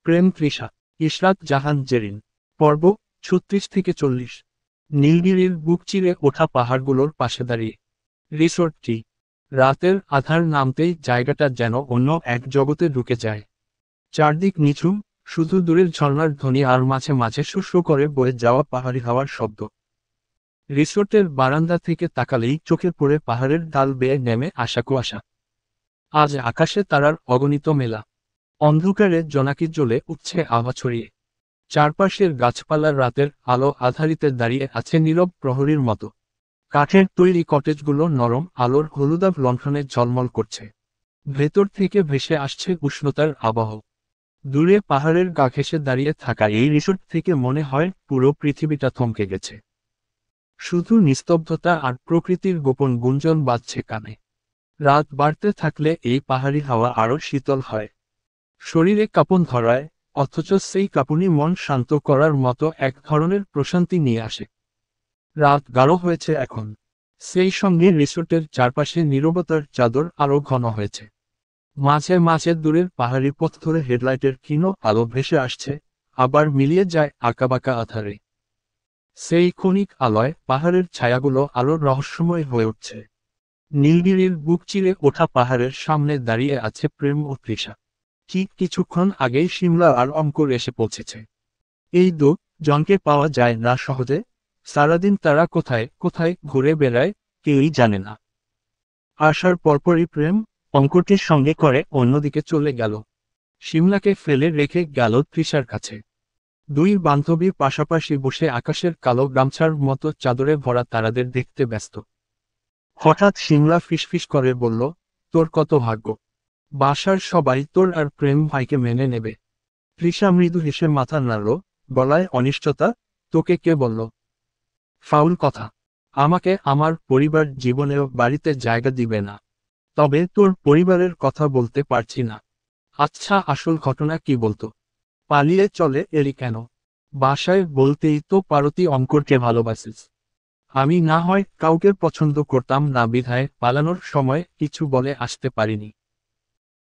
প্রেম তৃষা। ইশরাত জাহান জেরিন। পর্ব 36 থেকে 40। নীলগিরির বুক চিরে ওঠা পাহাড়গুলোর পাশে দাঁড়িয়ে রিসোর্টটি। রাতের আধার নামতেই জায়গাটা যেন অন্য এক জগতে ঢুকে যায়। চারদিক নিঝুম, শুধু দূরের ঝর্ণার ধ্বনি আর মাঝে মাঝে শুষ্ক করে বয়ে যাওয়া পাহাড়ি হাওয়ার শব্দ। রিসোর্টের বারান্দা থেকে তাকালেই চোখে পড়ে পাহাড়ের ঢাল বেয়ে নেমে আসা কুয়াশা। আজ আকাশে তারার অগণিত মেলা। অন্ধকারে জোনাকি জ্বলে উঠছে আভা ছড়িয়ে। চারপাশের গাছপালার রাতের আলো আধারিতে দাঁড়িয়ে আছে নীরব প্রহরীর মতো। কাঠের তৈরি কটেজগুলো নরম আলোর হলুদাভ লণ্ঠনে ঝলমল করছে। ভেতর থেকে ভেসে আসছে উষ্ণতার আবহ। দূরে পাহাড়ের গা ঘেঁষে দাঁড়িয়ে থাকা এই রিসোর্ট থেকে মনে হয় পুরো পৃথিবীটা থমকে গেছে। শুধু নিস্তব্ধতা আর প্রকৃতির গোপন গুঞ্জন বাজছে কানে। রাত বাড়তে থাকলে এই পাহাড়ি হাওয়া আরও শীতল হয়। শরীরে কাঁপন ধরায়, অথচ সেই কাঁপুনি মন শান্ত করার মতো এক ধরনের প্রশান্তি নিয়ে আসে। রাত গাঢ় হয়েছে এখন। সেই সঙ্গে রিসোর্টের চারপাশে নীরবতার চাদর আরও ঘন হয়েছে। মাঝে মাঝে দূরের পাহাড়ি পথ ধরে হেডলাইটের ক্ষীণ আলো ভেসে আসছে, আবার মিলিয়ে যায় আঁকাবাঁকা আধারে। সেই ক্ষণিক আলোয় পাহাড়ের ছায়াগুলো আরও রহস্যময় হয়ে উঠছে। নীলগিরির বুক চিরে ওঠা পাহাড়ের সামনে দাঁড়িয়ে আছে প্রেম ও তৃষা। ঠিক কিছুক্ষণ আগেই সিমলা আর অঙ্কুর এসে পৌঁছেছে। এই জনকে পাওয়া যায় না সহজে। সারাদিন তারা কোথায় কোথায় ঘুরে বেড়ায় কেউই জানে না। আসার পরপরই প্রেম অঙ্কুরটির সঙ্গে করে অন্যদিকে চলে গেল। সিমলাকে ফেলে রেখে গেল তৃষার কাছে। দুই বান্ধবী পাশাপাশি বসে আকাশের কালো গামছার মতো চাদরে ভরা তারাদের দেখতে ব্যস্ত। হঠাৎ সিমলা ফিসফিস করে বলল, তোর কত ভাগ্য। বাসার সবাই তোর আর প্রেম ভাইকে মেনে নেবে। তৃষা মৃদু হেসে মাথা নাড়ল, গলায় অনিশ্চয়তা। তোকে কে বলল? ফাউল কথা। আমাকে আমার পরিবার জীবনেও বাড়িতে জায়গা দিবে না। তবে তোর পরিবারের কথা বলতে পারছি না। আচ্ছা, আসল ঘটনা কি বলতো? পালিয়ে চলে এলি কেন? বাসায় বলতেই তো পারতি অঙ্কুরকে ভালোবাসিস। আমি না হয় কাউকে পছন্দ করতাম না বিধায় পালানোর সময় কিছু বলে আসতে পারিনি।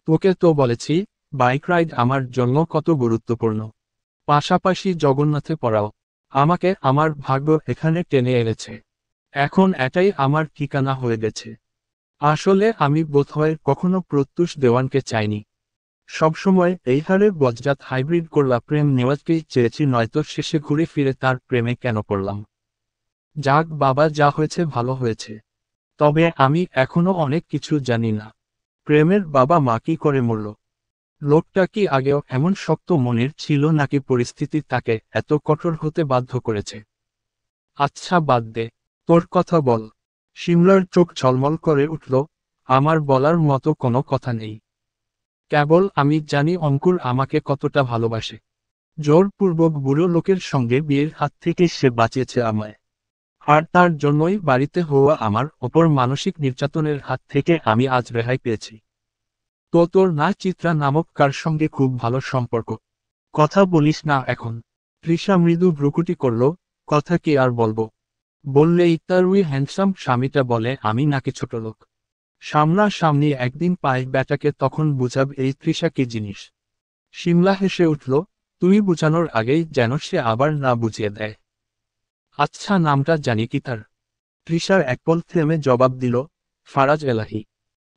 তোকে তো বলেছি, বাইক রাইড আমার জন্য কত গুরুত্বপূর্ণ। পাশাপাশি জগন্নাথে পড়াও। আমাকে আমার ভাগ্য এখানে টেনে এনেছে। এখন এটাই আমার ঠিকানা হয়ে গেছে। আসলে আমি বোধহয় কখনো প্রত্যুষ দেওয়ানকে চাইনি। সবসময় এই হারে বজ্জাত হাইব্রিড করলা প্রেম নেওয়াজকেই চেয়েছি, নয়তো শেষে ঘুরে ফিরে তার প্রেমে কেন পড়লাম। যাক বাবা, যা হয়েছে ভালো হয়েছে। তবে আমি এখনো অনেক কিছু জানি না। প্রেমের বাবা মা কি করে মরল? লোকটা কি আগেও এমন শক্ত মনের ছিল নাকি পরিস্থিতি তাকে এত কঠোর হতে বাধ্য করেছে? আচ্ছা বাদ দে, তোর কথা বল। সিমলার চোখ ঝলমল করে উঠল। আমার বলার মতো কোনো কথা নেই। কেবল আমি জানি অঙ্কুর আমাকে কতটা ভালোবাসে। জোরপূর্বক বুড়ো লোকের সঙ্গে বিয়ের হাত থেকে সে বাঁচিয়েছে আমায়। আর তার জন্যই বাড়িতে হওয়া আমার ওপর মানসিক নির্যাতনের হাত থেকে আমি আজ রেহাই পেয়েছি। তো তোর না চিত্রা নামক কার সঙ্গে খুব ভালো সম্পর্ক? কথা বলিস না এখন? তৃষা মৃদু ভ্রুকুটি করল। কথা কি আর বলবো? বললেই তার ওই হ্যান্ডসাম স্বামীটা বলে আমি নাকি ছোট লোক। সামনা সামনি একদিন পাই ব্যাটাকে, তখন বুঝাব এই তৃষা কি জিনিস। সিমলা হেসে উঠল, তুই বুঝানোর আগেই যেন সে আবার না বুঝিয়ে দেয়। আচ্ছা, নামটা জানি কি তার? তৃষার একপল থেমে জবাব দিল, ফারাজ এলাহি।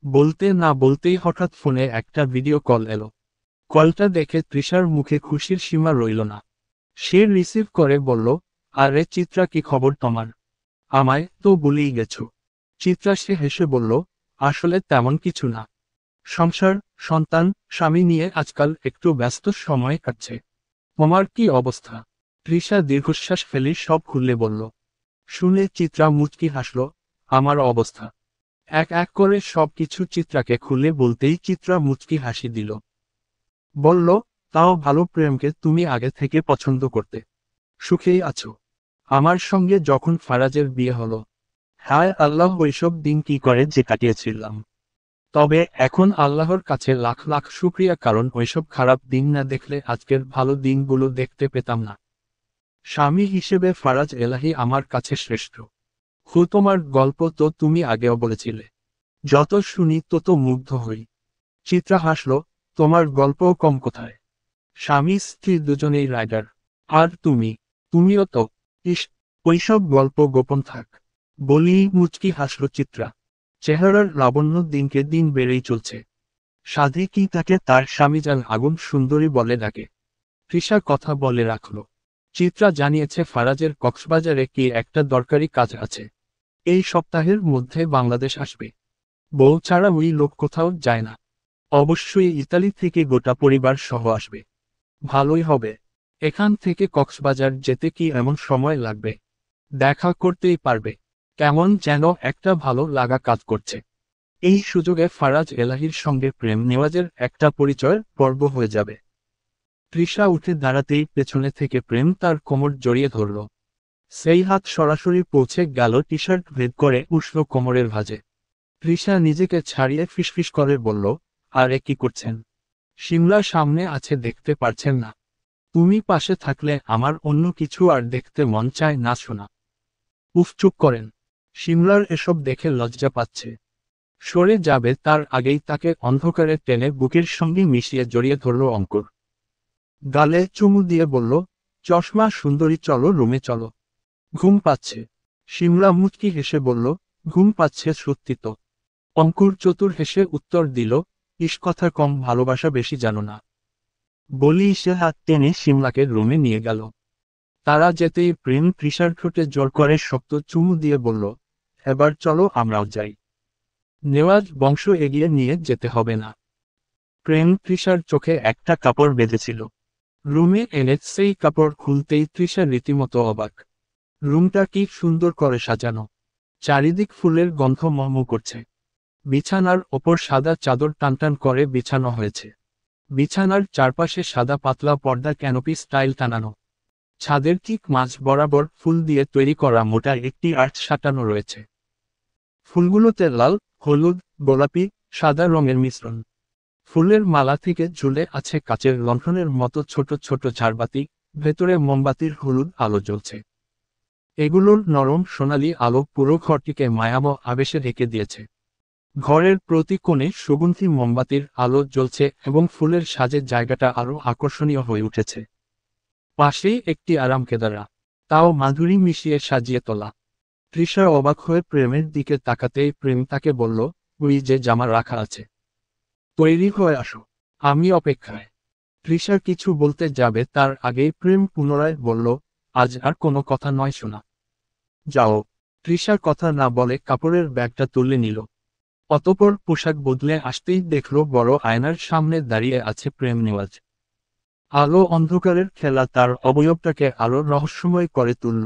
বলতে না বলতেই হঠাৎ ফোনে একটা ভিডিও কল এলো। কলটা দেখে তৃষার মুখে খুশির সীমা রইল না। সে রিসিভ করে বলল, আরে চিত্রা, কি খবর তোমার? আমায় তো ভুলেই গেছো। চিত্রা সে হেসে বলল, আসলে তেমন কিছু না। সংসার, সন্তান, স্বামী নিয়ে আজকাল একটু ব্যস্ত সময় কাটছে। তোমার কি অবস্থা? তৃষা দীর্ঘশ্বাস ফেলে সব খুললে বলল। শুনে চিত্রা মুচকি হাসল। আমার অবস্থা? এক এক করে সব কিছু চিত্রাকে খুলে বলতেই চিত্রা মুচকি হাসি দিল। বলল, তাও ভালো। প্রেমকে তুমি আগে থেকে পছন্দ করতে। সুখেই আছো? আমার সঙ্গে যখন ফারাজের বিয়ে হলো, হায় আল্লাহ, ওইসব দিন কি করে যে কাটিয়েছিলাম। তবে এখন আল্লাহর কাছে লাখ লাখ শুকরিয়া, কারণ ওইসব খারাপ দিন না দেখলে আজকের ভালো দিনগুলো দেখতে পেতাম না। স্বামী হিসেবে ফারাজ এলাহি আমার কাছে শ্রেষ্ঠ। তোমার গল্প তো তুমি আগেও বলেছিলে। যত শুনি তত মুগ্ধ হই। চিত্রা হাসল, তোমার গল্পও কম কোথায়। স্বামী স্ত্রী দুজনেই রাইডার। আর তুমিও তো। ইস, ওইসব গল্প গোপন থাক। বলি মুচকি হাসল চিত্রা। চেহারার লাবণ্য দিনকে দিন বেড়েই চলছে। সাধে কি তাকে তার স্বামী যান আগুন সুন্দরী বলে ডাকে। তৃষা কথা বলে রাখল। চিত্রা জানিয়েছে ফারাজের কক্সবাজারে কি একটা দরকারি কাজ আছে। এই সপ্তাহের মধ্যে বাংলাদেশ আসবে। বউ ছাড়া ওই লোক কোথাও যায় না। অবশ্যই ইতালি থেকে গোটা পরিবার সহ আসবে। ভালোই হবে। এখান থেকে কক্সবাজার যেতে কি এমন সময় লাগবে? দেখা করতেই পারবে। কেমন যেন একটা ভালো লাগা কাজ করছে। এই সুযোগে ফারাজ এলাহির সঙ্গে প্রেম নেওয়াজের একটা পরিচয় পর্ব হয়ে যাবে। তৃষা উঠে দাঁড়াতেই পেছনে থেকে প্রেম তার কোমর জড়িয়ে ধরল। সেই হাত সরাসরি পৌঁছে গেল টি শার্ট ভেদ করে উষ্ণ কোমরের ভাঁজে। তৃষা নিজেকে ছাড়িয়ে ফিসফিস করে বলল, আরে কি করছেন? সিমলা সামনে আছে দেখতে পারছেন না? তুমি পাশে থাকলে আমার অন্য কিছু আর দেখতে মন চায় না শোনা। উফ, চুপ করেন। সিমলার এসব দেখে লজ্জা পাচ্ছে। সরে যাবে তার আগেই তাকে অন্ধকারে টেনে বুকের সঙ্গে মিশিয়ে জড়িয়ে ধরল অঙ্কুর। গালে চুমু দিয়ে বলল, চশমা সুন্দরী চলো রুমে চলো। ঘুম পাচ্ছে। সিমলা মুচকি হেসে বলল, ঘুম পাচ্ছে সত্যি তো। অঙ্কুর চতুর হেসে উত্তর দিল, ইস কথা কম ভালোবাসা বেশি জানো না। বলি সে হাত টেনে সিমলাকে রুমে নিয়ে গেল। তারা যেতেই প্রেম তৃষার ঠোঁটে জোর করে শক্ত চুমু দিয়ে বলল, এবার চলো আমরাও যাই। নেওয়াজ বংশ এগিয়ে নিয়ে যেতে হবে না। প্রেম তৃষার চোখে একটা কাপড় বেঁধেছিল। রুমে এনে সেই কাপড় খুলতেই তৃষা রীতিমতো অবাক। রুমটা কি সুন্দর করে সাজানো। চারিদিক ফুলের গন্ধ মম করছে। বিছানার ওপর সাদা চাদর টানটান করে বিছানো হয়েছে। বিছানার চারপাশে সাদা পাতলা পর্দা ক্যানোপি স্টাইল টানানো। ছাদের ঠিক মাঝ বরাবর ফুল দিয়ে তৈরি করা মোটা একটি আর্চ সাঁটানো রয়েছে। ফুলগুলোতে লাল, হলুদ, গোলাপি, সাদা রঙের মিশ্রণ। ফুলের মালা থেকে ঝুলে আছে কাচের লণ্ঠনের মতো ছোট ছোট ঝাড়বাতি, ভেতরে মোমবাতির হলুদ আলো জ্বলছে। এগুলোর নরম সোনালি আলো পুরো ঘরটিকে মায়াময় আবেশে ঢেকে দিয়েছে। ঘরের প্রতি কোণে সুগন্ধি মোমবাতির আলো জ্বলছে এবং ফুলের সাজে জায়গাটা আরও আকর্ষণীয় হয়ে উঠেছে। পাশেই একটি আরামকেদারা, তাও মাধুরী মিশিয়ে সাজিয়ে তোলা। তৃষা অবাক হয়ে প্রেমের দিকে তাকাতেই প্রেম তাকে বলল, ওই যে জামা রাখা আছে, তৈরি হয়ে আসো, আমি অপেক্ষায়। তৃষা কিছু বলতে যাবে তার আগেই প্রেম পুনরায় বলল, আজ আর কোনো কথা নয় শোনা। যাও। তৃষা কথা না বলে কাপড়ের ব্যাগটা তুলে নিল। অতঃপর পোশাক বদলে আসতেই দেখল বড় আয়নার সামনে দাঁড়িয়ে আছে প্রেম নেওয়াজ। আলো অন্ধকারের খেলা তার অবয়বটাকে আরো রহস্যময় করে তুলল।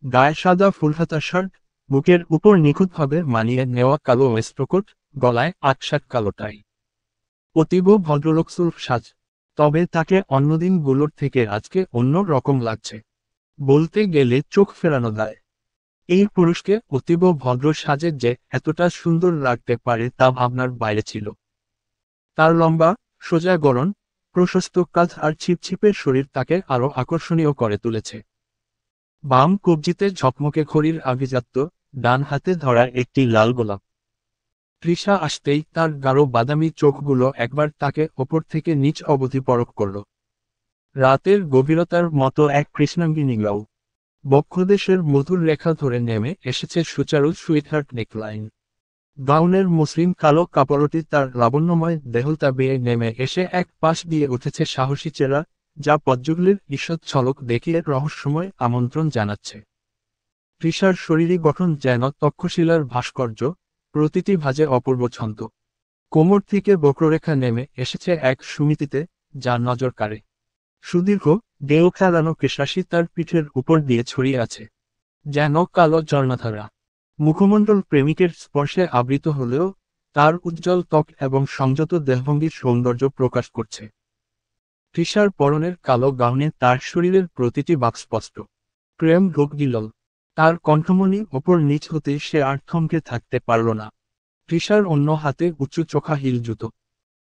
গায়ে সাদা ফুলহাতা শার্ট, বুকের উপর নিখুঁতভাবে মানিয়ে নেওয়া কালো ওয়েস্টকোট, গলায় আটশাট কালো টাই। অতীব ভদ্রলোকসুল সাজ। তবে তাকে অন্যদিনগুলোর থেকে আজকে অন্য রকম লাগছে। বলতে গেলে চোখ ফেরানো দায়। এই পুরুষকে অতীব ভদ্র সাজে যে এতটা সুন্দর লাগতে পারে তা ভাবনার বাইরে ছিল। তার লম্বা, সোজা গড়ন, প্রশস্ত কাঁধ আর ছিপছিপে শরীর তাকে আরো আকর্ষণীয় করে তুলেছে। বাম কবজিতে ঝকমকে ঘড়ির আভিজাত্য, ডান হাতে ধরা একটি লাল গোলাপ। তৃষা আসতেই তার গাঢ় বাদামি চোখগুলো একবার তাকে ওপর থেকে নিচ অবধি পরখ করল। রাতের গভীরতার মতো এক কৃষ্ণাঙ্গিনী গাউ। বক্ষদেশের মধুর রেখা ধরে নেমে এসেছে সুচারু সুইটহার্ট নেকলাইন। গাউনের মসৃণ কালো কাপড়টি তার লাবণ্যময় দেহলতা বেয়ে নেমে এসে এক পাশ দিয়ে উঠেছে সাহসী চেরা, যা পদ্মগুলির ঈষৎ ঝলক দেখিয়ে রহস্যময় আমন্ত্রণ জানাচ্ছে। তৃষার শরীরী গঠন যেন তক্ষশিলার ভাস্কর্য, প্রতিটি ভাঁজে অপূর্ব ছন্দ। কোমর থেকে বক্ররেখা নেমে এসেছে এক সুমিতিতে, যা নজর কাড়ে। সুদীর্ঘ, ডেউ খেলানো কেশরাশি তার পিঠের উপর দিয়ে ছড়িয়ে আছে, যেন কালো ঝর্ণাধারা। মুখমণ্ডল প্রেমিকের স্পর্শে আবৃত হলেও তার উজ্জ্বল ত্বক এবং সংযত দেহভঙ্গির সৌন্দর্য প্রকাশ করছে। তৃষার পরনের কালো গাউনে তার শরীরের প্রতিটি বাক স্পষ্ট। প্রেম ঢোক গিলল তার কণ্ঠমণি ওপর নিচ হতে, সে আর থমকে থাকতে পারল না। তৃষার অন্য হাতে উঁচু চোখা হিল জুতো।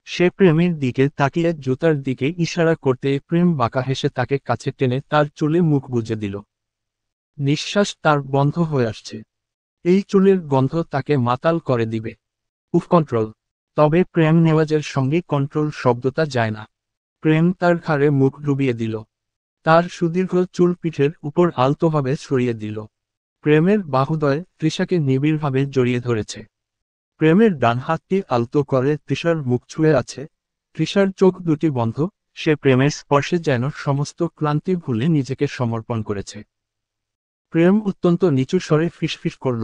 সে প্রেমের দিকে তাকিয়ে জুতার দিকে ইশারা করতে প্রেম বাঁকা হেসে তাকে কাছে টেনে তার চুলে মুখ গুজে দিল। নিঃশ্বাস তার বন্ধ হয়ে আসছে। এই চুলের গন্ধ তাকে মাতাল করে দিবে। উফ, কন্ট্রোল। তবে প্রেম নেওয়াজের সঙ্গে কন্ট্রোল শব্দটা যায় না। প্রেম তার ঘাড়ে মুখ ডুবিয়ে দিল। তার সুদীর্ঘ চুল পিঠের উপর আলতোভাবে ছড়িয়ে দিল। প্রেমের বাহুদয় তৃষাকে নিবিড়ভাবে জড়িয়ে ধরেছে। প্রেমের ডান হাতটি আলতো করে তৃষার মুখ ছুঁয়ে আছে। তৃষার চোখ দুটি বন্ধ, সে প্রেমের স্পর্শে যেন সমস্ত ক্লান্তি ভুলে নিজেকে সমর্পণ করেছে। প্রেম অত্যন্ত নিচু স্বরে ফিসফিস করল,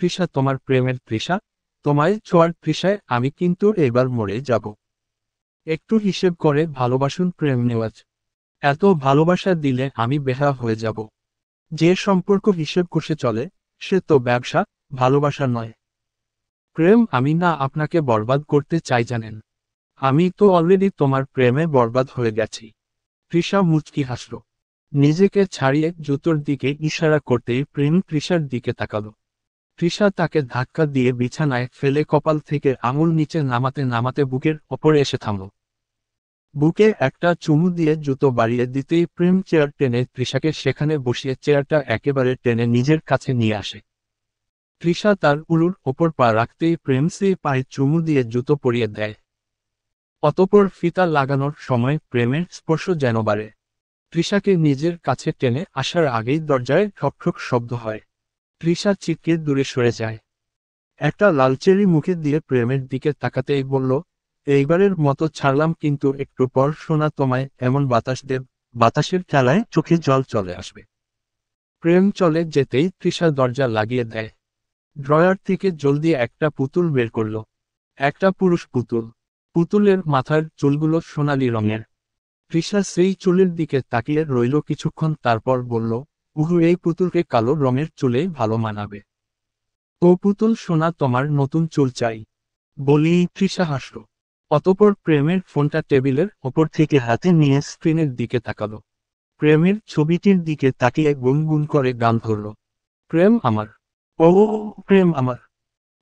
তৃষা, তোমার প্রেমের তৃষা, তোমায় ছোঁয়ার তৃষায় আমি কিন্তু এবার মরে যাব। একটু হিসেব করে ভালোবাসুন প্রেম নেওয়াজ। এত ভালোবাসা দিলে আমি বেহায়া হয়ে যাব। যে সম্পর্ক হিসেব কষে চলে, সে তো ব্যবসা, ভালোবাসা নয়। প্রেম, আমি না আপনাকে বরবাদ করতে চাই জানেন। আমি তো অলরেডি তোমার প্রেমে বরবাদ হয়ে গেছি। তৃষা মুচকি হাসল। নিজেকে ছাড়িয়ে জুতোর দিকে ইশারা করতেই প্রেম তৃষার দিকে তাকালো। তৃষা তাকে ধাক্কা দিয়ে বিছানায় ফেলে কপাল থেকে আঙুল নিচে নামাতে নামাতে বুকের ওপরে এসে থামল। বুকে একটা চুমু দিয়ে জুতো বাড়িয়ে দিতেই প্রেম চেয়ার টেনে তৃষাকে সেখানে বসিয়ে চেয়ারটা একেবারে টেনে নিজের কাছে নিয়ে আসে। তৃষা তার উলুর ওপর পা রাখতেই প্রেম সেই পায়ে চুমু দিয়ে জুতো পরিয়ে দেয়। অতঃপর ফিতা লাগানোর সময় প্রেমের স্পর্শ যেন বাড়ে। তৃষাকে নিজের কাছে টেনে আসার আগেই দরজায় ঠকঠক শব্দ হয়। তৃষা চিৎকে দূরে সরে যায়। একটা লালচেরি মুখে দিয়ে প্রেমের দিকে তাকাতেই বলল, এইবারের মতো ছাড়লাম, কিন্তু একটু পর শোনা তোমায় এমন বাতাস দেব, বাতাসের খেলায় চোখে জল চলে আসবে। প্রেম চলে যেতেই তৃষা দরজা লাগিয়ে দেয়। ড্রয়ার থেকে জলদি একটা পুতুল বের করল। একটা পুরুষ পুতুল। পুতুলের মাথার চুলগুলো সোনালি রঙের। তৃষা সেই চুলের দিকে তাকিয়ে রইল কিছুক্ষণ, তারপর বলল, এই পুতুলকে কালো রঙের চুলেই ভালো মানাবে। ও পুতুল সোনা, তোমার নতুন চুল চাই বলি। তৃষা হাসল। অতঃপর প্রেমের ফোনটা টেবিলের ওপর থেকে হাতে নিয়ে স্ক্রিনের দিকে তাকালো। প্রেমের ছবিটির দিকে তাকিয়ে গুনগুন করে গান ধরল, প্রেম আমার, ও প্রেম আমার।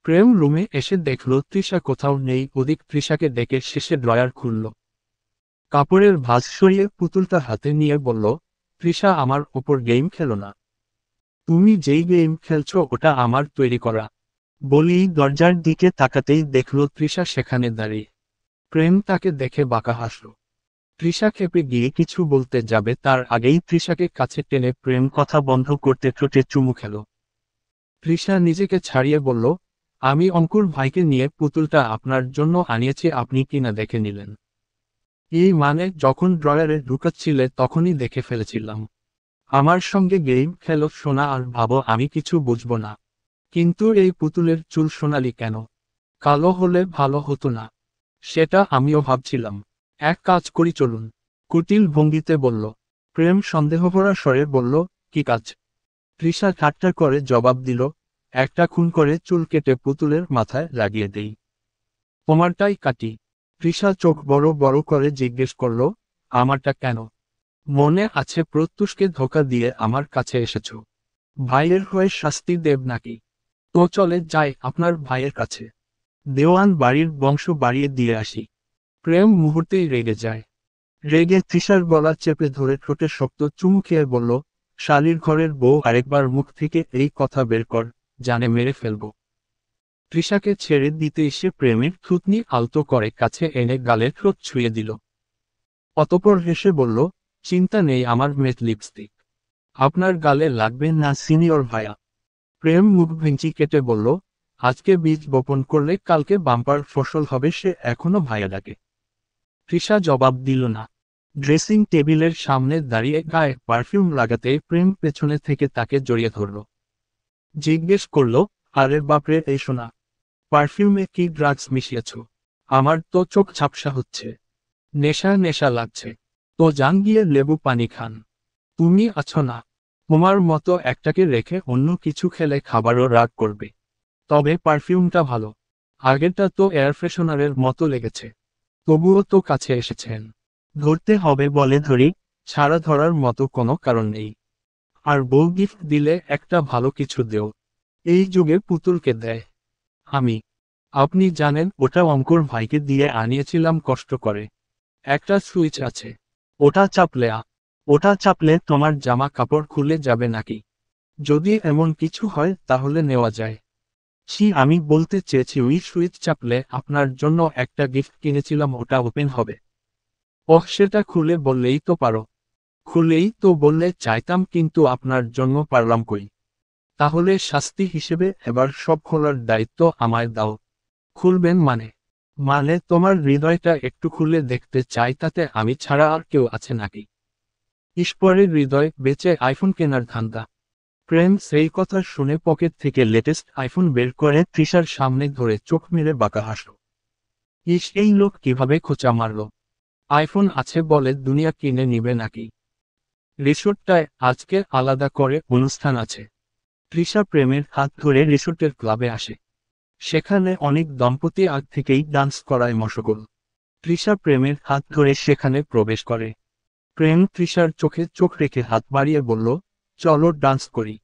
প্রেম রুমে এসে দেখল তৃষা কোথাও নেই। ওদিক তৃষাকে ডেকে শেষে ড্রয়ার খুলল। কাপড়ের ভাঁজ সরিয়ে পুতুলটা হাতে নিয়ে বলল, তৃষা, আমার ওপর গেম খেলো না। তুমি যেই গেম খেলছো ওটা আমার তৈরি করা বলি। দরজার দিকে তাকাতেই দেখল তৃষা সেখানে দাঁড়িয়ে। প্রেম তাকে দেখে বাঁকা হাসল। তৃষা ক্ষেপে গিয়ে কিছু বলতে যাবে তার আগেই তৃষাকে কাছে টেনে প্রেম কথা বন্ধ করতে ঠোঁটে চুমু খেল। তৃষা নিজেকে ছাড়িয়ে বলল, আমি অঙ্কুর ভাইকে নিয়ে পুতুলটা আপনার জন্য আনিয়েছি, আপনি কিনা দেখে নিলেন। এই মানে, যখন ড্রয়ারে ঢুকাচ্ছিলে তখনই দেখে ফেলেছিলাম। আমার সঙ্গে গেম খেলো সোনা আর ভাবো আমি কিছু বুঝবো না। কিন্তু এই পুতুলের চুল সোনালি কেন? কালো হলে ভালো হতো না? সেটা আমিও ভাবছিলাম। এক কাজ করি চলুন, কুটিল ভঙ্গিতে বলল। প্রেম সন্দেহভরা স্বরে বলল, কি কাজ? তৃষা ঠাট্টা করে জবাব দিল, একটা খুন করে চুল কেটে পুতুলের মাথায় লাগিয়ে দেই। তোমারটাই কাটি। তৃষা চোখ বড় বড় করে জিজ্ঞেস করল, আমারটা কেন? মনে আছে প্রত্যুষকে ধোকা দিয়ে আমার কাছে এসেছ? ভাইয়ের হয়ে শাস্তি দেব নাকি? তো চলে যাই আপনার ভাইয়ের কাছে, দেওয়ান বাড়ির বংশ বাড়িয়ে দিয়ে আসি। প্রেম মুহূর্তেই রেগে যায়। রেগে তৃষার গলা চেপে ধরে ঠোঁটে শক্ত চুমু খেয়ে বলল, শালির ঘরের বউ, আরেকবার মুখ থেকে এই কথা বের কর, জানে মেরে ফেলব। তৃষাকে ছেড়ে দিতে এসে প্রেমের থুতনি আলতো করে কাছে এনে গালের ঠোঁট ছুঁয়ে দিল। অতঃপর হেসে বলল, চিন্তা নেই আমার মেট লিপস্টিক, আপনার গালে লাগবে না সিনিয়র ভাইয়া। প্রেম মুখ ভেঙচি কেটে বলল, আজকে বীজ বপন করলে কালকে বাম্পার ফসল হবে, সে এখনো ভাইয়া ডাকে। তৃষা জবাব দিল না। ড্রেসিং টেবিলের সামনে দাঁড়িয়ে গায়ে পারফিউম লাগাতে প্রেম পেছনে থেকে তাকে জড়িয়ে ধরল। জিজ্ঞেস করল, আরে বাপরে, এই শোনা, পারফিউমে কি ড্রাগস মিশিয়েছ? আমার তো চোখ ঝাপসা হচ্ছে, নেশা নেশা লাগছে। তো যান গিয়ে লেবু পানি খান। তুমি আছো না, তোমার মতো একটাকে রেখে অন্য কিছু খেলে খাবারও রাগ করবে। তবে পারফিউমটা ভালো, আগেরটা তো এয়ার ফ্রেশনারের মতো লেগেছে। তবুও তো কাছে এসেছেন, ধরতে হবে বলে ধরি, ছাড়া ধরার মতো কোনো কারণ নেই। আর বউ গিফট দিলে একটা ভালো কিছু দেও। এই যুগে পুতুলকে দেয় আমি। আপনি জানেন ওটা অঙ্কুর ভাইকে দিয়ে আনিয়েছিলাম কষ্ট করে। একটা সুইচ আছে, ওটা চাপলে তোমার জামা কাপড় খুলে যাবে নাকি? যদি এমন কিছু হয় তাহলে নেওয়া যায়। আমি বলতে চেয়েছি ওই সুইচ চাপলে আপনার জন্য একটা গিফট কিনেছিলাম, ওটা ওপেন হবে। সেটা খুলে বললেই তো পারো। খুলেই তো বললে চাইতাম, কিন্তু আপনার জন্য পারলাম কই। তাহলে শাস্তি হিসেবে এবার সব খোলার দায়িত্ব আমায় দাও। খুলবেন মানে? মানে তোমার হৃদয়টা একটু খুলে দেখতে চাই, তাতে আমি ছাড়া আর কেউ আছে নাকি? ঈশ্বরের হৃদয় বেচে আইফোন কেনার ধান্দা। প্রেম সেই কথা শুনে পকেট থেকে লেটেস্ট আইফোন বের করে তৃষার সামনে ধরে চোখ মেরে বাঁকা হাসল। এই লোক কিভাবে খোঁচা মারল? আইফোন আছে বলে দুনিয়া কিনে নিবে নাকি? রিসোর্টটায় আজকে আলাদা করে অনুষ্ঠান আছে। তৃষা প্রেমের হাত ধরে রিসোর্টের ক্লাবে আসে। সেখানে অনেক দম্পতি আগ থেকেই ডান্স করায় মশগুল। তৃষা প্রেমের হাত ধরে সেখানে প্রবেশ করে। প্রেম তৃষার চোখে চোখ রেখে হাত বাড়িয়ে বলল, চলো ডান্স করি।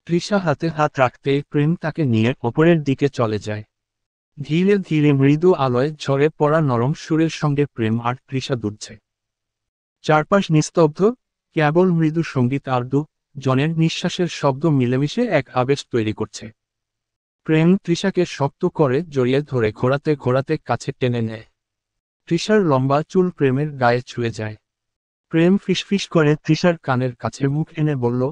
তৃষা হাতে হাত রাখতেই প্রেম তাকে নিয়ে ওপরের দিকে চলে যায়। ধীরে ধীরে মৃদু আলোয় ঝরে পড়া নরম সুরের সঙ্গে প্রেম আর তৃষা দুলছে। চারপাশ নিস্তব্ধ, কেবল মৃদু সঙ্গীত আর দু জনের নিঃশ্বাসের শব্দ মিলেমিশে এক আবেশ তৈরি করছে। প্রেম তৃষাকে শক্ত করে জড়িয়ে ধরে ঘোরাতে ঘোরাতে কাছে টেনে নেয়। তৃষার লম্বা চুল প্রেমের গায়ে ছুঁয়ে যায়। প্রেম ফিসফিস করে তৃষার কানের কাছে মুখ এনে বলল,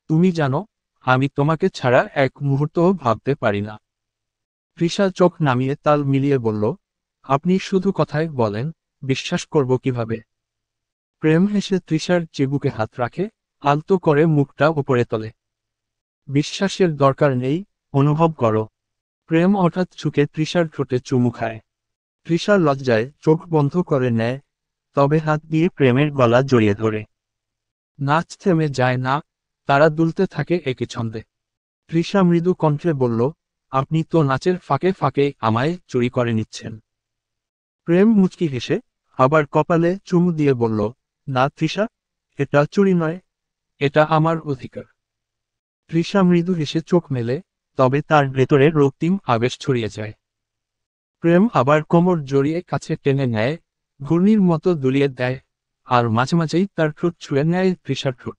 তুমি জানো, আমি তোমাকে ছাড়া এক মুহূর্তও ভাবতে পারি না। তৃষা চোখ নামিয়ে তাল মিলিয়ে বলল, আপনি শুধু কথায় বলেন, বিশ্বাস করব কিভাবে? প্রেম হেসে তৃষার চিবুকে হাত রাখে, আলতো করে মুখটা উপরে তোলে। বিশ্বাসের দরকার নেই, অনুভব করো। প্রেম হঠাৎ ঝুঁকে তৃষার ঠোঁটে চুমু খায়। তৃষার লজ্জায় চোখ বন্ধ করে নেয়, তবে হাত দিয়ে প্রেমের গলা জড়িয়ে ধরে। নাচ থেমে যায় না, তারা দুলতে থাকে একই ছন্দে। তৃষা মৃদু কণ্ঠে বলল, আপনি তো নাচের ফাঁকে ফাঁকে আমায় চুরি করে নিচ্ছেন। প্রেম মুচকি হেসে আবার কপালে চুমু দিয়ে বলল, না তৃষা, এটা চুরি নয়, এটা আমার অধিকার। তৃষা মৃদু হেসে চোখ মেলে, তবে তার ভেতরে রক্তিম আবেশ ছড়িয়ে যায়। প্রেম আবার কোমর জড়িয়ে কাছে টেনে নেয়, ঘূর্ণির মতো দুলিয়ে দেয়, আর মাঝে মাঝেই তার ঠোঁট ছুঁয়ে নেয় তৃষার ঠোঁট।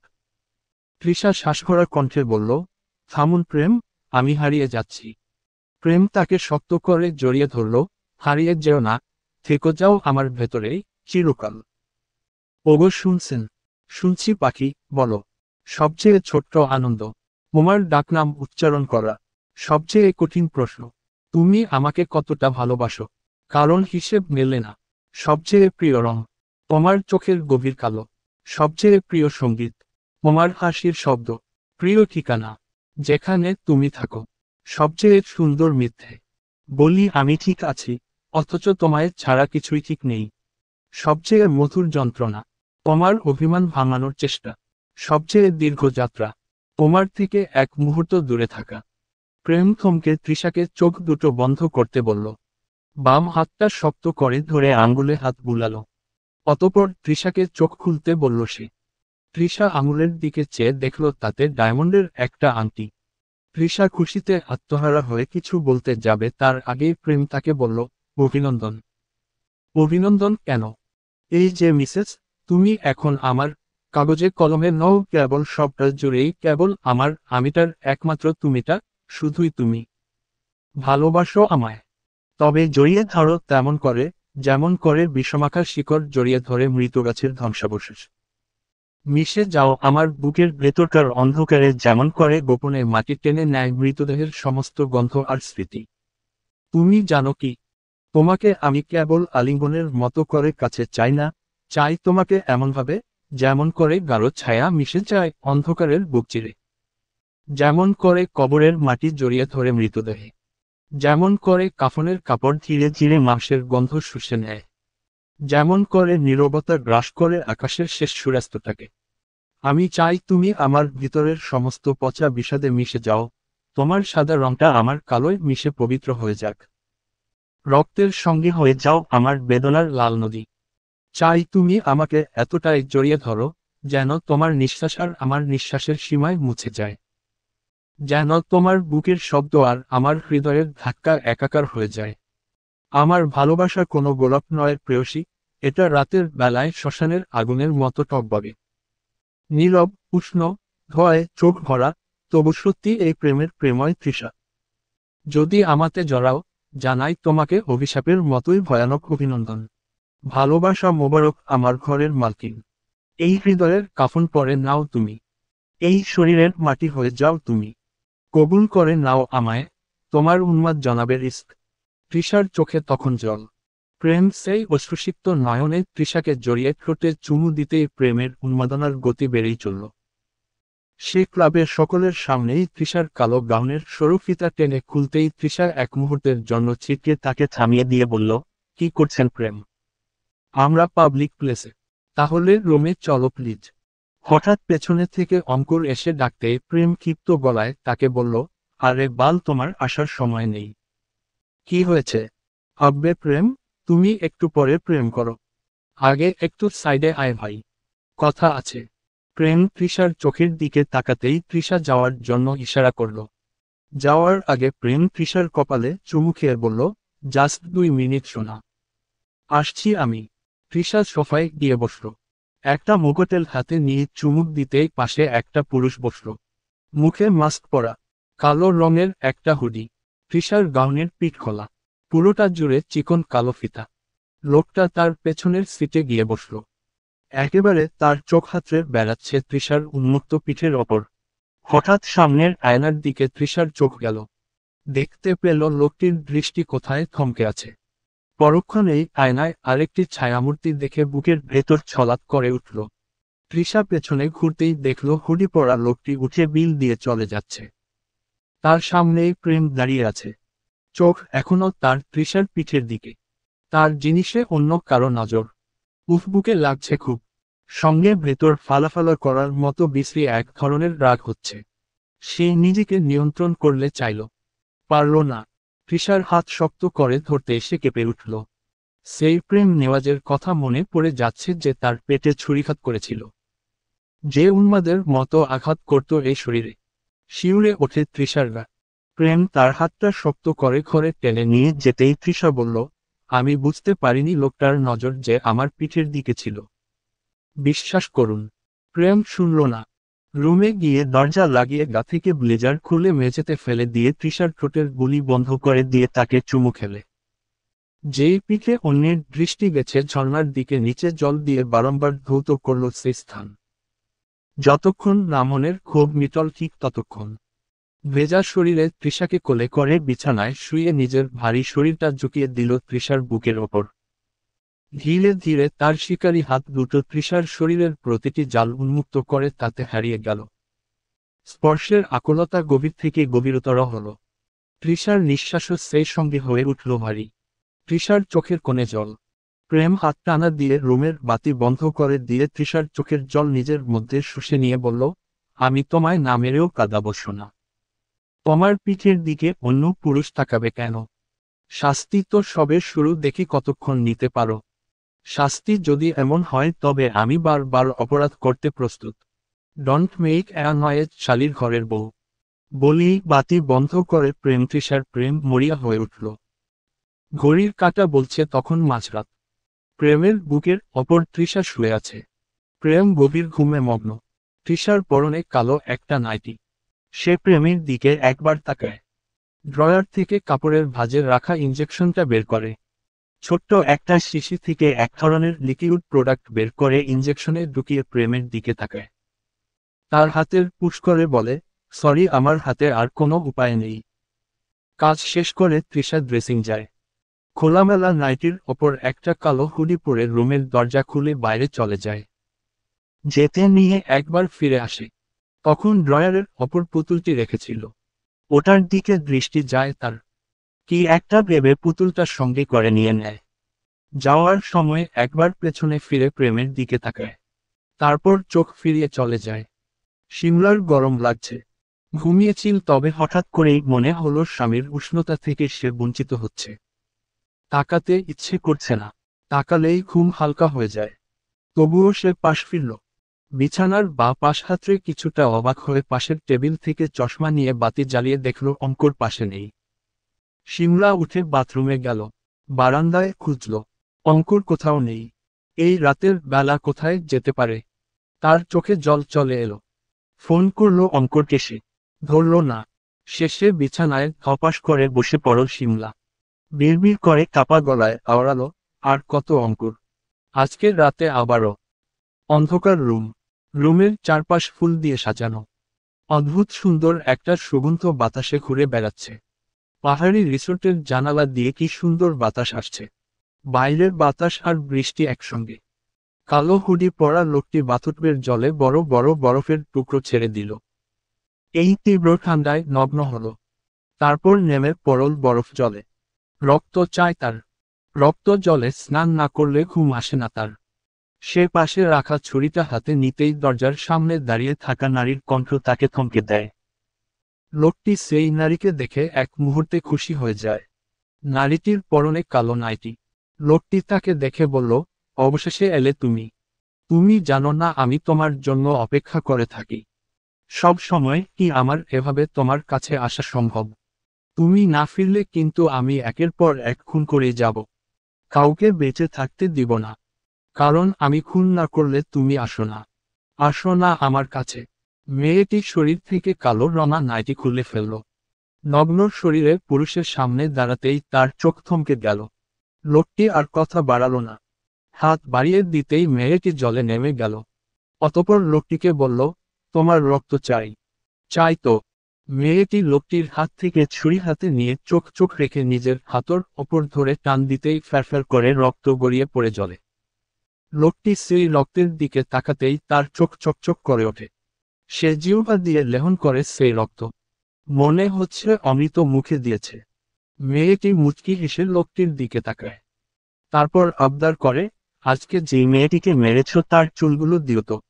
তৃষা শ্বাসভরা কণ্ঠে বলল, থামুন প্রেম, আমি হারিয়ে যাচ্ছি। প্রেম তাকে শক্ত করে জড়িয়ে ধরল, হারিয়ে যেও না, থেকো যাও আমার ভেতরেই, চিরকাল। ওগো শুনছেন? শুনছি পাখি, বলো। সবচেয়ে ছোট্ট আনন্দ তোমার ডাকনাম উচ্চারণ করা। সবচেয়ে কঠিন প্রশ্ন, তুমি আমাকে কতটা ভালোবাসো? কারণ হিসেব মেলে না। সবচেয়ে প্রিয় রং তোমার চোখের গভীর কালো। সবচেয়ে প্রিয় সঙ্গীত তোমার হাসির শব্দ। প্রিয় ঠিকানা যেখানে তুমি থাকো। সবচেয়ে সুন্দর মিথ্যে বলি আমি ঠিক আছি, অথচ তোমায় ছাড়া কিছুই ঠিক নেই। সবচেয়ে মধুর যন্ত্রণা তোমার অভিমান ভাঙানোর চেষ্টা। সবচেয়ে দীর্ঘ যাত্রা তোমার থেকে এক মুহূর্ত দূরে থাকা। প্রেম থমকে তৃষাকে চোখ দুটো বন্ধ করতে বলল। বাম হাতটা শক্ত করে ধরে আঙুলে হাত বুলালো। অতঃপর তৃষাকে চোখ খুলতে বলল সে। তৃষা আঙুলের দিকে চেয়ে দেখল তাতে ডায়মন্ডের একটা আংটি। তৃষা খুশিতে আত্মহারা হয়ে কিছু বলতে যাবে তার আগেই প্রেম তাকে বলল, অভিনন্দন। অভিনন্দন কেন? এই যে মিসেস, তুমি এখন আমার। কাগজে কলমে নও, কেবল সবটা জুড়েই কেবল আমার, আমিটার একমাত্র তুমিটা, শুধুই তুমি। ভালোবাসো আমায়? তবে জড়িয়ে ধরো তেমন করে, যেমন করে বিষমাখা শিকড় জড়িয়ে ধরে মৃত গাছের ধ্বংসাবশেষ। মিশে যাও আমার বুকের ভেতরকার অন্ধকারে, যেমন করে গোপনে মাটি টেনে নেয় মৃতদেহের সমস্ত গন্ধ আর স্মৃতি। তুমি জানো কি, তোমাকে আমি কেবল আলিঙ্গনের মতো করে কাছে চাই না, চাই তোমাকে এমনভাবে, যেমন করে গাঢ় ছায়া মিশে যায় অন্ধকারের বুক চিরে। যেমন করে কবরের মাটি জড়িয়ে ধরে মৃতদেহে। যেমন করে কাফনের কাপড় ধীরে ধীরে মাংসের গন্ধ শুষে নেয়। যেমন করে নীরবতা গ্রাস করে আকাশের শেষ সূর্যাস্তটাকে। আমি চাই তুমি আমার ভিতরের সমস্ত পচা বিষাদে মিশে যাও, তোমার সাদা রংটা আমার কালোয় মিশে পবিত্র হয়ে যাক। রক্তের সঙ্গে হয়ে যাও আমার বেদনার লাল নদী। চাই তুমি আমাকে এতটাই জড়িয়ে ধরো, যেন তোমার নিঃশ্বাস আর আমার নিঃশ্বাসের সীমায় মুছে যায়। যেন তোমার বুকের শব্দ আর আমার হৃদয়ের ধাক্কা একাকার হয়ে যায়। আমার ভালোবাসা কোনো গোলাপ নয় প্রেয়সী, এটা রাতের বেলায় শ্মশানের আগুনের মতো টকবগে। নীরব, উষ্ণ, ধোঁয়ায় চোখ ভরা, তবু সত্যি এই প্রেমের প্রেময় তৃষা। যদি আমাতে জড়াও, জানাই তোমাকে অভিশাপের মতোই ভয়ানক অভিনন্দন। ভালোবাসা মোবারক আমার ঘরের মালকিন। এই হৃদয়ের কাফন পরে নাও তুমি, এই শরীরের মাটি হয়ে যাও তুমি। কবুল করে নাও আমায়, তোমার উন্মাদ জনাবের ইস্ক। তৃষার চোখে তখন জল। প্রেম সেই অশ্রুসিক্ত নয়নে তৃষাকে জড়িয়ে ঠোঁটে চুমু দিতেই প্রেমের উন্মাদনার গতি বেড়েই চলল। সে ক্লাবের সকলের সামনেই তৃষার কালো গাউনের সরু ফিতা টেনে খুলতেই তৃষা এক মুহূর্তের জন্য ছিটকে তাকে থামিয়ে দিয়ে বলল, কি করছেন প্রেম? আমরা পাবলিক প্লেসে। তাহলে রুমে চলো প্লিজ। হঠাৎ পেছনে থেকে অঙ্কুর এসে ডাকতে প্রেম ক্ষিপ্ত গলায় তাকে বলল, আরে বাল, তোমার আসার সময় নেই। কি হয়েছে? আব্বে প্রেম, তুমি একটু পরে প্রেম করো। আগে একটু সাইডে আয় ভাই, কথা আছে। প্রেম তৃষার চোখের দিকে তাকাতেই তৃষা যাওয়ার জন্য ইশারা করল। যাওয়ার আগে প্রেম তৃষার কপালে চুমু খেয়ে বলল, জাস্ট 2 মিনিট শোনা, আসছি আমি। তৃষা সোফায় গিয়ে বসল। একটা মুগটেল হাতে নিয়ে চুমুক দিতেই পাশে একটা পুরুষ বসল। মুখে মাস্ক পরা, কালো রঙের একটা হুডি, তৃষার গাউনের পিঠ খোলা, পুরোটা জুড়ে চিকন কালো ফিতা। লোকটা তার পেছনের সিটে গিয়ে বসল। একেবারে তার চোখ হাতড়ে বেড়াচ্ছে তৃষার উন্মুক্ত পিঠের ওপর। হঠাৎ সামনের আয়নার দিকে তৃষার চোখ গেল। দেখতে পেল লোকটির দৃষ্টি কোথায় থমকে আছে। পরক্ষণেই আয়নায় আরেকটি ছায়ামূর্তি দেখে বুকের ভেতর ছলাৎ করে উঠল। তৃষা পেছনে ঘুরতেই দেখল হুডি পরা লোকটি উঠে বিল দিয়ে চলে যাচ্ছে। তার সামনেই প্রেম দাঁড়িয়ে আছে, চোখ এখনো তার তৃষার পিঠের দিকে। তার জিনিসে অন্য কারো নজর। বুকে লাগছে খুব, সঙ্গে ভেতর ফালাফালা করার মতো বিশ্রী এক ধরনের রাগ হচ্ছে। সে নিজেকে নিয়ন্ত্রণ করলে চাইল, পারল না। তৃষার হাত শক্ত করে ধরতে এসে কেঁপে উঠল। সেই প্রেম নেওয়াজের কথা মনে পড়ে যাচ্ছে যে তার পেটে ছুরিঘাত করেছিল, যে উন্মাদের মতো আঘাত করত এই শরীরে। শিউরে ওঠে তৃষার গা। প্রেম তার হাতটা শক্ত করে ঘরে টেনে নিয়ে যেতেই তৃষা বলল, আমি বুঝতে পারিনি লোকটার নজর যে আমার পিঠের দিকে ছিল। বিশ্বাস করুন। প্রেম শুনল না। রুমে গিয়ে দরজা লাগিয়ে গা থেকে ব্লেজার খুলে মেঝেতে ফেলে দিয়ে তৃষার ঠোঁটের গুলি বন্ধ করে দিয়ে তাকে চুমু খেলে। যেই পিঠে অন্যের দৃষ্টি গেছে ঝর্ণার দিকে নিচে জল দিয়ে বারংবার ধৌত করল সেই স্থান। যতক্ষণ না মনের ক্ষোভ মিটল ঠিক ততক্ষণ। ভেজা শরীরে তৃষাকে কোলে করে বিছানায় শুয়ে নিজের ভারী শরীরটা ঝুঁকিয়ে দিল তৃষার বুকের ওপর। ধীরে ধীরে তার শিকারী হাত দুটো তৃষার শরীরের প্রতিটি জাল উন্মুক্ত করে তাতে হারিয়ে গেল। স্পর্শের আকুলতা গভীর থেকে গভীরতর হল। তৃষার নিঃশ্বাসও সেই সঙ্গে হয়ে উঠল ভারী। তৃষার চোখের কোণে জল। প্রেম হাত টানা দিয়ে রুমের বাতি বন্ধ করে দিয়ে তৃষার চোখের জল নিজের মধ্যে শুষে নিয়ে বলল, আমি তোমায় না মেরেও কাঁদাবো শোনা। তোমার পিঠের দিকে অন্য পুরুষ তাকাবে কেন? শাস্তি তো সবে শুরু, দেখি কতক্ষণ নিতে পারো। শাস্তি যদি এমন হয় তবে আমি বারবার অপরাধ করতে প্রস্তুত। ডোন্ট মেক অ্যা নয়েজ শালীর ঘরের বউ। বলি বাতি বন্ধ করে প্রেম তৃষার প্রেম মরিয়া হয়ে উঠল। ঘড়ির কাঁটা বলছে তখন মাঝরাত। প্রেমের বুকের অপর তৃষা শুয়ে আছে। প্রেম গভীর ঘুমে মগ্ন। তৃষার পরনে কালো একটা নাইটি। সে প্রেমের দিকে একবার তাকায়। ড্রয়ার থেকে কাপড়ের ভাঁজে রাখা ইঞ্জেকশনটা বের করে। ছোট্ট একটা শিশি থেকে এক ধরনের লিকুইড প্রোডাক্ট বের করে ইঞ্জেকশনে ঢুকিয়ে প্রেমের দিকে তাকায়। তার হাতের পুশ করে বলে, সরি, আমার হাতে আর কোনো উপায় নেই। কাজ শেষ করে তৃষা ড্রেসিং যায়। খোলামেলা নাইটির ওপর একটা কালো হুডি পরে রুমের দরজা খুলে বাইরে চলে যায়। যেতে নিয়ে একবার ফিরে আসে। তখন ড্রয়ারের অপর পুতুলটি রেখেছিল। ওটার দিকে দৃষ্টি যায় তার। কি একটা ভেবে পুতুলটার সঙ্গে করে নিয়ে নেয়। যাওয়ার সময় একবার পেছনে ফিরে প্রেমের দিকে তাকায়। তারপর চোখ ফিরিয়ে চলে যায়। শিমলার গরম লাগছে। ঘুমিয়েছিল, তবে হঠাৎ করেই মনে হলো স্বামীর উষ্ণতা থেকে সে বঞ্চিত হচ্ছে। তাকাতে ইচ্ছে করছে না। তাকালেই ঘুম হালকা হয়ে যায়। তবুও সে পাশ ফিরল। বিছানার বা পাশ হাতড়ে কিছুটা অবাক হয়ে পাশের টেবিল থেকে চশমা নিয়ে বাতি জ্বালিয়ে দেখল অঙ্কুর পাশে নেই। শিমলা উঠে বাথরুমে গেল। বারান্দায় খুঁজল, অঙ্কুর কোথাও নেই। এই রাতের বেলা কোথায় যেতে পারে? তার চোখে জল চলে এলো। ফোন করল অঙ্কুরকে, সে ধরল না। শেষে বিছানায় ধপাস করে বসে পড়ল শিমলা। বিড়বিড় করে কাপা গলায় আওড়ালো, আর কত অঙ্কুর। আজকের রাতে আবারও অন্ধকার রুমের চারপাশ ফুল দিয়ে সাজানো। অদ্ভুত সুন্দর একটা সুগন্ধ বাতাসে ঘুরে বেড়াচ্ছে। পাহাড়ি রিসোর্টের জানালা দিয়ে কি সুন্দর বাতাস আসছে। বাইরের বাতাস আর বৃষ্টি একসঙ্গে। কালো হুডি পরা লোকটি বাথটবের জলে বড় বড় বরফের টুকরো ছেড়ে দিল। এই তীব্র ঠান্ডায় নগ্ন হল। তারপর নেমে পড়ল বরফ জলে। রক্ত চায় তার। রক্ত জলে স্নান না করলে ঘুম আসে না তার। সে পাশে রাখা ছুরিটা হাতে নিতেই দরজার সামনে দাঁড়িয়ে থাকা নারীর কণ্ঠ তাকে থমকে দেয়। লোকটি সেই নারীকে দেখে এক মুহূর্তে খুশি হয়ে যায়। নারীটির পরনে কালো নাইটি। লোকটি তাকে দেখে বলল, অবশেষে এলে তুমি। তুমি জানো না আমি তোমার জন্য অপেক্ষা করে থাকি। সব সময় কি আমার এভাবে তোমার কাছে আসা সম্ভব? তুমি না ফিরলে কিন্তু আমি একের পর এক খুন করে যাব। কাউকে বেঁচে থাকতে দিব না। কারণ আমি খুন না করলে তুমি আসো না। আসো না আমার কাছে। মেয়েটি শরীর থেকে কালো রঙা নাইটি খুলে ফেলল। নগ্ন শরীরে পুরুষের সামনে দাঁড়াতেই তার চোখ থমকে গেল। লোকটি আর কথা বাড়ালো না। হাত বাড়িয়ে দিতেই মেয়েটি জলে নেমে গেল। অতঃপর লোকটিকে বলল, তোমার রক্ত চাই। চাই তো। মেয়েটি লোকটির হাত থেকে ছুরি হাতে নিয়ে চোখ চোখ রেখে নিজের হাতর ওপর ধরে টান দিতেই ফ্যারফ্যার করে রক্ত গড়িয়ে পড়ে জলে। লোকটি সেই রক্তের দিকে তাকাতেই তার চোখ চকচক করে ওঠে। সে জিহ্বা দিয়ে লেহন করে সেই রক্ত। মনে হচ্ছে অমৃত মুখে দিয়েছে। মেয়েটি মুচকি হেসে লোকটির দিকে তাকায়। তারপর আবদার করে, আজকে যে মেয়েটিকে মেরেছ তার চুলগুলো দিও তো।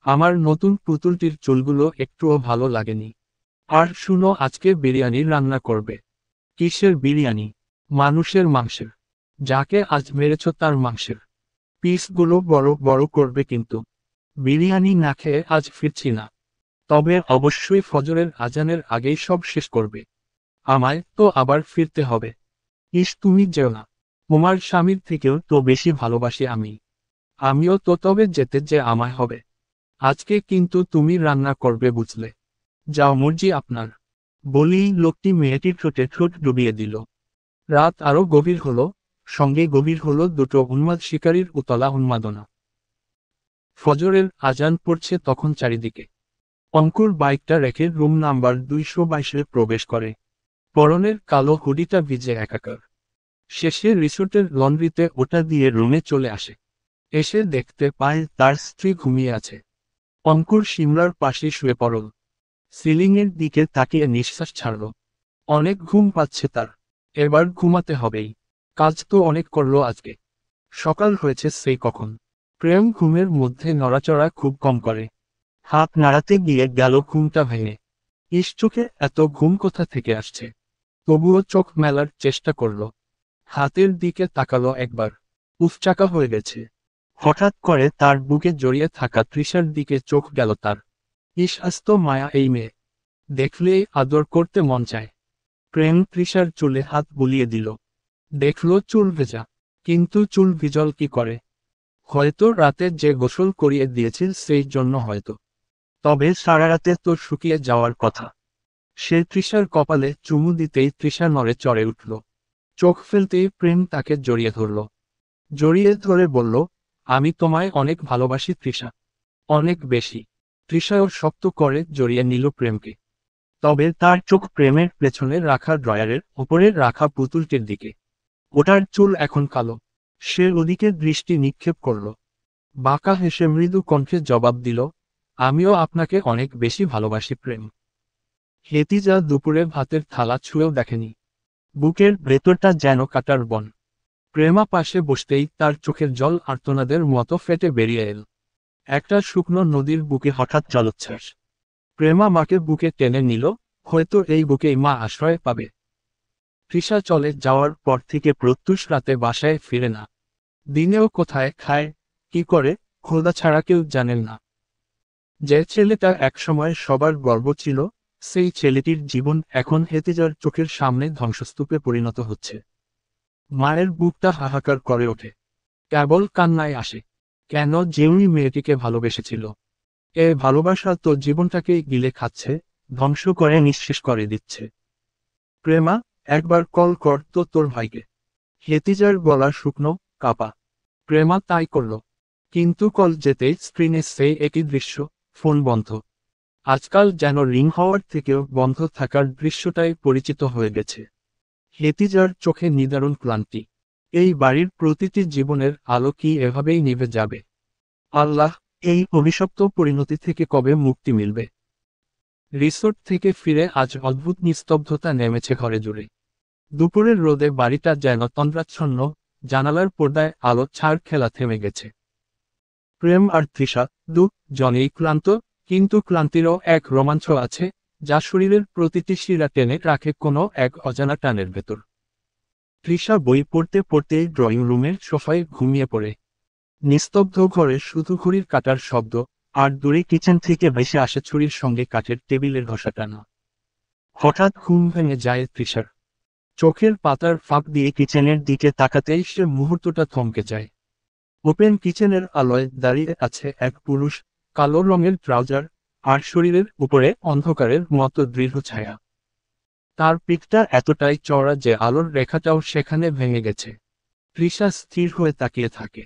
আমার নতুন পুতুলটির চুলগুলো একটুও ভালো লাগেনি। আর শুনো, আজকে বিরিয়ানি রান্না করবে। কিসের বিরিয়ানি? মানুষের মাংসের। যাকে আজ মেরেছ তার মাংসের পিসগুলো বড় বড় করবে কিন্তু। বিরিয়ানি না খেয়ে আজ ফিরছি না। তবে অবশ্যই ফজরের আজানের আগেই সব শেষ করবে। আমায় তো আবার ফিরতে হবে। ইস, তুমি যেও না। তোমার স্বামীর থেকেও তো বেশি ভালোবাসি আমি। আমিও তো, তবে যেতে যে আমায় হবে। আজকে কিন্তু তুমি রান্না করবে বুঝলে। যাও, মর্জি আপনার। বলেই লোকটি মেয়েটির ঠোঁটে ঠোঁট ডুবিয়ে দিল। রাত আরো গভীর হলো। সঙ্গে গভীর হলো দুটো উন্মাদ শিকারীর উতলা উন্মাদনা। ফজরের আজান পড়ছে তখন চারিদিকে। অঙ্কুর বাইকটা রেখে রুম নাম্বার 222-এ প্রবেশ করে। পরনের কালো হুডিটা ভিজে একাকার। শেষে রিসোর্টের লন্ড্রিতে ওটা দিয়ে রুমে চলে আসে। এসে দেখতে পায় তার স্ত্রী ঘুমিয়ে আছে। অঙ্কুর শিমলার পাশে শুয়ে পড়ল। সিলিংয়ের দিকে তাকিয়ে নিঃশ্বাস ছাড়ল। অনেক ঘুম পাচ্ছে তার। এবার ঘুমাতে হবেই। কাজ তো অনেক করলো আজকে। সকাল হয়েছে সেই কখন। প্রেম ঘুমের মধ্যে নড়াচড়া খুব কম করে। হাত নাড়াতে গিয়ে গেল ঘুমটা ভেঙে। ইস, চোখে এত ঘুম কোথা থেকে আসছে। তবুও চোখ মেলার চেষ্টা করল। হাতের দিকে তাকালো একবার। উফচাকা হয়ে গেছে। হঠাৎ করে তার বুকে জড়িয়ে থাকা তৃষার দিকে চোখ গেল তার। ইস, আস্ত মায়া এই মেয়ে। দেখলেই আদর করতে মন চায়। প্রেম তৃষার চুলে হাত বুলিয়ে দিল। দেখলো চুল ভেজা। কিন্তু চুল ভিজল কি করে? হয়তো রাতে যে গোসল করিয়ে দিয়েছিল সেই জন্য হয়তো। তবে সারা রাতে তো শুকিয়ে যাওয়ার কথা। সে তৃষার কপালে চুমু দিতেই তৃষা নড়ে চড়ে উঠল। চোখ ফেলতেই প্রেম তাকে জড়িয়ে ধরল। জড়িয়ে ধরে বলল, আমি তোমায় অনেক ভালোবাসি তৃষা। অনেক বেশি। তৃষাও শক্ত করে জড়িয়ে নিল প্রেমকে। তবে তার চোখ প্রেমের পেছনে রাখা ড্রয়ারের ওপরে রাখা পুতুলটির দিকে। ওটার চুল এখন কালো। সে ওদিকে দৃষ্টি নিক্ষেপ করল। বাঁকা হেসে মৃদু কণ্ঠে জবাব দিল, আমিও আপনাকে অনেক বেশি ভালোবাসি প্রেম। হেতিজা দুপুরে ভাতের থালা ছুঁয়েও দেখেনি। বুকের ভেতরটা যেন কাটার বন। প্রেমা পাশে বসতেই তার চোখের জল আর্তনাদের মতো ফেটে বেরিয়ে এল। একটা শুকনো নদীর বুকে হঠাৎ জলোচ্ছ্বাস। প্রেমা মাকে বুকে টেনে নিল। হয়তো এই বুকেই মা আশ্রয় পাবে। তৃষা চলে যাওয়ার পর থেকে প্রত্যুষ রাতে বাসায় ফিরে না। দিনেও কোথায় খায়, কি করে, খোদা ছাড়া কেউ জানেন না। যে ছেলেটা একসময় সবার গর্ব ছিল, সেই ছেলেটির জীবন এখন হেতিজার চোখের সামনে ধ্বংসস্তূপে পরিণত হচ্ছে। মায়ের বুকটা হাহাকার করে ওঠে। কেবল কান্নায় আসে। কেন যেউনি মেয়েটিকে ভালোবেসেছিল। এ ভালোবাসা তো জীবনটাকেই গিলে খাচ্ছে, ধ্বংস করে নিঃশেষ করে দিচ্ছে। প্রেমা, একবার কল কর তো তোর ভাইকে। হেতিজার গলা শুকনো, কাপা। প্রেমা তাই করল। কিন্তু কল যেতেই স্ক্রিনে সেই একই দৃশ্য, ফোন বন্ধ। আজকাল যেন রিং হওয়ার থেকেও বন্ধ থাকার দৃশ্যটাই পরিচিত হয়ে গেছে। হেতিজার চোখে নিদারুণ ক্লান্তি। এই বাড়ির প্রতিটি জীবনের আলো কি এভাবেই নিভে যাবে? আল্লাহ, এই অভিশপ্ত পরিণতি থেকে কবে মুক্তি মিলবে? রিসোর্ট থেকে ফিরে আজ অদ্ভুত নিস্তব্ধতা নেমেছে ঘরে জুড়ে। দুপুরের রোদে বাড়িটা যেন তন্দ্রাচ্ছন্ন, জানালার পর্দায় আলো ছাড় খেলা থেমে গেছে। প্রেম আর তৃষা জনেই ক্লান্ত, কিন্তু ক্লান্তিরও এক রোমাঞ্চ আছে, যা শরীরের প্রতিটি শিরা টেনে রাখে কোনো এক অজানা টানের ভেতর। তৃষা বই পড়তে পড়তেই ড্রয়িং রুমের সোফায় ঘুমিয়ে পড়ে। নিস্তব্ধ ঘরে শুধু ঘড়ির কাটার শব্দ, আর দূরে কিচেন থেকে ভেসে আসে ছুরির সঙ্গে কাঠের টেবিলের ঘষা টানা। হঠাৎ ঘুম ভেঙে যায় তৃষার। চোখের পাতার ফাঁক দিয়ে কিচেনের দিকে তাকাতেই সে মুহূর্তটা থমকে যায়। ওপেন কিচেনের আলোয় দাঁড়িয়ে আছে এক পুরুষ, কালো রঙের ট্রাউজার, আর শরীরের উপরে অন্ধকারের মতো দৃঢ় ছায়া। তার পিঠটা এতটাই চওড়া যে আলোর রেখাটাও সেখানে ভেঙে গেছে। তৃষা স্থির হয়ে তাকিয়ে থাকে।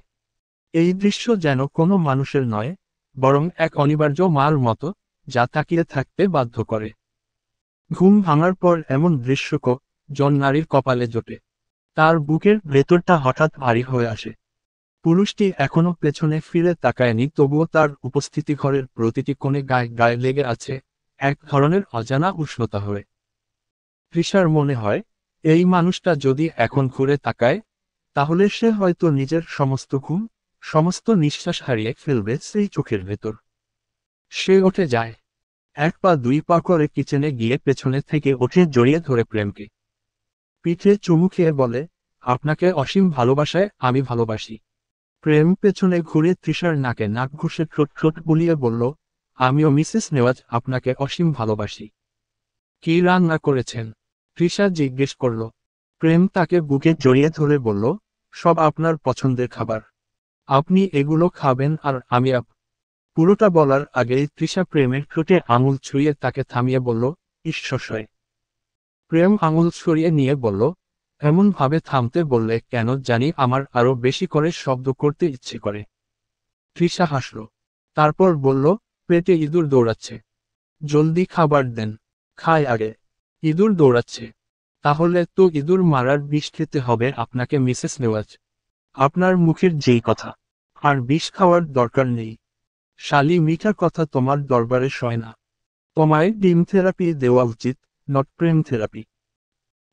এই দৃশ্য যেন কোনো মানুষের নয়, বরং এক অনিবার্য মার মতো, যা তাকিয়ে থাকতে বাধ্য করে। ঘুম ভাঙার পর এমন দৃশ্য জন নারীর কপালে জোটে। তার বুকের ভেতরটা হঠাৎ ভারী হয়ে আসে। পুরুষটি এখনো পেছনে ফিরে তাকায়নি, তবুও তার উপস্থিতি ঘরের প্রতিটি কোণে গায়ে গায়ে লেগে আছে, এক ধরনের অজানা উষ্ণতা হয়ে। তৃষার মনে হয়, এই মানুষটা যদি এখন ঘুরে তাকায়, তাহলে সে হয়তো নিজের সমস্ত ঘুম, সমস্ত নিঃশ্বাস হারিয়ে ফেলবে সেই চোখের ভেতর। সে উঠে যায়। এক পা দুই পা করে কিচেনে গিয়ে পেছনে থেকে উঠে জড়িয়ে ধরে প্রেমকে। পিঠে চুমু খেয়ে বলে, আপনাকে অসীম ভালোবাসায় আমি ভালোবাসি। প্রেম পেছনে ঘুরে তৃষার নাকে নাক ঘুষে ঠোঁট ঠোঁট বুলিয়ে বলল, আমিও মিসেস নেওয়াজ আপনাকে অসীম ভালোবাসি। কি রান্না করেছেন? তৃষা জিজ্ঞেস করল। প্রেম তাকে বুকে জড়িয়ে ধরে বলল, সব আপনার পছন্দের খাবার। আপনি এগুলো খাবেন আর আমি পুরোটা বলার আগেই তৃষা প্রেমের ঠোঁটে আঙুল ছুঁয়ে তাকে থামিয়ে বলল, ঈশ্বরশয়। প্রেম আঙুল সরিয়ে নিয়ে বলল, এমন ভাবে থামতে বললে কেন জানি আমার আরো বেশি করে শব্দ করতে ইচ্ছে করে। তৃষা হাসল। তারপর বলল, পেটে ইঁদুর দৌড়াচ্ছে। জলদি খাবার দেন। খায় আগে। ইঁদুর দৌড়াচ্ছে? তাহলে তো ইঁদুর মারার বিষ খেতে হবে আপনাকে মিসেস নেওয়াজ। আপনার মুখের যেই কথা। আর বিষ খাওয়ার দরকার নেই। শালি মিঠা কথা তোমার দরবারে সয় না। তোমায় ডিম থেরাপি দেওয়া উচিত, নট প্রেম থেরাপি।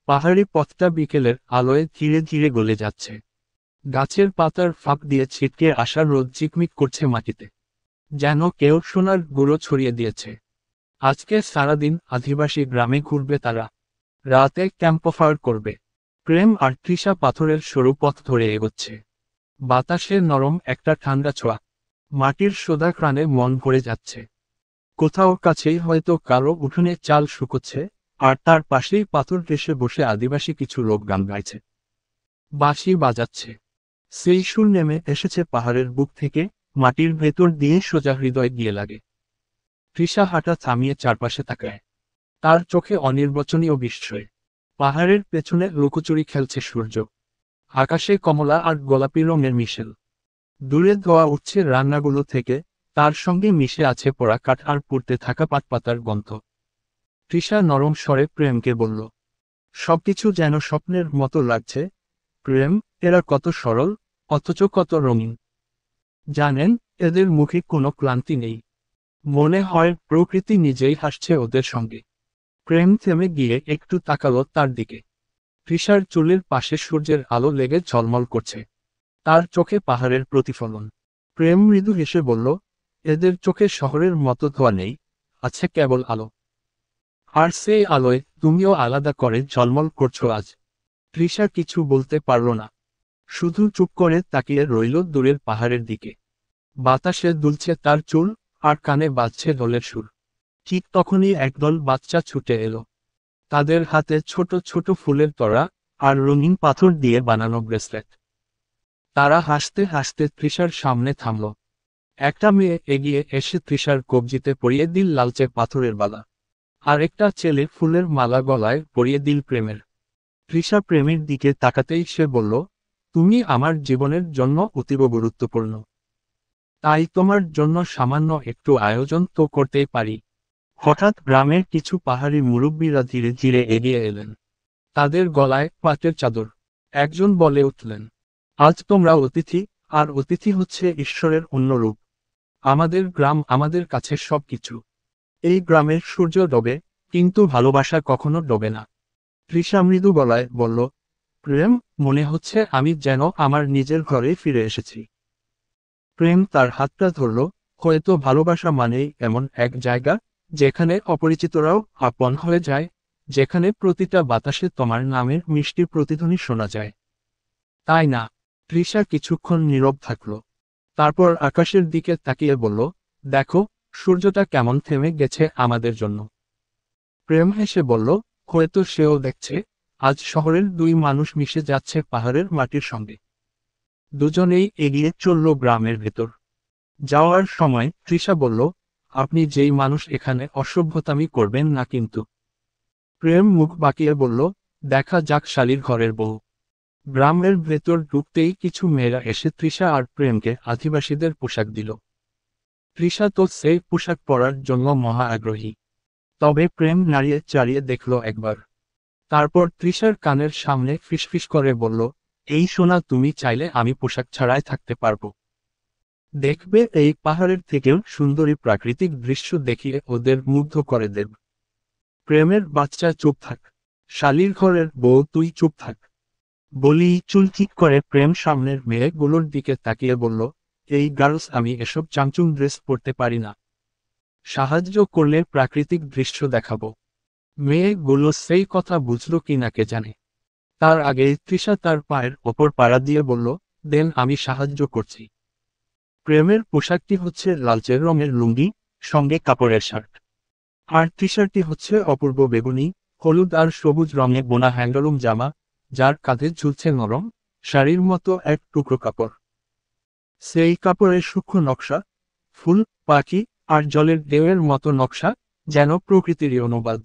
পাহাড়ি পথটা বিকেলের আলোয় ধীরে ধীরে গলে যাচ্ছে। গাছের পাতার ফাঁক দিয়ে ছিটকে আসা রোদ চিকমিক করছে মাটিতে, যেন কেউ সোনার গুঁড়ো ছড়িয়ে দিয়েছে। আজকে সারাদিন আদিবাসী গ্রামে ঘুরবে তারা। রাতে ক্যাম্পফায়ার করবে। প্রেম আর তৃষা পাথরের সরু পথ ধরে এগোচ্ছে। বাতাসে নরম একটা ঠান্ডা ছোঁয়া। মাটির সোদা ঘ্রাণে মন ভরে যাচ্ছে। কোথাও কাছেই হয়তো কারো উঠোনে চাল শুকোচ্ছে, আর তার পাশেই পাথর ঘেঁষে বসে আদিবাসী কিছু লোক গান গাইছে, বাঁশি বাজাচ্ছে। সেই সুর নেমে এসেছে পাহাড়ের বুক থেকে, মাটির ভেতর দিয়ে সোজা হৃদয় গিয়ে লাগে। তৃষা হাঁটা থামিয়ে চারপাশে তাকায়। তার চোখে অনির্বচনীয় বিস্ময়। পাহাড়ের পেছনে লুকোচুরি খেলছে সূর্য। আকাশে কমলা আর গোলাপি রঙের মিশেল। দূরে ধোয়া উঠছে রান্নাগুলো থেকে, তার সঙ্গে মিশে আছে পোড়া কাঠ আর পুড়তে থাকা পাতার গন্ধ। তৃষা নরম স্বরে প্রেমকে বলল, সবকিছু যেন স্বপ্নের মতো লাগছে। প্রেম, এরা কত সরল, অথচ কত রঙিন। জানেন, এদের মুখে কোনো ক্লান্তি নেই। মনে হয় প্রকৃতি নিজেই হাসছে ওদের সঙ্গে। প্রেম থেমে গিয়ে একটু তাকালো তার দিকে। তৃষার চুলের পাশে সূর্যের আলো লেগে ঝলমল করছে। তার চোখে পাহাড়ের প্রতিফলন। প্রেম মৃদু হেসে বলল, এদের চোখে শহরের মতো ধোয়া নেই, আছে কেবল আলো। আর সেই আলোয় তুমিও আলাদা করে ঝলমল করছো আজ। তৃষা কিছু বলতে পারল না। শুধু চুপ করে তাকিয়ে রইল দূরের পাহাড়ের দিকে। বাতাসে দুলছে তার চুল, আর কানে বাজছে দোলের সুর। ঠিক তখনই একদল বাচ্চা ছুটে এলো। তাদের হাতে ছোট ছোট ফুলের তোড়া, আর রঙিন পাথর দিয়ে বানানো ব্রেসলেট। তারা হাসতে হাসতে তৃষার সামনে থামল। একটা মেয়ে এগিয়ে এসে তৃষার কবজিতে পরিয়ে দিল লালচে পাথরের বালা। আর একটা ছেলে ফুলের মালা গলায় পরিয়ে দিল প্রেমের। তৃষা প্রেমের দিকে তাকাতেই সে বলল, তুমি আমার জীবনের জন্য অতীব গুরুত্বপূর্ণ। তাই তোমার জন্য সামান্য একটু আয়োজন তো করতেই পারি। হঠাৎ গ্রামের কিছু পাহাড়ি মুরব্বীরা ধীরে ধীরে এগিয়ে এলেন। তাদের গলায় পাটের চাদর। একজন বলে উঠলেন, আজ তোমরা অতিথি, আর অতিথি হচ্ছে ঈশ্বরের অন্য রূপ। আমাদের গ্রাম আমাদের কাছে সবকিছু। এই গ্রামের সূর্য ডোবে, কিন্তু ভালোবাসা কখনো ডোবে না। তৃষা মৃদু গলায় বলল, প্রেম, মনে হচ্ছে আমি যেন আমার নিজের ঘরে ফিরে এসেছি। প্রেম তার হাতটা ধরল। হয়তো ভালোবাসা মানেই এমন এক জায়গা, যেখানে অপরিচিতরাও আপন হয়ে যায়, যেখানে প্রতিটা বাতাসে তোমার নামের মিষ্টি প্রতিধ্বনি শোনা যায়। তাই না? তৃষা কিছুক্ষণ নীরব থাকল। তারপর আকাশের দিকে তাকিয়ে বলল, দেখো, সূর্যটা কেমন থেমে গেছে আমাদের জন্য। প্রেম হেসে বলল, হয়তো সেও দেখছে, আজ শহরের দুই মানুষ মিশে যাচ্ছে পাহাড়ের মাটির সঙ্গে। দুজনেই এগিয়ে চলল গ্রামের ভেতর। যাওয়ার সময় তৃষা বলল, আপনি যেই মানুষ এখানে অসভ্যতামি করবেন না কিন্তু। প্রেম মুখ বাঁকিয়ে বলল, দেখা যাক শালীর ঘরের বউ। গ্রামের ভেতর ঢুকতেই কিছু মেয়েরা এসে তৃষা আর প্রেমকে আদিবাসীদের পোশাক দিল। তৃষা তো সেই পোশাক পরার জন্য মহা আগ্রহী। তবে প্রেম নাড়িয়ে চাড়িয়ে দেখল একবার। তারপর তৃষার কানের সামনে ফিসফিস করে বলল, এই সোনা, তুমি চাইলে আমি পোশাক ছাড়াই থাকতে পারবো। দেখবে, এই পাহাড়ের থেকেও সুন্দরী প্রাকৃতিক দৃশ্য দেখিয়ে ওদের মুগ্ধ করে দেব। প্রেমের বাচ্চা চুপ থাক। শালীর ঘরের বউ তুই চুপ থাক। বলি চুল ঠিক করে প্রেম সামনের মেয়েগুলোর দিকে তাকিয়ে বলল, এই গার্লস, আমি এসব চাংচুং ড্রেস পরতে পারি না। সাহায্য করলে প্রাকৃতিক দৃশ্য দেখাবো। মেয়েগুলো সেই কথা বুঝলো কিনা কে জানে। তার আগে তৃষা তার পায়ের ওপর পাড়া দিয়ে বলল, দেন, আমি সাহায্য করছি। প্রেমের পোশাকটি হচ্ছে লালচে রঙের লুঙ্গি, সঙ্গে কাপড়ের শার্ট। আর তৃষারটি হচ্ছে অপূর্ব বেগুনি, হলুদ আর সবুজ রঙে বোনা হ্যান্ডলুম জামা, যার কাঁধে ঝুলছে নরম, শাড়ির মতো এক টুকরো কাপড়। সেই কাপড়ের সূক্ষ্ম নকশা, ফুল, পাখি আর জলের ঢেউয়ের মতো নকশা, যেন প্রকৃতিরই অনুবাদ।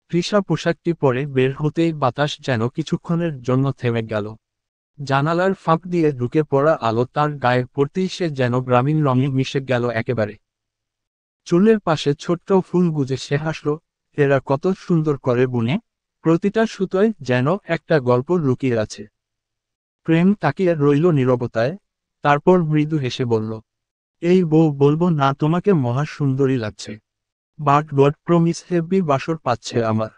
তৃষা পোশাকটি পরে বের হতেই বাতাস যেন কিছুক্ষণের জন্য থেমে গেল। জানালার ফাঁক দিয়ে ঢুকে পড়া আলো তার গায়ে পড়তেই সে যেন গ্রামীণ রঙে মিশে গেল একেবারে। চুলের পাশে ছোট্ট ফুল গুজে সে হাসল, এরা কত সুন্দর করে বুনে, প্রতিটা সুতোয় যেন একটা গল্প লুকিয়ে আছে। প্রেম তাকিয়ে রইল নীরবতায়, তারপর মৃদু হেসে বলল, এই বউ, বলবো না তোমাকে মহা সুন্দরী লাগছে। বাট গড প্রমিস, হেভি বাসর পাচ্ছে আমার।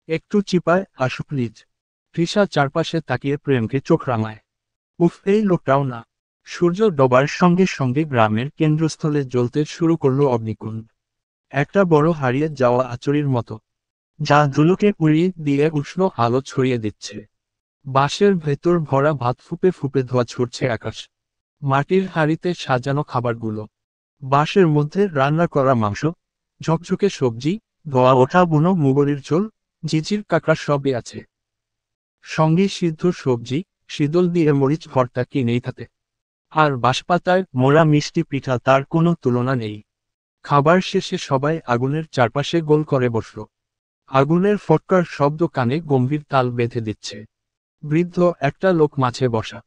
একটু চিপায় আসো প্লিজ। তৃষা চারপাশে তাকিয়ে প্রেমকে চোখ রাঙায়। উফ, এই লোকটাও না। সূর্য ডোবার সঙ্গে সঙ্গে গ্রামের কেন্দ্রস্থলে জ্বলতে শুরু করলো অগ্নিকুণ্ড। একটা বড় হারিয়ে যাওয়া আচরির মতো, যা ধুলোকে উড়িয়ে দিয়ে উষ্ণ আলো ছড়িয়ে দিচ্ছে। বাঁশের ভেতর ভরা ভাত ফুপে ফুপে ধোয়া ছুটছে আকাশ। মাটির হাঁড়িতে সাজানো খাবারগুলো, বাঁশের মধ্যে রান্না করা মাংস, ঝকঝকে সবজি, ধোয়া ওঠা বুনো মুগরির ঝোল, ঝিঝির কাঁকড়া সবই আছে। সঙ্গে সিদ্ধ সবজি, শীতল দিয়ে মরিচ ভর্তা কিনেই থাকে। আর বাঁশপাতায় মোড়া মিষ্টি পিঠা, তার কোনো তুলনা নেই। খাবার শেষে সবাই আগুনের চারপাশে গোল করে বসল। আগুনের ফটকার শব্দ কানে গম্ভীর তাল বেঁধে দিচ্ছে। বৃদ্ধ একটা লোক মাঝে বসা।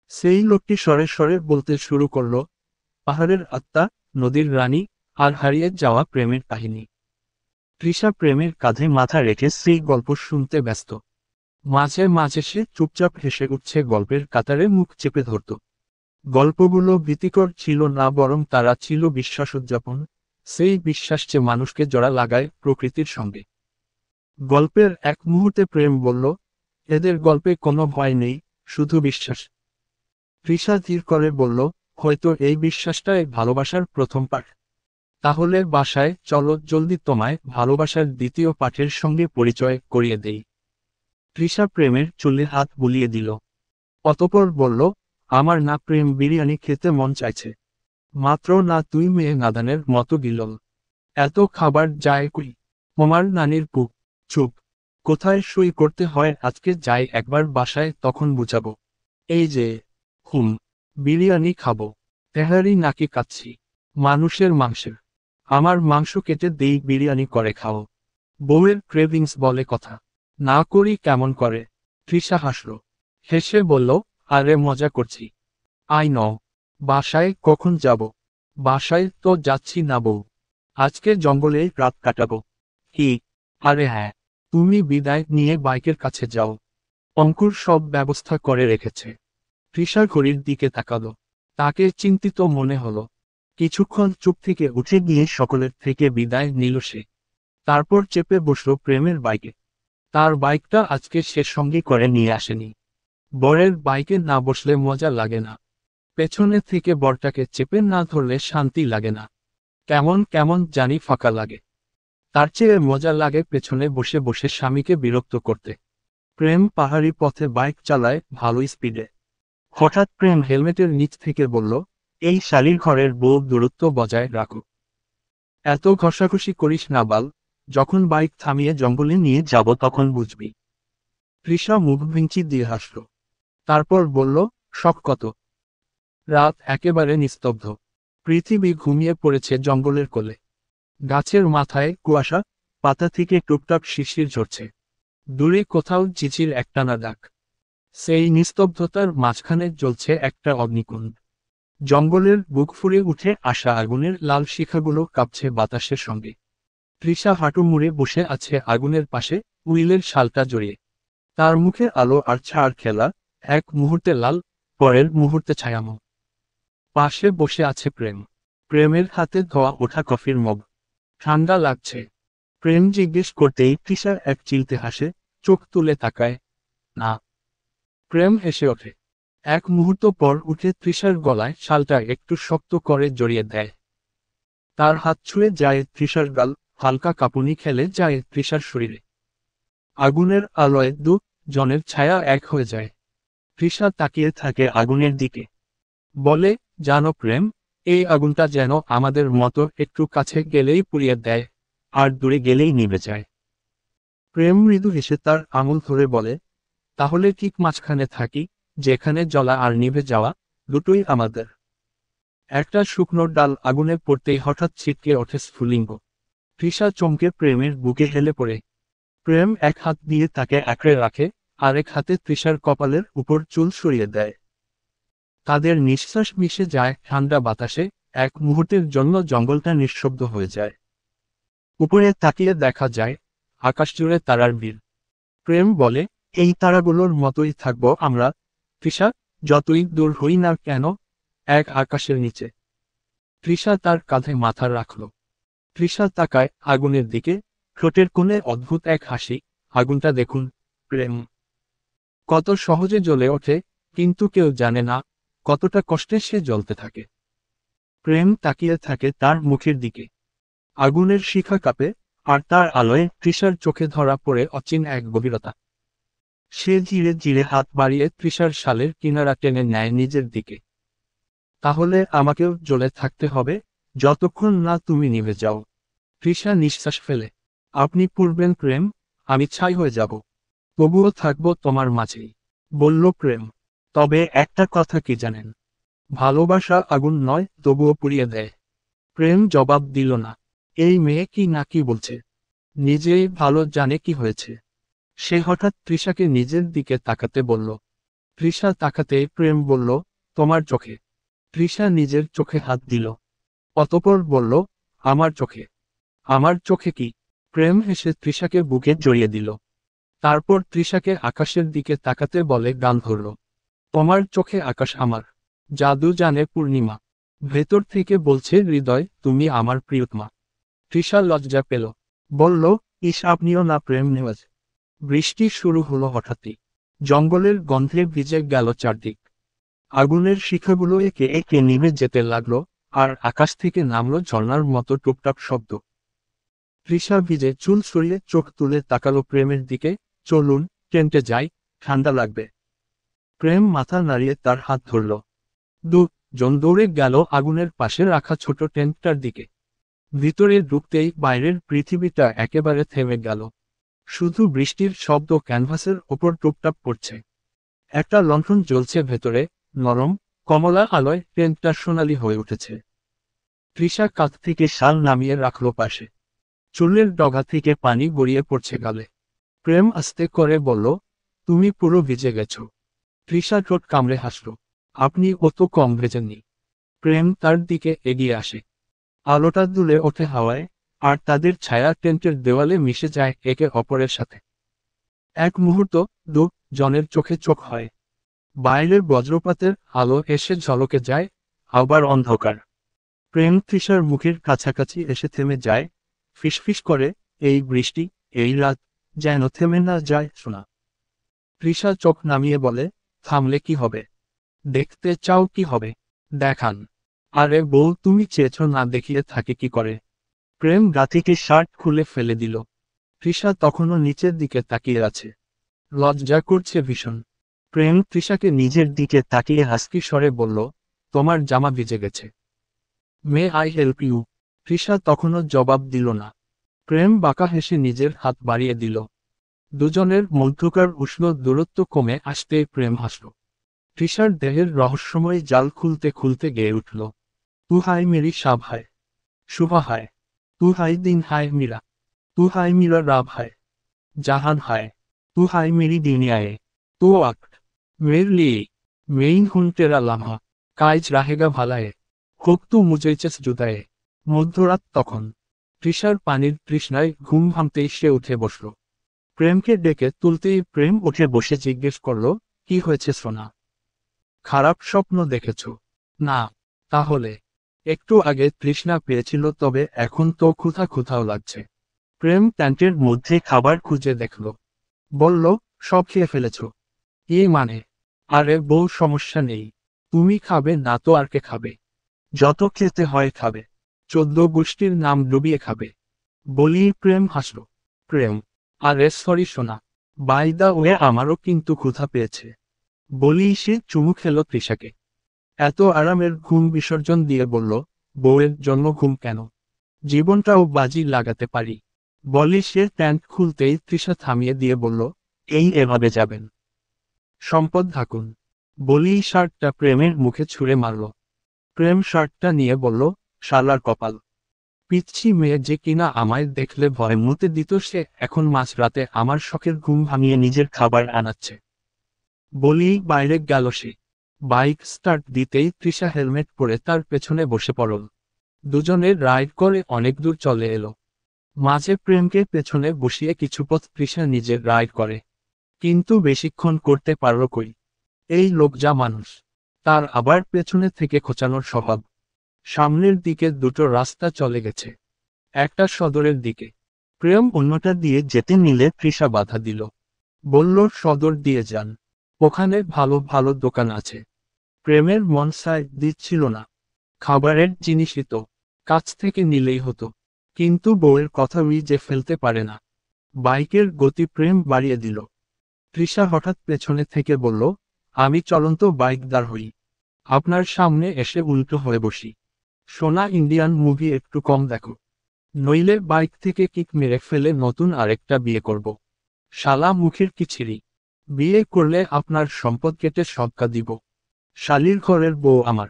সেই লোকটি স্বরে স্বরে বলতে শুরু করল, পাহাড়ের আত্মা, নদীর রানী, আর হারিয়ে যাওয়া প্রেমের কাহিনী। তৃষা প্রেমের কাঁধে মাথা রেখে সেই গল্প শুনতে ব্যস্ত। মাঝে মাঝে সে চুপচাপ হেসে উঠছে, গল্পের কাতারে মুখ চেপে ধরত। গল্পগুলো ভীতিকর ছিল না, বরং তারা ছিল বিশ্বাস উদযাপন, সেই বিশ্বাস যে মানুষকে জোড়া লাগায় প্রকৃতির সঙ্গে। গল্পের এক মুহূর্তে প্রেম বলল, এদের গল্পে কোনো ভয় নেই, শুধু বিশ্বাস। তৃষা ধীর করে বলল, হয়তো এই বিশ্বাসটাই ভালোবাসার প্রথম পাঠ। তাহলে বাসায় চলো, জলদি তোমায় ভালোবাসার দ্বিতীয় পাঠের সঙ্গে পরিচয় করিয়ে দেই। তৃষা প্রেমের চুলে হাত বুলিয়ে দিল। অতঃপর বলল, আমার না প্রেম, বিরিয়ানি খেতে মন চাইছে। মাত্র না, তুই মেয়ে নাদানের মতো গিলল। এত খাবার যায় কই? তোমার নানির বুক। চুপ। কোথায় সই করতে হয় আজকে যাই একবার বাসায়, তখন বুঝাবো। এই যে, হুম, বিরিয়ানি খাবো। তেহারি নাকি কাচ্ছি? মানুষের মাংসের। আমার মাংস কেটে দেই, বিরিয়ানি করে খাও। বউয়ের ক্রেভিংস বলে কথা। না করি কেমন করে? তৃষা হাসল। হেসে বলল, আরে মজা করছি। আই ন। বাসায় কখন যাব? বাসায় তো যাচ্ছি না বউ। আজকে জঙ্গলে রাত কাটাবো। কি? আরে হ্যাঁ। তুমি বিদায় নিয়ে বাইকের কাছে যাও। অঙ্কুর সব ব্যবস্থা করে রেখেছে। তৃষা ঘড়ির দিকে তাকালো। তাকে চিন্তিত মনে হলো। কিছুক্ষণ চুপ থেকে উঠে গিয়ে সকলের থেকে বিদায় নিল সে। তারপর চেপে বসল প্রেমের বাইকে। তার বাইকটা আজকে সে সঙ্গে করে নিয়ে আসেনি। বরের বাইকে না বসলে মজা লাগে না। পেছনে থেকে বরটাকে চেপে না ধরলে শান্তি লাগে না। কেমন কেমন জানি ফাঁকা লাগে। তার চেয়ে মজা লাগে পেছনে বসে বসে স্বামীকে বিরক্ত করতে। প্রেম পাহাড়ি পথে বাইক চালায় ভালোই স্পিডে। হঠাৎ প্রেম হেলমেটের নিচ থেকে বলল, এই শালীর ঘরের বউ দূরত্ব বজায় রাখো। এত ঘষাঘষি করিস না বাল, যখন বাইক থামিয়ে জঙ্গলে নিয়ে যাব তখন বুঝবি। তৃষা মুখ ভেঙচি দিয়ে হাসল। তারপর বলল, শখ কত? রাত একেবারে নিস্তব্ধ। পৃথিবী ঘুমিয়ে পড়েছে জঙ্গলের কোলে। গাছের মাথায় কুয়াশা, পাতা থেকে টুকটাক শিশির ঝরছে। দূরে কোথাও ঝিঝির একটানা ডাক। সেই নিস্তব্ধতার মাঝখানে জ্বলছে একটা অগ্নিকুণ্ড। জঙ্গলের বুক ফুঁড়ে উঠে আসা আগুনের লাল শিখাগুলো কাঁপছে বাতাসের সঙ্গে। তৃষা হাঁটু মুড়ে বসে আছে আগুনের পাশে, উইলের শালটা জড়িয়ে। তার মুখে আলো আর ছাড় খেলা, এক মুহূর্তে লাল, পরের মুহূর্তে ছায়াময়। পাশে বসে আছে প্রেম। প্রেমের হাতে ধোয়া ওঠা কফির মগ। ঠান্ডা লাগছে। প্রেম জিজ্ঞেস করতেই তৃষা এক চিলতে হাসে, চোখ তুলে তাকায়। না। প্রেম হেসে ওঠে। এক মুহূর্ত পর উঠে তৃষার গলায় শালটা একটু শক্ত করে জড়িয়ে দেয়। তার হাত ছুঁয়ে যায় তৃষার গাল, হালকা কাঁপুনি খেলে যায় তৃষার শরীরে। আগুনের আলোয় দু জনের ছায়া এক হয়ে যায়। তৃষা তাকিয়ে থাকে আগুনের দিকে। বলে, জানো প্রেম, এই আগুনটা যেন আমাদের মতো একটু কাছে গেলেই পুড়িয়ে দেয়, আর দূরে গেলেই নিভে যায়। প্রেম মৃদু হেসে তার আঙুল ধরে বলে, তাহলে ঠিক মাঝখানে থাকি, যেখানে জ্বলা আর নিভে যাওয়া, দুটোই আমাদের। একটা শুকনো ডাল আগুনে পড়তেই হঠাৎ ছিটকে ওঠে স্ফুলিঙ্গ। তৃষা চমকে প্রেমের বুকে হেলে পড়ে। প্রেম এক হাত দিয়ে তাকে আঁকড়ে রাখে, আরেক হাতে তৃষার কপালের উপর চুল সরিয়ে দেয়। তাদের নিঃশ্বাস মিশে যায় ঠান্ডা বাতাসে, এক মুহূর্তের জন্য জঙ্গলটা নিঃশব্দ হয়ে যায়। উপরে তাকিয়ে দেখা যায়, আকাশ জুড়ে তারার ভিড়। প্রেম বলে, এই তারাগুলোর মতোই থাকবো আমরা, তৃষা, যতই দূর হই না কেন, এক আকাশের নিচে। তৃষা তার কাঁধে মাথা রাখল। তৃষা তাকায় আগুনের দিকে, ঠোঁটের কোণে অদ্ভুত এক হাসি। আগুনটা দেখুন, প্রেম। কত সহজে জ্বলে ওঠে, কিন্তু কেউ জানে না কতটা কষ্টে সে জ্বলতে থাকে। প্রেম তাকিয়ে থাকে তার মুখের দিকে। আগুনের শিখা কাঁপে, আর তার আলোয় তৃষার চোখে ধরা পড়ে অচিন এক গভীরতা। সে ধীরে ধীরে হাত বাড়িয়ে তৃষার শালের কিনারা টেনে নেয় নিজের দিকে। তাহলে আমাকেও জ্বলে থাকতে হবে, যতক্ষণ না তুমি নিভে যাও। তৃষা নিঃশ্বাস ফেলে। আপনি পুড়বেন প্রেম, আমি ছাই হয়ে যাব। তবুও থাকবো তোমার মাঝেই, বলল প্রেম। তবে একটা কথা কি জানেন? ভালোবাসা আগুন নয়, তবুও পুড়িয়ে দেয়। প্রেম জবাব দিল না। এই মেয়ে কি না কি বলছে, নিজেই ভালো জানে কি হয়েছে। সে হঠাৎ তৃষাকে নিজের দিকে তাকাতে বলল। তৃষা তাকাতেই প্রেম বলল, তোমার চোখে। তৃষা নিজের চোখে হাত দিল। অতঃপর বলল, আমার চোখে। আমার চোখে কি? প্রেম হেসে তৃষাকে বুকে জড়িয়ে দিল। তারপর তৃষাকে আকাশের দিকে তাকাতে বলে গান ধরল। তোমার চোখে আকাশ আমার, জাদু জানে পূর্ণিমা। ভেতর থেকে বলছে হৃদয়, তুমি আমার প্রিয়তমা। তৃষা লজ্জা পেল। বলল, ইস, আপনিও না প্রেম নেওয়াজ। বৃষ্টি শুরু হলো হঠাৎই। জঙ্গলের গন্ধে ভিজে গেল চারদিক। আগুনের শিখাগুলো একে একে নিভে যেতে লাগলো, আর আকাশ থেকে নামলো ঝর্ণার মতো টুকটাক শব্দ। তৃষা ভিজে চুল সরিয়ে চোখ তুলে তাকালো প্রেমের দিকে। চলুন, টেন্টে যাই, ঠান্ডা লাগবে। প্রেম মাথা নাড়িয়ে তার হাত ধরল। দুজন দৌড়ে গেল আগুনের পাশে রাখা ছোট টেন্টটার দিকে। ভিতরে ঢুকতেই বাইরের পৃথিবীটা একেবারে থেমে গেল। শুধু বৃষ্টির শব্দ ক্যানভাসের ওপর টুপটাপ পড়ছে। একটা লণ্ঠন জ্বলছে ভেতরে, নরম, কমলা আলোয় টেন্টটা সোনালি হয়ে উঠেছে। তৃষা কাঁধ থেকে শাল নামিয়ে রাখল পাশে। চুলের ডগা থেকে পানি গড়িয়ে পড়ছে গালে। প্রেম আস্তে করে বলল, তুমি পুরো ভিজে গেছো। তৃষা ঠোঁট কামড়ে হাসল। আপনি অত কম ভেজেননি। প্রেম তার দিকে এগিয়ে আসে। আলোটা দুলে ওঠে হাওয়ায়, আর তাদের ছায়া টেন্টের দেওয়ালে মিশে যায় একে অপরের সাথে। এক মুহূর্ত দু জনের চোখে চোখ হয়। বাইরের বজ্রপাতের আলো এসে ঝলকে যায়, আবার অন্ধকার। প্রেম তৃষার মুখের কাছাকাছি এসে থেমে যায়, ফিসফিস করে, এই বৃষ্টি, এই রাত, যেন থেমে না যায় শোনা। তৃষা চোখ নামিয়ে বলে, থামলে কি হবে? দেখতে চাও কি হবে? দেখান। আরে বউ, তুমি চেয়েছ না দেখিয়ে থাকে কি করে? প্রেম গা থেকে শার্ট খুলে ফেলে দিল। তৃষা তখনও নিচের দিকে তাকিয়ে আছে। লজ্জা করছে ভীষণ। প্রেম তৃষাকে নিজের দিকে তাকিয়ে হাসকি স্বরে বলল, তোমার জামা ভিজে গেছে। May I help you? Trisha তখনও জবাব দিল না। প্রেম বাঁকা হেসে নিজের হাত বাড়িয়ে দিল। দুজনের মধ্যকার উষ্ণ দূরত্ব কমে আসতেই প্রেম হাসল। তৃষার দেহের রহস্যময় জাল খুলতে খুলতে গেয়ে উঠল। তু হাই মেরি সাব হায়, শুভা হায়, তু হাই দিন হায় মীরা, তু হাই মীরা রাব হায়, জাহান হায়, তু হাই মেরি দুনিয়ায়ে, তু আক্ট মের লিয়ে মেইন হুন তেরা লামহা, কাইজ রাহেগা ভালায়ে, হোক তু মুজৈচেস জুদায়ে। মধ্যরাত তখন। তৃষার পানির তৃষ্ণায় ঘুম ভাঙতেই সে উঠে বসল। প্রেমকে ডেকে তুলতেই প্রেম উঠে বসে জিজ্ঞেস করল, কি হয়েছে সোনা? খারাপ স্বপ্ন দেখেছ? না। তাহলে? একটু আগে তৃষ্ণা পেয়েছিল, তবে এখন তো ক্ষুধা ক্ষুধাও লাগছে। প্রেম প্যান্টের মধ্যে খাবার খুঁজে দেখল। বলল, সব খেয়ে ফেলেছ? মানে? আরে বউ, সমস্যা নেই। তুমি খাবে না তো আর কে খাবে? যত খেতে হয় খাবে। 14 গোষ্ঠীর নাম ডুবিয়ে খাবে। বলি প্রেম হাসল। প্রেম, আরে সরি সোনা। বাই দা ওয়ে, আমারও কিন্তু ক্ষুধা পেয়েছে। বলি সে চুমু খেল তৃষাকে। এত আরামের ঘুম বিসর্জন দিয়ে বলল, বউয়ের জন্য ঘুম কেন? জীবনটাও বাজি লাগাতে পারি। বলি সে প্যান্ট খুলতেই তৃষা থামিয়ে দিয়ে বলল, এই এভাবে যাবেন? সম্পদ থাকুন। বলি শার্টটা প্রেমের মুখে ছুঁড়ে মারল। প্রেম শার্টটা নিয়ে বলল, শালার কপাল। পিচ্ছি মেয়ে যে কিনা আমায় দেখলে ভয় মুতে দিত, সে এখন মাঝরাতে আমার শখের ঘুম ভাঙিয়ে নিজের খাবার আনাচ্ছে। বলি বাইরে গেল সে। বাইক স্টার্ট দিতেই তৃষা হেলমেট পরে তার পেছনে বসে পড়ল। দুজনে রাইড করে অনেক দূর চলে এলো। মাঝে প্রেমকে পেছনে বসিয়ে কিছু পথ তৃষা নিজের রাইড করে। কিন্তু বেশিক্ষণ করতে পারল কই? এই লোক যা মানুষ! তার আবার পেছনে থেকে খোঁচানোর স্বভাব। সামনের দিকে দুটো রাস্তা চলে গেছে। একটা সদরের দিকে। প্রেম অন্যটা দিয়ে যেতে নিলে তৃষা বাধা দিল। বলল, সদর দিয়ে যান। ওখানে ভালো ভালো দোকান আছে। প্রেমের মন সায় দিচ্ছিল না। খাবারের জিনিসই তো কাছ থেকে নিলেই হতো। কিন্তু বউয়ের কথা যে ফেলতে পারে না। বাইকের গতি প্রেম বাড়িয়ে দিল। তৃষা হঠাৎ পেছনে থেকে বলল, আমি চলন্ত বাইক দাঁড় হই। আপনার সামনে এসে উল্টো হয়ে বসি। সোনা, ইন্ডিয়ান মুভি একটু কম দেখো। নইলে বাইক থেকে কিক মেরে ফেলে নতুন আরেকটা বিয়ে করব। শালা মুখের কি ছিরি! বিয়ে করলে আপনার সম্পদ কেটে সবকা দিব। শালির ঘরের বউ আমার।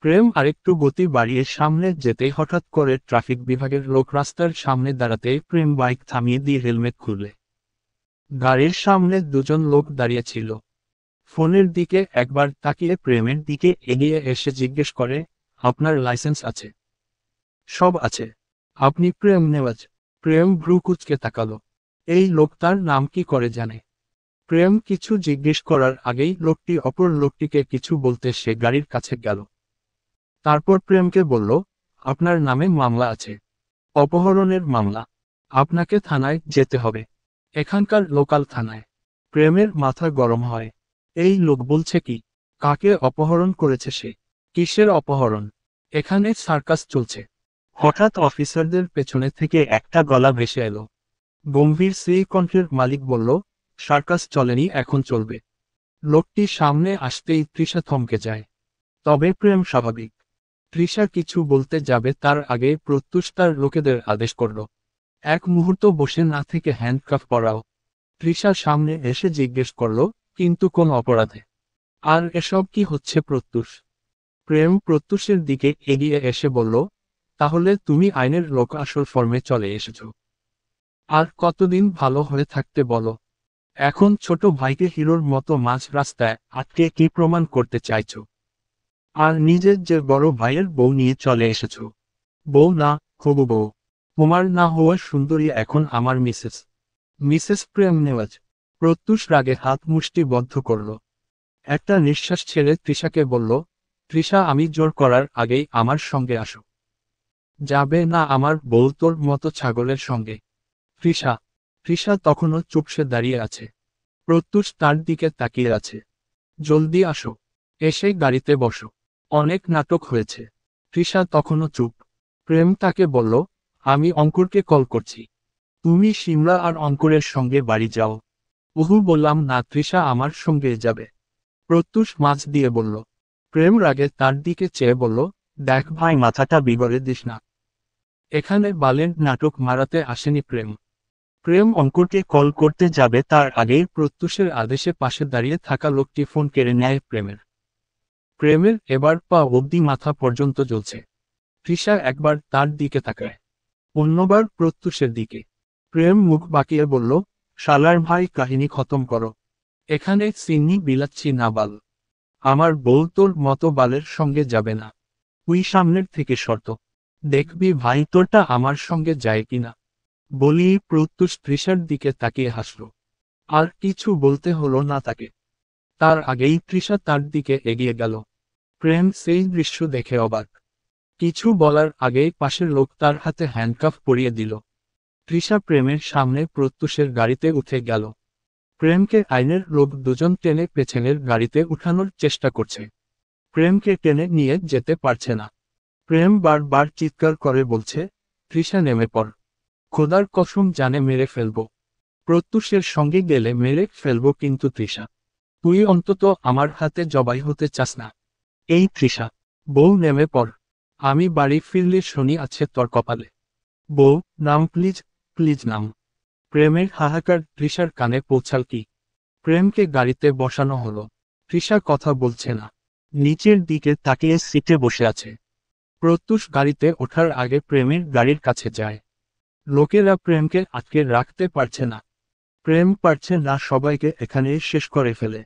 প্রেম আরেকটু গতি বাড়িয়ে সামনে যেতেই হঠাৎ করে ট্রাফিক বিভাগের লোক রাস্তার সামনে দাঁড়াতেই প্রেম বাইক থামিয়ে দিয়ে হেলমেট খুললে। গাড়ির সামনে দুজন লোক দাঁড়িয়ে ছিল। ফোনের দিকে একবার তাকিয়ে প্রেমের দিকে এগিয়ে এসে জিজ্ঞেস করে, আপনার লাইসেন্স আছে? সব আছে। আপনি প্রেম নেওয়াজ? প্রেম ভ্রু কুঁচকে তাকালো। এই লোকটার নাম কি করে জানে? প্রেম কিছু জিজ্ঞেস করার আগেই লোকটি অপর লোকটিকে কিছু বলতে সে গাড়ির কাছে গেল। তারপর প্রেমকে বলল, আপনার নামে মামলা আছে। অপহরণের মামলা। আপনাকে থানায় যেতে হবে। এখানকার লোকাল থানায়। প্রেমের মাথা গরম হয়। এই লোক বলছে কি? কাকে অপহরণ করেছে সে? কিসের অপহরণ? এখানে সার্কাস চলছে। হঠাৎ অফিসারদের পেছনে থেকে একটা গলা ভেসে এলো। গম্ভীর সেই কণ্ঠের মালিক বলল, সার্কাস চলেনি, এখন চলবে। লোকটি সামনে আসতেই তৃষা থমকে যায়। তবে প্রেম স্বাভাবিক। তৃষা কিছু বলতে যাবে তার আগে প্রত্যুষ তার লোকেদের আদেশ করল, এক মুহূর্ত বসে না থেকে হ্যান্ডকাফ পরাও। তৃষা সামনে এসে জিজ্ঞেস করল, কিন্তু কোন অপরাধে? আর এসব কি হচ্ছে প্রত্যুষ? প্রেম প্রত্যুষের দিকে এগিয়ে এসে বলল, তাহলে তুমি আইনের লোক আসল ফর্মে চলে এসেছ। আর কতদিন ভালো হয়ে থাকতে বলো? এখন ছোট ভাইকে হিরোর মতো মাঝ রাস্তায় আটকে কি প্রমাণ করতে চাইছো? আর নিজের যে বড় ভাইয়ের বউ নিয়ে চলে এসেছো। বউ না, হবু বউ। তোমার না হওয়া সুন্দরী এখন আমার মিসেস। মিসেস প্রেম নেওয়াজ। প্রত্যুষ রাগে হাত মুষ্টি বদ্ধ করল। একটা নিঃশ্বাস ছেড়ে তৃষাকে বলল, তৃষা, আমি জোর করার আগেই আমার সঙ্গে আসো। যাবে না আমার বউ তোর মতো ছাগলের সঙ্গে। তৃষা। তৃষা তখনও চুপসে দাঁড়িয়ে আছে। প্রত্যুষ তার দিকে তাকিয়ে আছে। জলদি আসো। এসেই গাড়িতে বসো। অনেক নাটক হয়েছে। তৃষা তখনও চুপ। প্রেম তাকে বলল, আমি অঙ্কুরকে কল করছি। তুমি সিমলা আর অঙ্কুরের সঙ্গে বাড়ি যাও। উহু বললাম না, তৃষা আমার সঙ্গে যাবে। প্রত্যুষ মাছ দিয়ে বলল। প্রেম রাগে তার দিকে চেয়ে বলল, দেখ ভাই, মাথাটা বিগড়ে দিস না। এখানে বালের নাটক মারাতে আসেনি প্রেম। প্রেম অঙ্কুরকে কল করতে যাবে তার আগেই প্রত্যুষের আদেশে পাশে দাঁড়িয়ে থাকা লোকটি ফোন কেড়ে নেয় প্রেমের। প্রেমের এবার পা অবধি মাথা পর্যন্ত জ্বলছে। তৃষা একবার তার দিকে তাকায়, অন্যবার প্রত্যুষের দিকে। প্রেম মুখ বাঁকিয়ে বলল, শালার ভাই, কাহিনী খতম করো। এখানে সিন্নি বিলাচ্ছি না বাল। আমার বউ তোর মতো বালের সঙ্গে যাবে না। তুই সামনের থেকে শর্ত দেখবি ভাই, তোরটা আমার সঙ্গে যায় কিনা। বলি প্রত্যুষ তৃষার দিকে তাকিয়ে হাসল। আর কিছু বলতে হলো না তাকে। তার আগেই তৃষা তার দিকে এগিয়ে গেল। প্রেম সেই দৃশ্য দেখে অবাক। কিছু বলার আগেই পাশের লোক তার হাতে হ্যান্ডকাফ পরিয়ে দিল। তৃষা প্রেমের সামনে প্রত্যুষের গাড়িতে উঠে গেল। প্রেমকে আইনের লোক দুজন টেনে পেছনের গাড়িতে উঠানোর চেষ্টা করছে। প্রেমকে টেনে নিয়ে যেতে পারছে না। প্রেম বারবার চিৎকার করে বলছে, তৃষা নেমে পড়। খোদার কসম, জানে মেরে ফেলব। প্রত্যুষের সঙ্গে গেলে মেরে ফেলব, কিন্তু তৃষা, তুই অন্তত আমার হাতে জবাই হতে চাস না। এই তৃষা, বউ নেমে পড়। আমি বাড়ি ফিরলে শনি আছে তোর কপালে। বউ, নাম প্লিজ, প্লিজ নাম। প্রেমের হাহাকার তৃষার কানে পৌঁছাল কি? প্রেমকে গাড়িতে বসানো হলো। তৃষা কথা বলছে না। নিচের দিকে তাকিয়ে সিটে বসে আছে। প্রত্যুষ গাড়িতে ওঠার আগে প্রেমের গাড়ির কাছে যায়। লোকেরা প্রেমকে আটকে রাখতে পারছে না। প্রেম পারছে না সবাইকে এখানে শেষ করে ফেলে।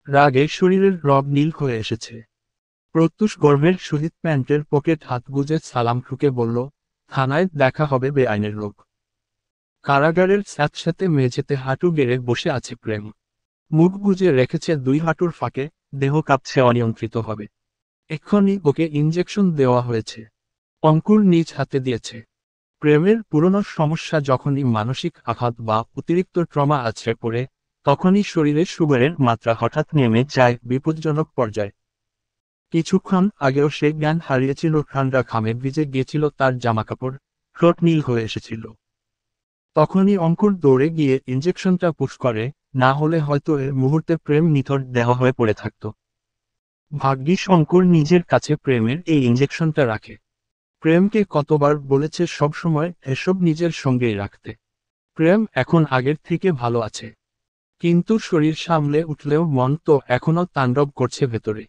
রাগে শরীরের রগ নীল হয়ে এসেছে। প্রত্যুষ গর্বের সহিত প্যান্টের পকেট হাত গুজে সালাম ঠুকে বলল, থানায় দেখা হবে বেআইনের লোক। কারাগারের স্যাঁতস্যাঁতে মেঝেতে হাঁটু গেড়ে বসে আছে প্রেম। মুখ বুজে রেখেছে দুই হাঁটুর ফাঁকে, দেহ কাঁপছে অনিয়ন্ত্রিতভাবে। এক্ষুনি ওকে ইঞ্জেকশন দেওয়া হয়েছে। অঙ্কুর নিজ হাতে দিয়েছে। প্রেমের পুরনো সমস্যা যখনই মানসিক আঘাত বা অতিরিক্ত ট্রমা আছড়ে পড়ে, তখনই শরীরে সুগারের মাত্রা হঠাৎ নেমে যায় বিপজ্জনক পর্যায়ে। কিছুক্ষণ আগেও সে জ্ঞান হারিয়েছিল, ঠান্ডা ঘামে ভিজে গিয়েছিল তার জামাকাপড়, ঠোঁট নীল হয়ে এসেছিল। তখনই অঙ্কুর দৌড়ে গিয়ে ইঞ্জেকশনটা পুশ করে, না হলে হয়তো এর মুহূর্তে প্রেম নিথর দেহ হয়ে পড়ে থাকত। ভাগ্যিস অঙ্কুর নিজের কাছে প্রেমের এই ইঞ্জেকশনটা রাখে। প্রেমকে কতবার বলেছে সবসময় এসব নিজের সঙ্গেই রাখতে। প্রেম এখন আগের থেকে ভালো আছে। কিন্তু শরীর সামলে উঠলেও মন তো এখনো তাণ্ডব করছে ভেতরে।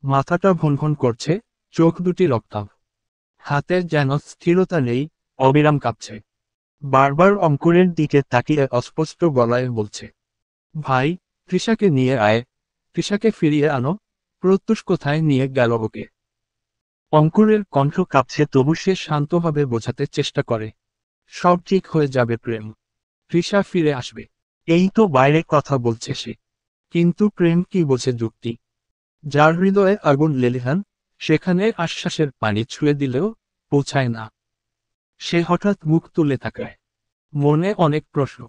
মাথাটা ভনভন করছে, চোখ দুটি রক্তাভ। হাতে যেন স্থিরতা নেই, অবিরাম কাঁপছে। বারবার অঙ্কুরের দিকে তাকিয়ে অস্পষ্ট গলায় বলছে, ভাই, তৃষাকে নিয়ে আয়। তৃষাকে ফিরিয়ে আনো। প্রত্যুষ কোথায় নিয়ে গেল ওকে? অঙ্কুরের কণ্ঠ কাঁপছে, তবু সে শান্তভাবে বোঝাতে চেষ্টা করে, সব ঠিক হয়ে যাবে প্রেম। তৃষা ফিরে আসবে। এই তো বাইরে কথা বলছে সে। কিন্তু প্রেম কি বোঝে যুক্তি? যার হৃদয়ে আগুন লেলিহান, সেখানে আশ্বাসের পানি ছুঁয়ে দিলেও পৌঁছায় না। সে হঠাৎ মুখ তুলে তাকায়। মনে অনেক প্রশ্ন।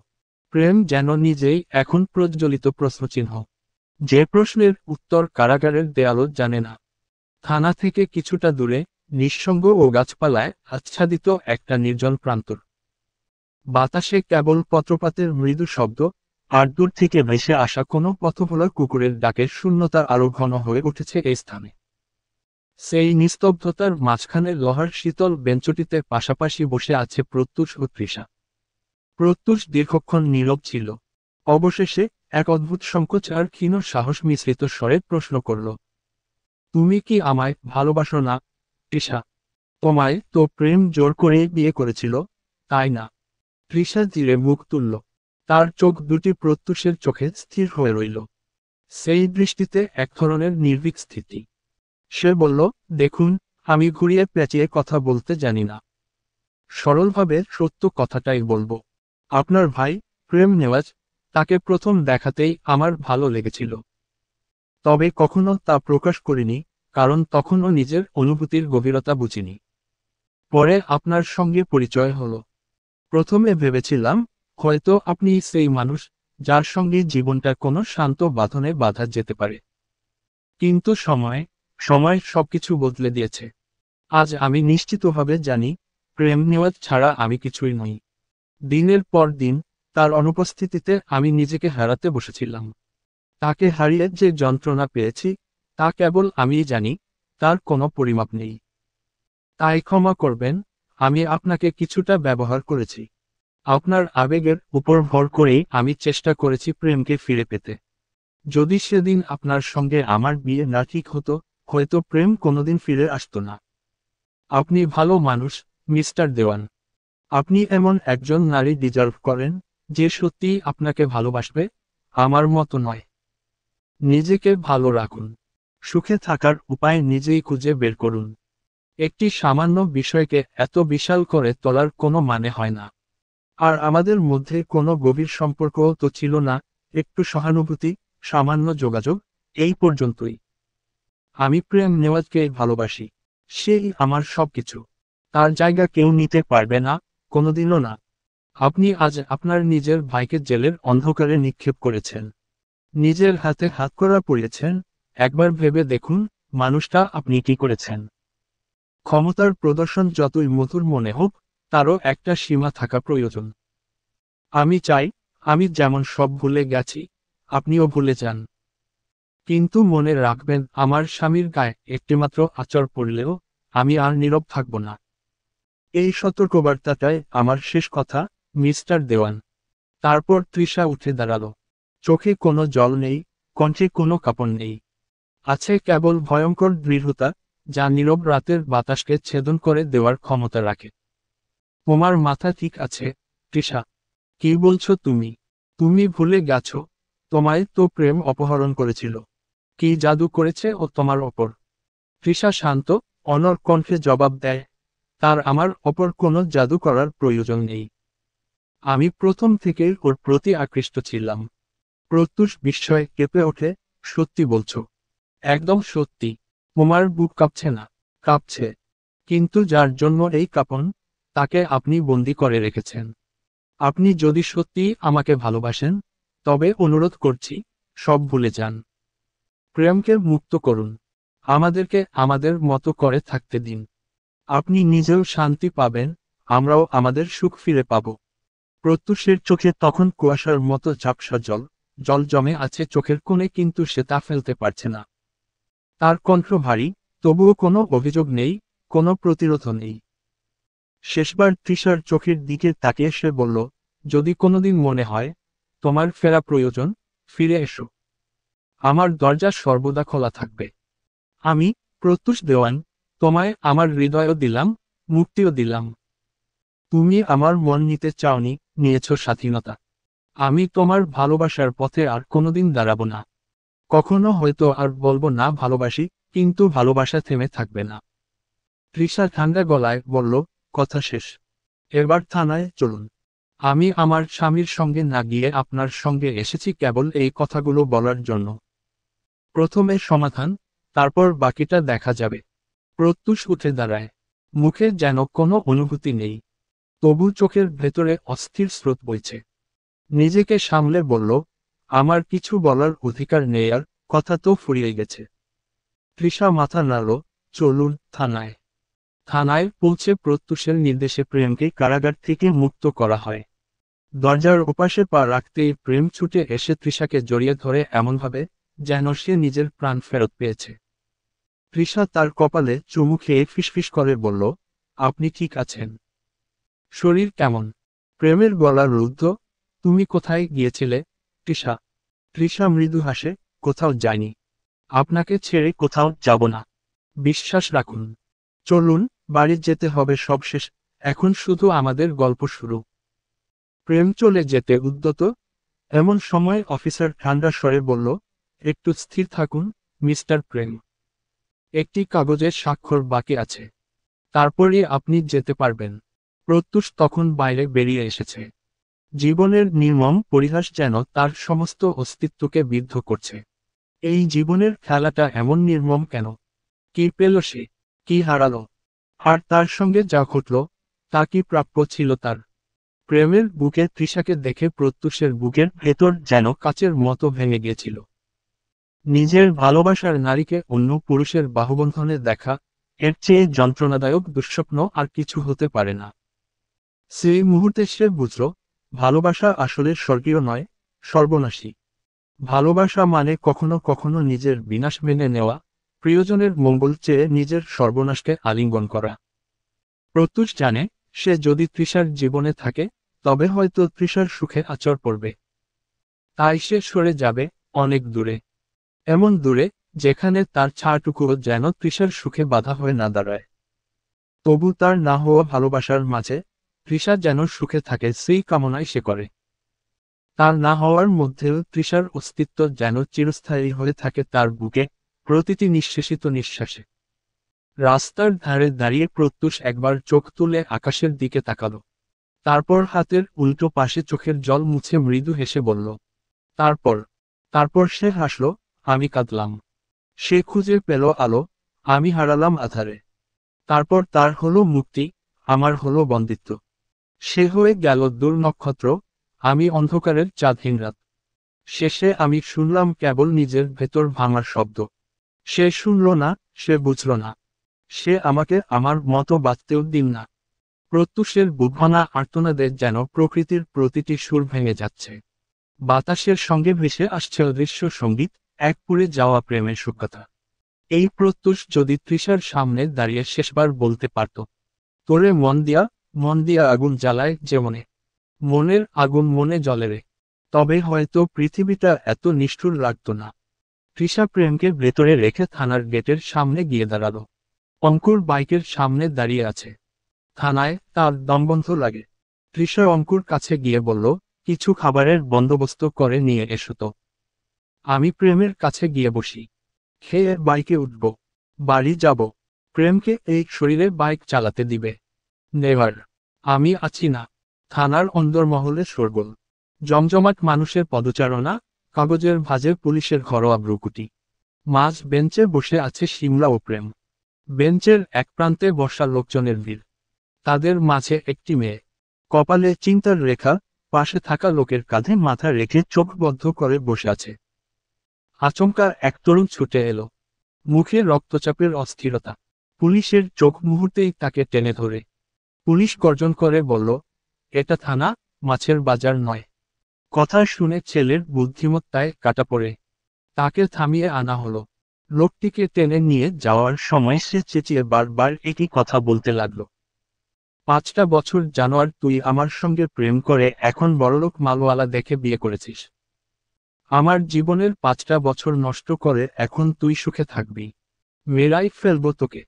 প্রেম যেন নিজেই এখন প্রজ্বলিত প্রশ্নচিহ্ন। যে প্রশ্নের উত্তর কারাগারের দেয়ালও জানে না। থানা থেকে কিছুটা দূরে, নিঃসঙ্গ ও গাছপালায় আচ্ছাদিত একটা নির্জন প্রান্তর। বাতাসে কেবল পত্রপাতের মৃদু শব্দ, আর দূর থেকে ভেসে আসা কোনো পথভোলা কুকুরের ডাকের শূন্যতা আরো ঘন হয়ে উঠেছে এই স্থানে। সেই নিস্তব্ধতার মাঝখানে লোহার শীতল বেঞ্চটিতে পাশাপাশি বসে আছে প্রত্যুষ ও তৃষা। প্রত্যুষ দীর্ঘক্ষণ নীরব ছিল। অবশেষে এক অদ্ভুত সংকোচ আর ক্ষীণ সাহস মিশ্রিত স্বরে প্রশ্ন করল, তুমি কি আমায় ভালোবাসো না তৃষা? তোমায় তো প্রেম জোর করে বিয়ে করেছিল, তাই না? তৃষা ধীরে মুখ তুলল। তার চোখ দুটি প্রত্যুষের চোখে স্থির হয়ে রইল। সেই দৃষ্টিতে এক ধরনের নির্ভীক স্থিতি। সে বলল, দেখুন, আমি ঘুরিয়ে পেঁচিয়ে কথা বলতে জানি না। সরলভাবে সত্য কথাটাই বলবো। আপনার ভাই, প্রেম নেওয়াজ, তাকে প্রথম দেখাতেই আমার ভালো লেগেছিল। তবে কখনো তা প্রকাশ করিনি, কারণ তখনও নিজের অনুভূতির গভীরতা বুঝিনি। পরে আপনার সঙ্গে পরিচয় হলো। প্রথমে ভেবেছিলাম, হয়তো আপনি সেই মানুষ যার সঙ্গে জীবনটা কোনো শান্ত বাঁধনে বাঁধা যেতে পারে। কিন্তু সময় সবকিছু বদলে দিয়েছে। আজ আমি নিশ্চিতভাবে জানি, প্রেম নেওয়াজ ছাড়া আমি কিছুই নই। দিনের পর দিন তার অনুপস্থিতিতে আমি নিজেকে হারাতে বসেছিলাম। তাকে হারিয়ে যে যন্ত্রণা পেয়েছি, তা কেবল আমিই জানি, তার কোনো পরিমাপ নেই। তাই ক্ষমা করবেন, আমি আপনাকে কিছুটা ব্যবহার করেছি। আপনার আবেগের উপর ভর করেই আমি চেষ্টা করেছি প্রেমকে ফিরে পেতে। যদি সেদিন আপনার সঙ্গে আমার বিয়ে না ঠিক হতো, হয়তো প্রেম কোনোদিন ফিরে আসতো না। আপনি ভালো মানুষ, মিস্টার দেওয়ান। আপনি এমন একজন নারী ডিজার্ভ করেন, যে সত্যিই আপনাকে ভালোবাসবে, আমার মতো নয়। নিজেকে ভালো রাখুন। সুখে থাকার উপায় নিজেই খুঁজে বের করুন। একটি সামান্য বিষয়কে এত বিশাল করে তোলার কোনো মানে হয় না। আর আমাদের মধ্যে কোনো গভীর সম্পর্কও তো ছিল না, একটু সহানুভূতি, সামান্য যোগাযোগ, এই পর্যন্তই। আমি প্রেম নেওয়াজকে ভালোবাসি। সেই আমার সবকিছু। তার জায়গা কেউ নিতে পারবে না, কোনোদিনও না। আপনি আজ আপনার নিজের ভাইকে জেলের অন্ধকারে নিক্ষেপ করেছেন। নিজের হাতে হাতকড়া পরিয়েছেন। একবার ভেবে দেখুন, মানুষটা আপনি কি করেছেন। ক্ষমতার প্রদর্শন যতই মধুর মনে হোক, তারও একটা সীমা থাকা প্রয়োজন। আমি চাই, আমি যেমন সব ভুলে গেছি, আপনিও ভুলে যান। কিন্তু মনে রাখবেন, আমার স্বামীর গায়ে একটিমাত্র আঁচড় পড়লেও আমি আর নীরব থাকব না। এই সতর্কবার্তাটাই আমার শেষ কথা, মিস্টার দেওয়ান। তারপর তৃষা উঠে দাঁড়ালো। চোখে কোনো জল নেই, কণ্ঠে কোনো কাঁপন নেই। আছে কেবল ভয়ঙ্কর দৃঢ়তা, যা নীরব রাতের বাতাসকে ছেদন করে দেওয়ার ক্ষমতা রাখে। তোমার মাথা ঠিক আছে, তৃষা। কি বলছো তুমি? তুমি ভুলে গেছো, তোমায় তো প্রেম অপহরণ করেছিল। কি জাদু করেছে ও তোমার ওপর? তৃষা শান্ত, অনড় কণ্ঠে জবাব দেয়, তার আমার ওপর কোনো জাদু করার প্রয়োজন নেই। আমি প্রথম থেকেই ওর প্রতি আকৃষ্ট ছিলাম। প্রত্যুষ বিস্ময়ে কেঁপে ওঠে, সত্যি বলছো? একদম সত্যি। তোমার বুক কাঁপছে না? কাঁপছে। কিন্তু যার জন্য এই কাঁপন, তাকে আপনি বন্দি করে রেখেছেন। আপনি যদি সত্যিই আমাকে ভালোবাসেন, তবে অনুরোধ করছি, সব ভুলে যান। প্রেমকে মুক্ত করুন। আমাদেরকে আমাদের মতো করে থাকতে দিন। আপনি নিজেও শান্তি পাবেন, আমরাও আমাদের সুখ ফিরে পাব। প্রত্যুষের চোখে তখন কুয়াশার মতো ঝাপসা জল জল জমে আছে চোখের কোণে, কিন্তু সে তা ফেলতে পারছে না। তার কণ্ঠ ভারী, তবুও কোনো অভিযোগ নেই, কোনো প্রতিরোধ নেই। শেষবার তৃষার চোখের দিকে তাকিয়ে সে বলল, যদি কোনোদিন মনে হয় তোমার ফেরা প্রয়োজন, ফিরে এসো। আমার দরজা সর্বদা খোলা থাকবে। আমি, প্রত্যুষ দেওয়ান, তোমায় আমার হৃদয়ও দিলাম, মুক্তিও দিলাম। তুমি আমার মন নিতে চাওনি, নিয়েছ স্বাধীনতা। আমি তোমার ভালোবাসার পথে আর কোনোদিন দাঁড়াবো না। কখনো হয়তো আর বলবো না ভালোবাসি, কিন্তু ভালোবাসা থেমে থাকবে না। তৃষা ঠান্ডা গলায় বলল, কথা শেষ। এবার থানায় চলুন। আমি আমার স্বামীর সঙ্গে না গিয়ে আপনার সঙ্গে এসেছি কেবল এই কথাগুলো বলার জন্য। প্রথমে সমাধান, তারপর বাকিটা দেখা যাবে। প্রত্যুষ উঠে দাঁড়ায়। মুখে যেন কোনো অনুভূতি নেই। তবু চোখের ভেতরে অস্থির স্রোত বইছে। নিজেকে সামলে বলল, আমার কিছু বলার অধিকার নেই আর, কথা তো ফুরিয়ে গেছে। তৃষা মাথা নাড়ল, চলুন থানায়। থানায় পৌঁছে প্রত্যুষের নির্দেশে প্রেমকে কারাগার থেকে মুক্ত করা হয়। দরজার ওপাশে পা রাখতেই প্রেম ছুটে এসে তৃষাকে জড়িয়ে ধরে এমনভাবে, যেন সে নিজের প্রাণ ফেরত পেয়েছে। তৃষা তার কপালে চুমু খেয়ে ফিসফিস করে বলল, আপনি ঠিক আছেন? শরীর কেমন? প্রেমের গলা রুদ্ধ, তুমি কোথায় গিয়েছিলে, তৃষা? তৃষা মৃদু হাসে, কোথাও যায়নি। আপনাকে ছেড়ে কোথাও যাব না। বিশ্বাস রাখুন। চলুন, বাড়ি যেতে হবে, সব শেষ, এখন শুধু আমাদের গল্প শুরু। প্রেম চলে যেতে উদ্যত এমন সময় অফিসার ঠান্ডা স্বরে বলল, একটু স্থির থাকুন মিস্টার প্রেম। একটি কাগজের স্বাক্ষর বাকি আছে, তারপরই আপনি যেতে পারবেন। প্রত্যুষ তখন বাইরে বেরিয়ে এসেছে। জীবনের নির্মম পরিহাস যেন তার সমস্ত অস্তিত্বকে বিদ্ধ করছে। এই জীবনের খেলাটা এমন নির্মম কেন? কি পেল সে? কি হারালো? আর তার সঙ্গে যা ঘটল, তা কি প্রাপ্য ছিল তার? প্রেমের বুকে তৃষাকে দেখে প্রত্যুষের বুকের ভেতর যেন কাচের মতো ভেঙে গিয়েছিল। নিজের ভালোবাসার নারীকে অন্য পুরুষের বাহুবন্ধনে দেখা, এর চেয়ে যন্ত্রণাদায়ক দুঃস্বপ্ন আর কিছু হতে পারে না। সেই মুহূর্তে সে বুঝল, ভালোবাসা আসলে স্বর্গীয় নয়, সর্বনাশী। ভালোবাসা মানে কখনো কখনো নিজের বিনাশ মেনে নেওয়া, প্রিয়জনের মঙ্গল চেয়ে নিজের সর্বনাশকে আলিঙ্গন করা। প্রত্যুষ জানে, সে যদি তৃষার জীবনে থাকে, তবে হয়তো তৃষার সুখে আচর পড়বে। তাই সে সরে যাবে, অনেক দূরে। এমন দূরে, যেখানে তার ছায়াটুকুও যেন তৃষার সুখে বাধা হয়ে না দাঁড়ায়। তবু তার না হওয়া ভালোবাসার মাঝে তৃষা যেন সুখে থাকে সেই কামনাই সে করে। তার না হওয়ার মধ্যেও তৃষার অস্তিত্ব যেন চিরস্থায়ী হয়ে থাকে তার বুকে, প্রতিটি নিঃশেষিত নিঃশ্বাসে। রাস্তার ধারে দাঁড়িয়ে প্রত্যুষ একবার চোখ তুলে আকাশের দিকে তাকালো। তারপর হাতের উল্টো পাশে চোখের জল মুছে মৃদু হেসে বলল, তারপর তারপর সে হাসল, আমি কাঁদলাম। সে খুঁজে পেল আলো, আমি হারালাম আধারে। তারপর তার হলো মুক্তি, আমার হলো বন্দিত্ব। সে হয়ে গেল দূর নক্ষত্র, আমি অন্ধকারের চাঁদহীন রাত। শেষে আমি শুনলাম কেবল নিজের ভেতর ভাঙার শব্দ। সে শুনল না, সে বুঝল না। সে আমাকে আমার মতো বাঁচতেও দিন না। প্রত্যুষের বুকভাঙা আর্তনাদে যেন প্রকৃতির প্রতিটি সুর ভেঙে যাচ্ছে। বাতাসের সঙ্গে ভেসে আসছে অদৃশ্য সঙ্গীত, এক পুড়ে যাওয়া প্রেমের সুকথা। এই প্রত্যুষ যদি তৃষার সামনে দাঁড়িয়ে শেষবার বলতে পারত, তোরে মন দিয়া আগুন জ্বালায় যে মনে, মনের আগুন মনে জ্বলে রে, তবে হয়তো পৃথিবীটা এত নিষ্ঠুর লাগতো না। তৃষা প্রেমকে ভেতরে রেখে থানার গেটের সামনে গিয়ে দাঁড়ালো। অঙ্কুর বাইকের সামনে দাঁড়িয়ে আছে। থানায় তার দমবন্ধ লাগে। তৃষা অঙ্কুর কাছে গিয়ে বলল, কিছু খাবারের বন্দোবস্ত করে নিয়ে এসো তো। আমি প্রেমের কাছে গিয়ে বসি। খেয়ে বাইকে উঠব, বাড়ি যাব। প্রেমকে এই শরীরে বাইক চালাতে দিবে? নেভার। আমি আছি না। থানার অন্দরমহলে শোরগোল, জমজমাট মানুষের পদচারণা, কাগজের ভাঁজে পুলিশের ঘরোয়া ভ্রুকুটি। মাঝ বেঞ্চে বসে আছে শিমলা ও প্রেম। বেঞ্চের এক প্রান্তে বসা লোকজনের ভিড়। তাদের মাঝে একটি মেয়ে, কপালে চিন্তার রেখা, পাশে থাকা লোকের কাঁধে মাথা রেখে চোখ বদ্ধ করে বসে আছে। আচমকা এক তরুণ ছুটে এলো, মুখে রক্তচাপের অস্থিরতা। পুলিশের চোখ মুহূর্তেই তাকে টেনে ধরে। পুলিশ গর্জন করে বলল, এটা থানা, মাছের বাজার নয়। কথা শুনে ছেলের বুদ্ধিমত্তায় কাটা পড়ে। তাকে থামিয়ে আনা হলো। লোকটিকে টেনে নিয়ে যাওয়ার সময় সে চেঁচিয়ে বারবার একই কথা বলতে লাগল, 5টা বছর জানোয়ার, তুই আমার সঙ্গে প্রেম করে এখন বড়লোক মালওয়ালা দেখে বিয়ে করেছিস। আমার জীবনের 5টা বছর নষ্ট করে এখন তুই সুখে থাকবি। মেরাই ফেলবো তোকে।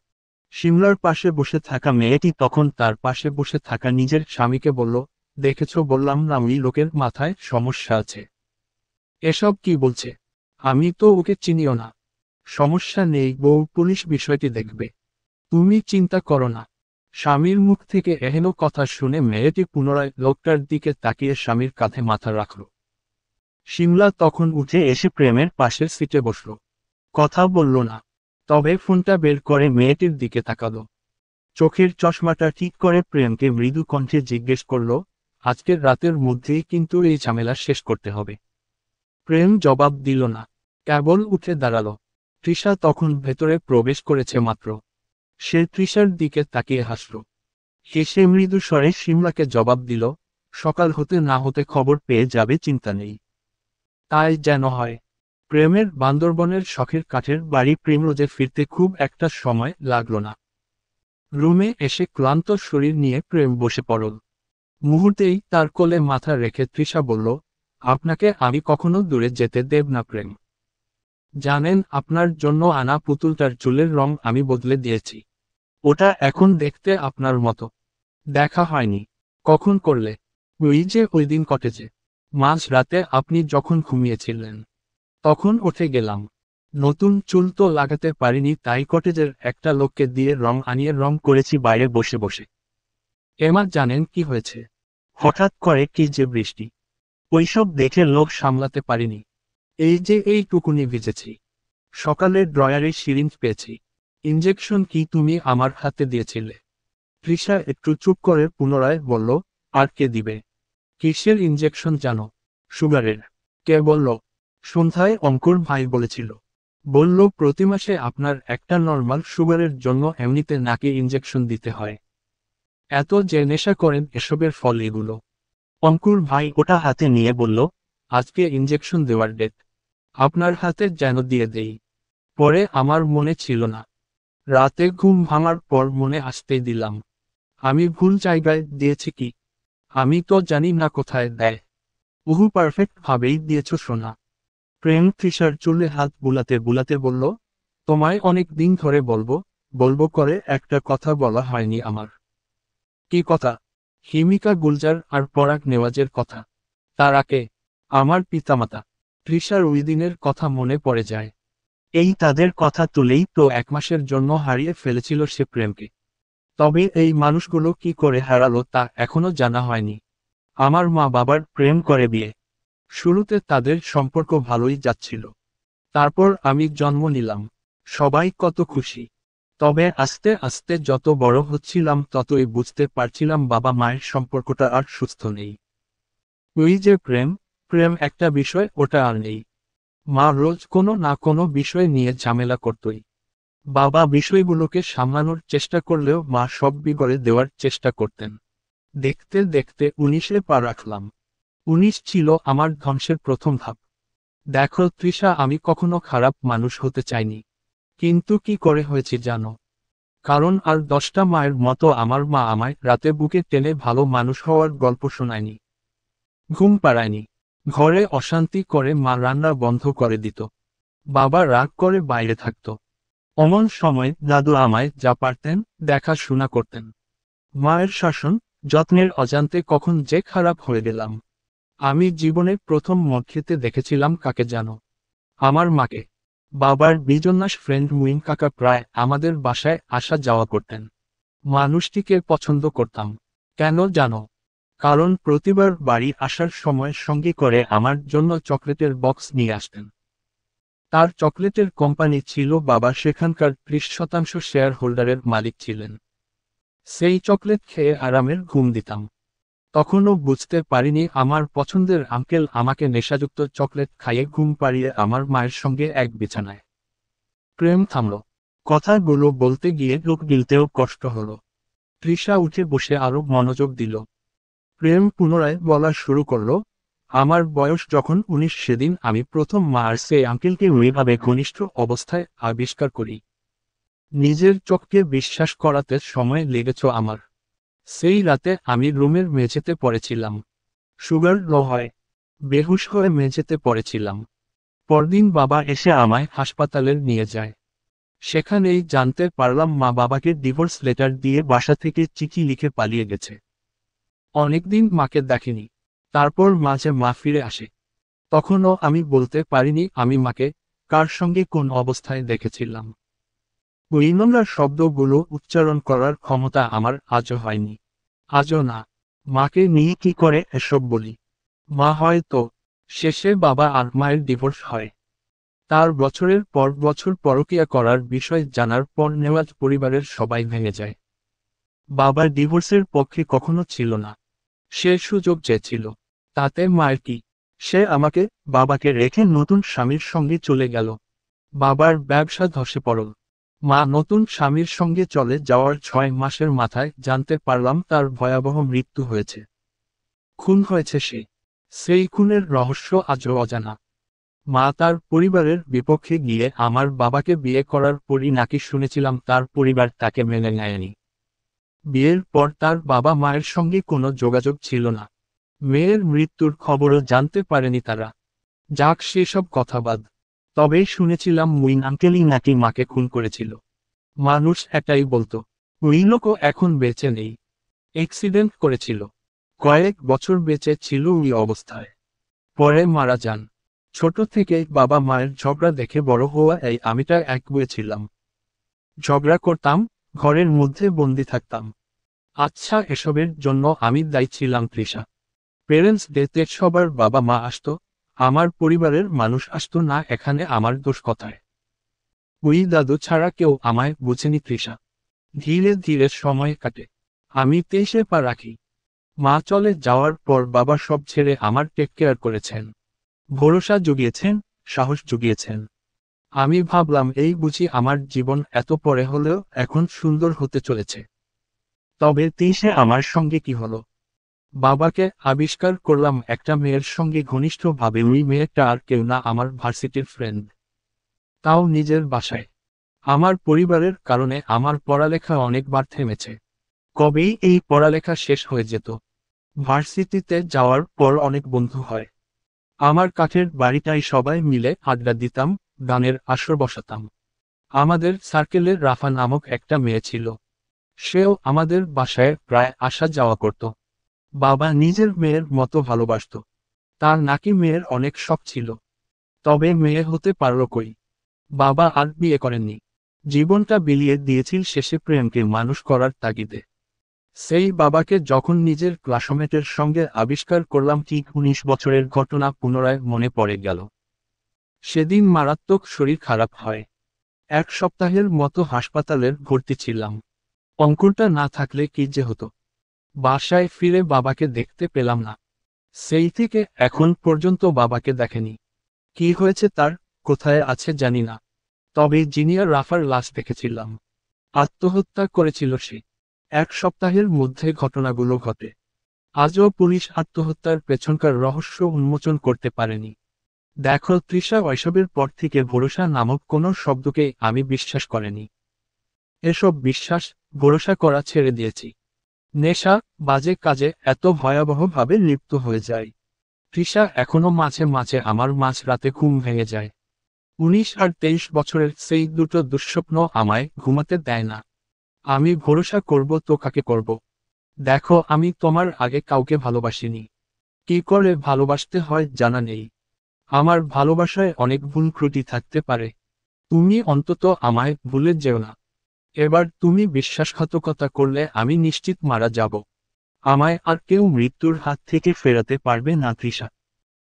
শিমলার পাশে বসে থাকা মেয়েটি তখন তার পাশে বসে থাকা নিজের স্বামীকে বলল, দেখেছো, বললাম না ওই লোকের মাথায় সমস্যা আছে। এসব কি বলছে? আমি তো ওকে চিনিও না। সমস্যা নেই বউ, পুলিশ বিষয়টি দেখবে। তুমি চিন্তা করো না। স্বামীর মুখ থেকে এহেন কথা শুনে মেয়েটি পুনরায় লোকটার দিকে তাকিয়ে স্বামীর কাঁধে মাথা রাখল। শিমলা তখন উঠে এসে প্রেমের পাশের সিটে বসল। কথা বলল না, তবে ফোনটা বের করে মেয়েটির দিকে তাকালো। চোখের চশমাটা ঠিক করে প্রেমকে মৃদু কণ্ঠে জিজ্ঞেস করল, আজকের রাতের মধ্যেই কিন্তু এই ঝামেলা শেষ করতে হবে। প্রেম জবাব দিল না, কেবল উঠে দাঁড়ালো। তৃষা তখন ভেতরে প্রবেশ করেছে মাত্র। সে তৃষার দিকে তাকিয়ে হাসল। হেসে মৃদু স্বরে শিমলাকে জবাব দিল, সকাল হতে না হতে খবর পেয়ে যাবে, চিন্তা নেই। তাই যেন হয়। প্রেমের বান্দরবনের শখের কাঠের বাড়ি প্রেমরোজে ফিরতে খুব একটা সময় লাগল না। রুমে এসে ক্লান্ত শরীর নিয়ে প্রেম বসে পড়ল। মুহূর্তেই তার কোলে মাথা রেখে তৃষা বলল, আপনাকে আমি কখনো দূরে যেতে দেব না প্রেম। জানেন, আপনার জন্য আনা পুতুলটার চুলের রং আমি বদলে দিয়েছি। ওটা এখন দেখতে আপনার মতো। দেখা হয়নি? কখন করলে? ওই যে ওই দিন কটেজে মাঝ রাতে আপনি যখন ঘুমিয়েছিলেন তখন উঠে গেলাম। নতুন চুল তো লাগাতে পারিনি, তাই কটেজের একটা লোককে দিয়ে রং আনিয়ে রং করেছি বাইরে বসে বসে। এমা জানেন কি হয়েছে? হঠাৎ করে কি যে বৃষ্টি, ওইসব দেখে লোভ সামলাতে পারিনি। এই যে এইটুকুনি ভিজেছি। সকালে ড্রয়ারে সিরিঞ্জ পেয়েছি। ইঞ্জেকশন কি তুমি আমার হাতে দিয়েছিলে? তৃষা একটু চুপ করে পুনরায় বলল, আর কে দিবে? কিসের ইঞ্জেকশন জানো? সুগারের। কে বলল? সন্ধ্যায় অঙ্কুর ভাই বলেছিল। বলল প্রতি মাসে আপনার একটা নর্মাল সুগারের জন্য এমনিতে নাকি ইঞ্জেকশন দিতে হয়। এত যে নেশা করেন এসবের ফল এগুলো। অঙ্কুর ভাই ওটা হাতে নিয়ে বলল, আজকে ইঞ্জেকশন দেওয়ার ডেট, আপনার হাতে যেন দিয়ে দেই। পরে আমার মনে ছিল না। রাতে ঘুম ভাঙার পর মনে আসতেই দিলাম। আমি ভুল জায়গায় দিয়েছি কি? আমি তো জানি না কোথায় দেয়। উহু পারফেক্ট ভাবেই দিয়েছ সোনা। প্রেম তৃষার চুলে হাত বুলাতে বুলাতে বলল, তোমায় অনেক দিন ধরে বলবো বলবো করে একটা কথা বলা হয়নি আমার। কি কথা? হিমিকা গুলজার আর পরাগ নেওয়াজের কথা। তারা কে? আমার পিতামাতা। তৃষার ওই দিনের কথা মনে পড়ে যায়। এই তাদের কথা তুলেই তো 1 মাসের জন্য হারিয়ে ফেলেছিল সে প্রেমকে। তবে এই মানুষগুলো কি করে হারালো তা এখনো জানা হয়নি। আমার মা বাবার প্রেম করে বিয়ে। শুরুতে তাদের সম্পর্ক ভালোই যাচ্ছিল। তারপর আমি জন্ম নিলাম। সবাই কত খুশি। তবে আস্তে আস্তে যত বড় হচ্ছিলাম ততই বুঝতে পারছিলাম বাবা মায়ের সম্পর্কটা আর সুস্থ নেই। ওই যে প্রেম, প্রেম একটা বিষয়, ওটা আর নেই। মা রোজ কোনো না কোনো বিষয় নিয়ে ঝামেলা করতই। বাবা বিষয়গুলোকে সামলানোর চেষ্টা করলেও মা সব বিগড়ে দেওয়ার চেষ্টা করতেন। দেখতে দেখতে 19-এ পা রাখলাম। 19 ছিল আমার ধ্বংসের প্রথম ধাপ। দেখো তৃষা, আমি কখনো খারাপ মানুষ হতে চাইনি। কিন্তু কি করে হয়েছে জানো? কারণ আর 10টা মায়ের মতো আমার মা আমায় রাতে বুকে টেনে ভালো মানুষ হওয়ার গল্প শোনায়নি। ঘুম পাড়ায়নি। ঘরে অশান্তি করে মা রান্না বন্ধ করে দিত। বাবা রাগ করে বাইরে থাকত। অমন সময় দাদু আমায় যা পারতেন দেখাশোনা করতেন। মায়ের শাসন, যত্নের অজান্তে কখন যে খারাপ হয়ে গেলাম। আমি জীবনে প্রথম মদ খেতে দেখেছিলাম কাকে জানো? আমার মাকে। বাবার বিজন্যাস ফ্রেন্ড মুইন কাকা প্রায় আমাদের বাসায় আসা যাওয়া করতেন। মানুষটিকে পছন্দ করতাম। কেন জানো? কারণ প্রতিবার বাড়ি আসার সময় সঙ্গে করে আমার জন্য চকলেটের বক্স নিয়ে আসতেন। তার চকলেটের কোম্পানি ছিল, বাবা সেখানকার 30% শেয়ার হোল্ডারের মালিক ছিলেন। সেই চকলেট খেয়ে আরামের ঘুম দিতাম। তখনও বুঝতে পারিনি আমার পছন্দের আঙ্কেল আমাকে নেশাযুক্ত চকলেট খাইয়ে ঘুম পাড়িয়ে আমার মায়ের সঙ্গে এক বিছানায়। প্রেম থামল। কথাগুলো বলতে গিয়ে লোক গিলতেও কষ্ট হলো। তৃষা উঠে বসে আরো মনোযোগ দিল। প্রেম পুনরায় বলা শুরু করল, আমার বয়স যখন 19 সেদিন আমি প্রথম মার সেই আঙ্কেলকে ওইভাবে ঘনিষ্ঠ অবস্থায় আবিষ্কার করি। নিজের চোখকে বিশ্বাস করাতে সময় লেগেছ আমার। সেই রাতে আমি রুমের মেঝেতে পড়েছিলাম। সুগার লো হয়। বেহুশ হয়ে মেঝেতে পড়েছিলাম। পরদিন বাবা এসে আমায় হাসপাতালে নিয়ে যায়। সেখানেই জানতে পারলাম মা বাবাকে ডিভোর্স লেটার দিয়ে বাসা থেকে চিঠি লিখে পালিয়ে গেছে। অনেকদিন মাকে দেখিনি। তারপর মাঝে মা ফিরে আসে। তখনও আমি বলতে পারিনি আমি মাকে কার সঙ্গে কোন অবস্থায় দেখেছিলাম। ওই নোংরা শব্দগুলো উচ্চারণ করার ক্ষমতা আমার আজও হয়নি। আজও না। মাকে নিয়ে কি করে এসব বলি? মা হয়তো। শেষে বাবা আর মায়ের ডিভোর্স হয়। তার বছরের পর বছর পরকীয়া করার বিষয় জানার পর নেওয়াজ পরিবারের সবাই ভেঙে যায়। বাবা ডিভোর্সের পক্ষে কখনো ছিল না। সে সুযোগ চেয়েছিল। তাতে মায়ের কি? সে আমাকে, বাবাকে রেখে নতুন স্বামীর সঙ্গে চলে গেল। বাবার ব্যবসা ধসে পড়ল। মা নতুন স্বামীর সঙ্গে চলে যাওয়ার 6 মাসের মাথায় জানতে পারলাম তার ভয়াবহ মৃত্যু হয়েছে। খুন হয়েছে সে। সেই খুনের রহস্য আজও অজানা। মা তার পরিবারের বিপক্ষে গিয়ে আমার বাবাকে বিয়ে করার পরই নাকি শুনেছিলাম তার পরিবার তাকে মেনে নেয়নি। বিয়ের পর তার বাবা মায়ের সঙ্গে কোনো যোগাযোগ ছিল না। মেয়ের মৃত্যুর খবরও জানতে পারেনি তারা। যাক সেসব কথা বাদ। তবে শুনেছিলাম মুইন আঙ্কেলই নাকি মাকে খুন করেছিল। মানুষ এটাই বলতো। ওই লোকও এখন বেঁচে নেই। অ্যাক্সিডেন্ট করেছিল। কয়েক বছর বেঁচে ছিল ওই অবস্থায়। পরে মারা যান। ছোট থেকেই বাবা মায়ের ঝগড়া দেখে বড় হওয়া এই আমিটা একগুঁয়ে ছিলাম। ঝগড়া করতাম, ঘরের মধ্যে বন্দি থাকতাম। আচ্ছা, এসবের জন্য আমি দায়ী ছিলাম তৃষা। পেরেন্টস ডেতে সবার বাবা মা আসতো, আমার পরিবারের মানুষ আসতো না। এখানে আমার দোষ কথায়? ওই দাদু ছাড়া কেউ আমায় বুঝেনি তৃষা। ধীরে ধীরে সময় কাটে। আমি 23-এ পা রাখি। মা চলে যাওয়ার পর বাবা সব ছেড়ে আমার টেক কেয়ার করেছেন, ভরসা জুগিয়েছেন, সাহস জুগিয়েছেন। আমি ভাবলাম এই বুঝি আমার জীবন এত পরে হলেও এখন সুন্দর হতে চলেছে। তবে 23-এ আমার সঙ্গে কি হলো? বাবাকে আবিষ্কার করলাম একটা মেয়ের সঙ্গে ঘনিষ্ঠভাবে। ওই মেয়েটা আর কেউ না, আমার ভার্সিটির ফ্রেন্ড। তাও নিজের বাসায়। আমার পরিবারের কারণে আমার পড়ালেখা অনেকবার থেমেছে। কবেই এই পড়ালেখা শেষ হয়ে যেত। ভার্সিটিতে যাওয়ার পর অনেক বন্ধু হয়। আমার কাঠের বাড়িটাই সবাই মিলে আড্ডা দিতাম, গানের আসর বসাতাম। আমাদের সার্কেলে রাফা নামক একটা মেয়ে ছিল। সেও আমাদের বাসায় প্রায় আসা যাওয়া করত। বাবা নিজের মেয়ের মতো ভালোবাসত। তার নাকি মেয়ের অনেক শখ ছিল। তবে মেয়ে হতে পারল কই। বাবা আর বিয়ে করেননি। জীবনটা বিলিয়ে দিয়েছিল শেষে প্রেমকে মানুষ করার তাগিদে। সেই বাবাকে যখন নিজের ক্লাসমেটের সঙ্গে আবিষ্কার করলাম, ঠিক 19 বছরের ঘটনা পুনরায় মনে পড়ে গেল। সেদিন মারাত্মক শরীর খারাপ হয়। 1 সপ্তাহের মতো হাসপাতালের ভর্তি ছিলাম। অঙ্কুরটা না থাকলে কি যে হতো। বাসায় ফিরে বাবাকে দেখতে পেলাম না। সেই থেকে এখন পর্যন্ত বাবাকে দেখেনি। কি হয়েছে তার, কোথায় আছে জানি না। তবে জিনিয়ার রাফার লাশ দেখেছিলাম। আত্মহত্যা করেছিল সে। 1 সপ্তাহের মধ্যে ঘটনাগুলো ঘটে। আজও পুলিশ আত্মহত্যার পেছনকার রহস্য উন্মোচন করতে পারেনি। দেখো তৃষা, ওইসবের পর থেকে ভরসা নামক কোনো শব্দকেই আমি বিশ্বাস করিনি। এসব বিশ্বাস, ভরসা করা ছেড়ে দিয়েছি। নেশা, বাজে কাজে এত ভয়াবহভাবে লিপ্ত হয়ে যায়। তৃষা, এখনো মাঝে মাঝে আমার মাঝ রাতে ঘুম ভেঙে যায়। 19 আর 23 বছরের সেই দুটো দুঃস্বপ্ন আমায় ঘুমাতে দেয় না। আমি ভরসা করব তো কাকে করব? দেখো, আমি তোমার আগে কাউকে ভালোবাসিনি। কি করে ভালোবাসতে হয় জানা নেই। আমার ভালোবাসায় অনেক ভুল ত্রুটি থাকতে পারে। তুমি অন্তত আমায় ভুলে যেও না। এবার তুমি বিশ্বাসঘাতকতা করলে আমি নিশ্চিত মারা যাব। আমায় আর কেউ মৃত্যুর হাত থেকে ফেরাতে পারবে না তৃষা।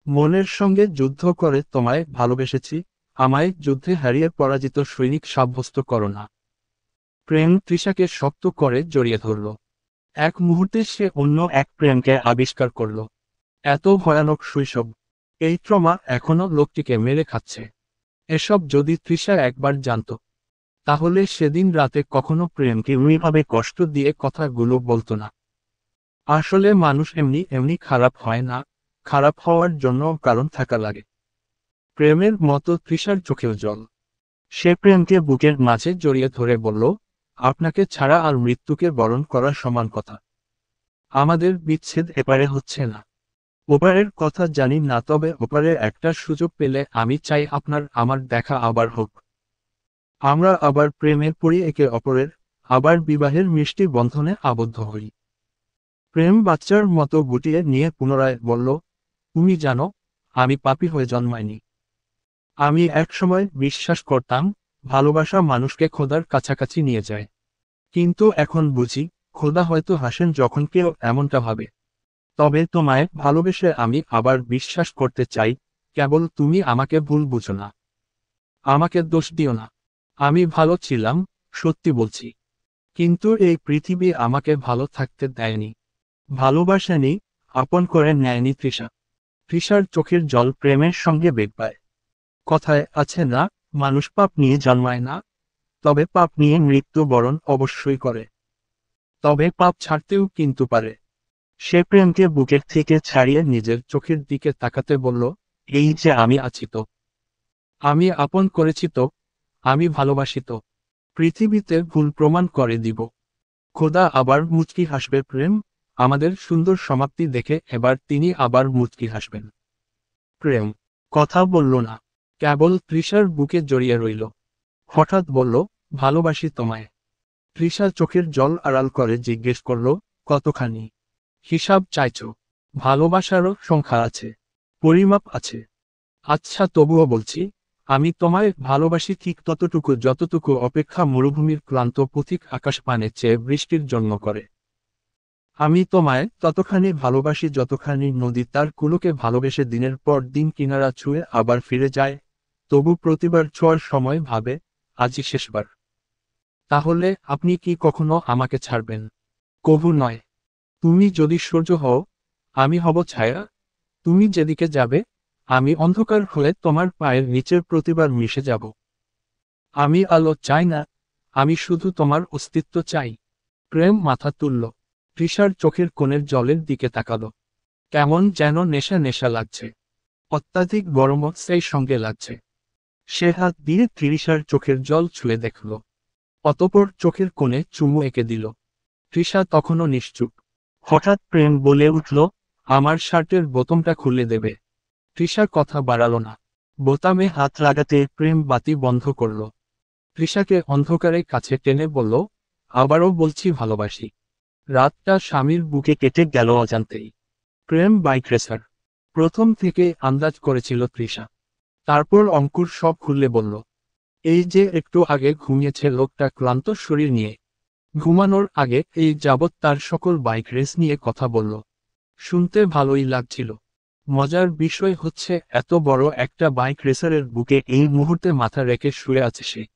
মনের সঙ্গে যুদ্ধ করে তোমায় ভালোবেসেছি, আমায় যুদ্ধে হারিয়ে পরাজিত সৈনিক সাব্যস্ত করো না। প্রেম তৃষাকে শক্ত করে জড়িয়ে ধরল। এক মুহূর্তে সে অন্য এক প্রেমকে আবিষ্কার করল। এত ভয়ানক শৈশব। এই ট্রমা এখনো লোকটিকে মেরে খাচ্ছে। এসব যদি তৃষা একবার জানত, তাহলে সেদিন রাতে কখনো প্রেমকে ওইভাবে কষ্ট দিয়ে কথাগুলো বলতো না। আসলে মানুষ এমনি এমনি খারাপ হয় না, খারাপ হওয়ার জন্য কারণ থাকা লাগে। প্রেমের মতো তৃষার চোখেও জল। সে প্রেমকে বুকের মাঝে জড়িয়ে ধরে বলল, আপনাকে ছাড়া আর মৃত্যুকে বরণ করা সমান কথা। আমাদের বিচ্ছেদ এপারে হচ্ছে না। ওপারের কথা জানি না, তবে ওপারে একটা সুযোগ পেলে আমি চাই আপনার আমার দেখা আবার হোক। আমরা আবার প্রেমে পড়ি একে অপরের, আবার বিবাহের মিষ্টি বন্ধনে আবদ্ধ হই। প্রেম বাচ্চার মতো গুটিয়ে নিয়ে পুনরায় বলল, তুমি জানো, আমি পাপী হয়ে জন্মাইনি। আমি একসময় বিশ্বাস করতাম, ভালোবাসা মানুষকে খোদার কাছাকাছি নিয়ে যায়। কিন্তু এখন বুঝি, খোদা হয়তো হাসেন যখন কেউ এমনটা ভাবে। তবে তোমায় ভালোবেসে আমি আবার বিশ্বাস করতে চাই, কেবল তুমি আমাকে ভুল বুঝো না। আমাকে দোষ দিও না। আমি ভালো ছিলাম, সত্যি বলছি। কিন্তু এই পৃথিবী আমাকে ভালো থাকতে দেয়নি, ভালোবাসেনি, আপন করে নেয়নি তৃষা। তৃষার চোখের জল প্রেমের সঙ্গে বেগ পায়। কথায় আছে না, মানুষ পাপ নিয়ে জন্মায় না, তবে পাপ নিয়ে মৃত্যুবরণ অবশ্যই করে। তবে পাপ ছাড়তেও কিন্তু পারে। সে প্রেমকে বুকের থেকে ছাড়িয়ে নিজের চোখের দিকে তাকাতে বলল, এই যে আমি আছি তো, আমি আপন করেছি তো, আমি ভালোবাসি তো, পৃথিবীতে ভুল প্রমাণ করে দিব। খোদা আবার মুচকি হাসবে। প্রেম, আমাদের সুন্দর সমাপ্তি দেখে এবার তিনি আবার মুচকি হাসবেন। প্রেম কথা বলল না, কেবল তৃষার বুকে জড়িয়ে রইল। হঠাৎ বলল, ভালোবাসি তোমায়। তৃষা চোখের জল আড়াল করে জিজ্ঞেস করল, কতখানি? হিসাব চাইছো? ভালোবাসারও সংখ্যা আছে, পরিমাপ আছে। আচ্ছা তবুও বলছি, আমি তোমায় ভালোবাসি ঠিক ততটুকু যতটুকু অপেক্ষা মরুভূমির ক্লান্ত পথিক আকাশ পানে চেয়ে বৃষ্টির জন্য করে। আমি তোমায় ততখানি ভালোবাসি যতখানি নদী তার কুলোকে ভালোবেসে দিনের পর দিন কিনারা ছুঁয়ে আবার ফিরে যায়, তবু প্রতিবার ছোঁয়ার সময় ভাবে, আজই শেষবার। তাহলে আপনি কি কখনো আমাকে ছাড়বেন? কভু নয়। তুমি যদি সূর্য হও, আমি হব ছায়া। তুমি যেদিকে যাবে, আমি অন্ধকার হয়ে তোমার পায়ের নিচের প্রতিবার মিশে যাব। আমি আলো চাই না, আমি শুধু তোমার অস্তিত্ব চাই। প্রেম মাথা তুলল। তৃষার চোখের কোণের জলের দিকে তাকালো। কেমন যেন নেশা নেশা লাগছে। অত্যাধিক গরমও সেই সঙ্গে লাগছে। সে হাত দিয়ে তৃষার চোখের জল ছুঁয়ে দেখল। অতঃপর চোখের কোণে চুমু এঁকে দিল। তৃষা তখনও নিশ্চুপ। হঠাৎ প্রেম বলে উঠল, আমার শার্টের বোতামটা খুলে দেবে। তৃষা কথা বাড়াল না। বোতামে হাত লাগাতে প্রেম বাতি বন্ধ করল। তৃষাকে অন্ধকারে কাছে টেনে বলল, আবারও বলছি ভালোবাসি। রাতটা স্বামীর বুকে কেটে গেল অজান্তেই। প্রেম বাইক রেসার। প্রথম থেকে আন্দাজ করেছিল তৃষা। তারপর অঙ্কুর সব খুলে বলল। এই যে একটু আগে ঘুমিয়েছে লোকটা ক্লান্ত শরীর নিয়ে। ঘুমানোর আগে এই যাবৎ তার সকল বাইক রেস নিয়ে কথা বলল। শুনতে ভালোই লাগছিল। মজার বিষয় হচ্ছে এত বড় একটা বাইক রেসারের বুকে এই মুহূর্তে মাথা রেখে শুয়ে আছে সে।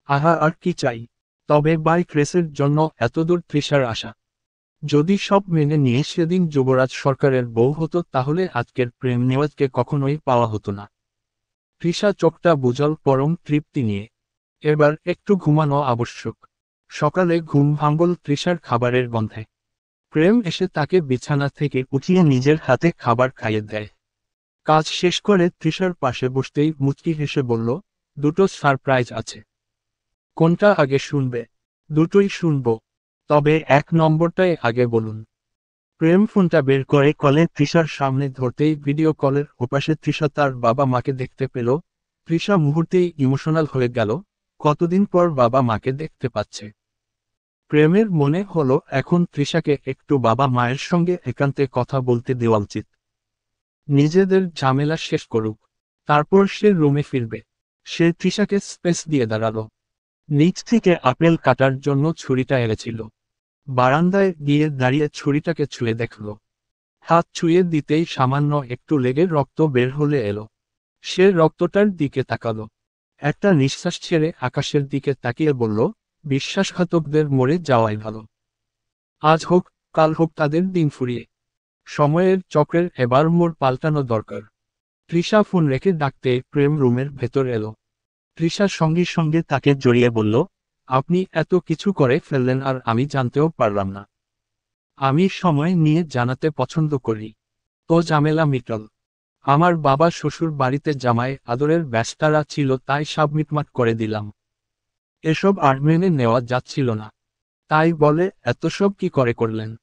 আহা আর কি চাই? তবে বাইক রেসের জন্য এতদূর তৃষার আশা। যদি সব মেনে নিয়ে সেদিন যুবরাজ সরকারের বউ হতো তাহলে আজকের প্রেম নেওয়াজকে কখনোই পাওয়া হতো না। তৃষা চোখটা বুঝল পরম তৃপ্তি নিয়ে। এবার একটু ঘুমানো আবশ্যক। সকালে ঘুম ভাঙল তৃষার খাবারের গন্ধে। প্রেম এসে তাকে বিছানা থেকে উঠিয়ে নিজের হাতে খাবার খাইয়ে দেয়। কাজ শেষ করে তৃষার পাশে বসতেই মুচকি হেসে বলল, দুটো সারপ্রাইজ আছে। কোনটা আগে শুনবে? দুটোই শুনব। তবে এক নম্বরটাই আগে বলুন। প্রেম ফোনটা বের করে কলে তৃষার সামনে ধরতেই ভিডিও কলের ওপাশে তৃষা তার বাবা মাকে দেখতে পেল। তৃষা মুহূর্তেই ইমোশনাল হয়ে গেল, কতদিন পর বাবা মাকে দেখতে পাচ্ছে। প্রেমের মনে হলো এখন তৃষাকে একটু বাবা মায়ের সঙ্গে একান্তে কথা বলতে দেওয়া উচিত। নিজেদের ঝামেলা শেষ করুক, তারপর সে রুমে ফিরবে। সে তৃষাকে স্পেস দিয়ে দাঁড়ালো। নিচ থেকে আপেল কাটার জন্য ছুরিটা এনেছিল। বারান্দায় গিয়ে দাঁড়িয়ে ছুরিটাকে ছুঁয়ে দেখল। হাত ছুঁয়ে দিতেই সামান্য একটু লেগে রক্ত বের হলে এলো। সে রক্তটার দিকে তাকালো। একটা নিঃশ্বাস ছেড়ে আকাশের দিকে তাকিয়ে বলল, বিশ্বাসঘাতকদের মরে যাওয়াই ভালো। আজ হোক কাল হোক তাদের দিন ফুরিয়ে। সময়ের চক্রের এবার মোড় পাল্টানো দরকার। তৃষা ফোন রেখে ডাকতে প্রেম রুমের ভেতর এলো। তৃষার সঙ্গে সঙ্গে তাকে জড়িয়ে বলল, আপনি এত কিছু করে ফেললেন আর আমি জানতেও পারলাম না। আমি সময় নিয়ে জানাতে পছন্দ করি। তো ঝামেলা মিটল। আমার বাবা শ্বশুর বাড়িতে জামাই আদরের ব্যস্তারা ছিল তাই সব মিটমাট করে দিলাম। এসব আর মেনে নেওয়া যাচ্ছিল না। তাই বলে এত সব কি করে করলেন?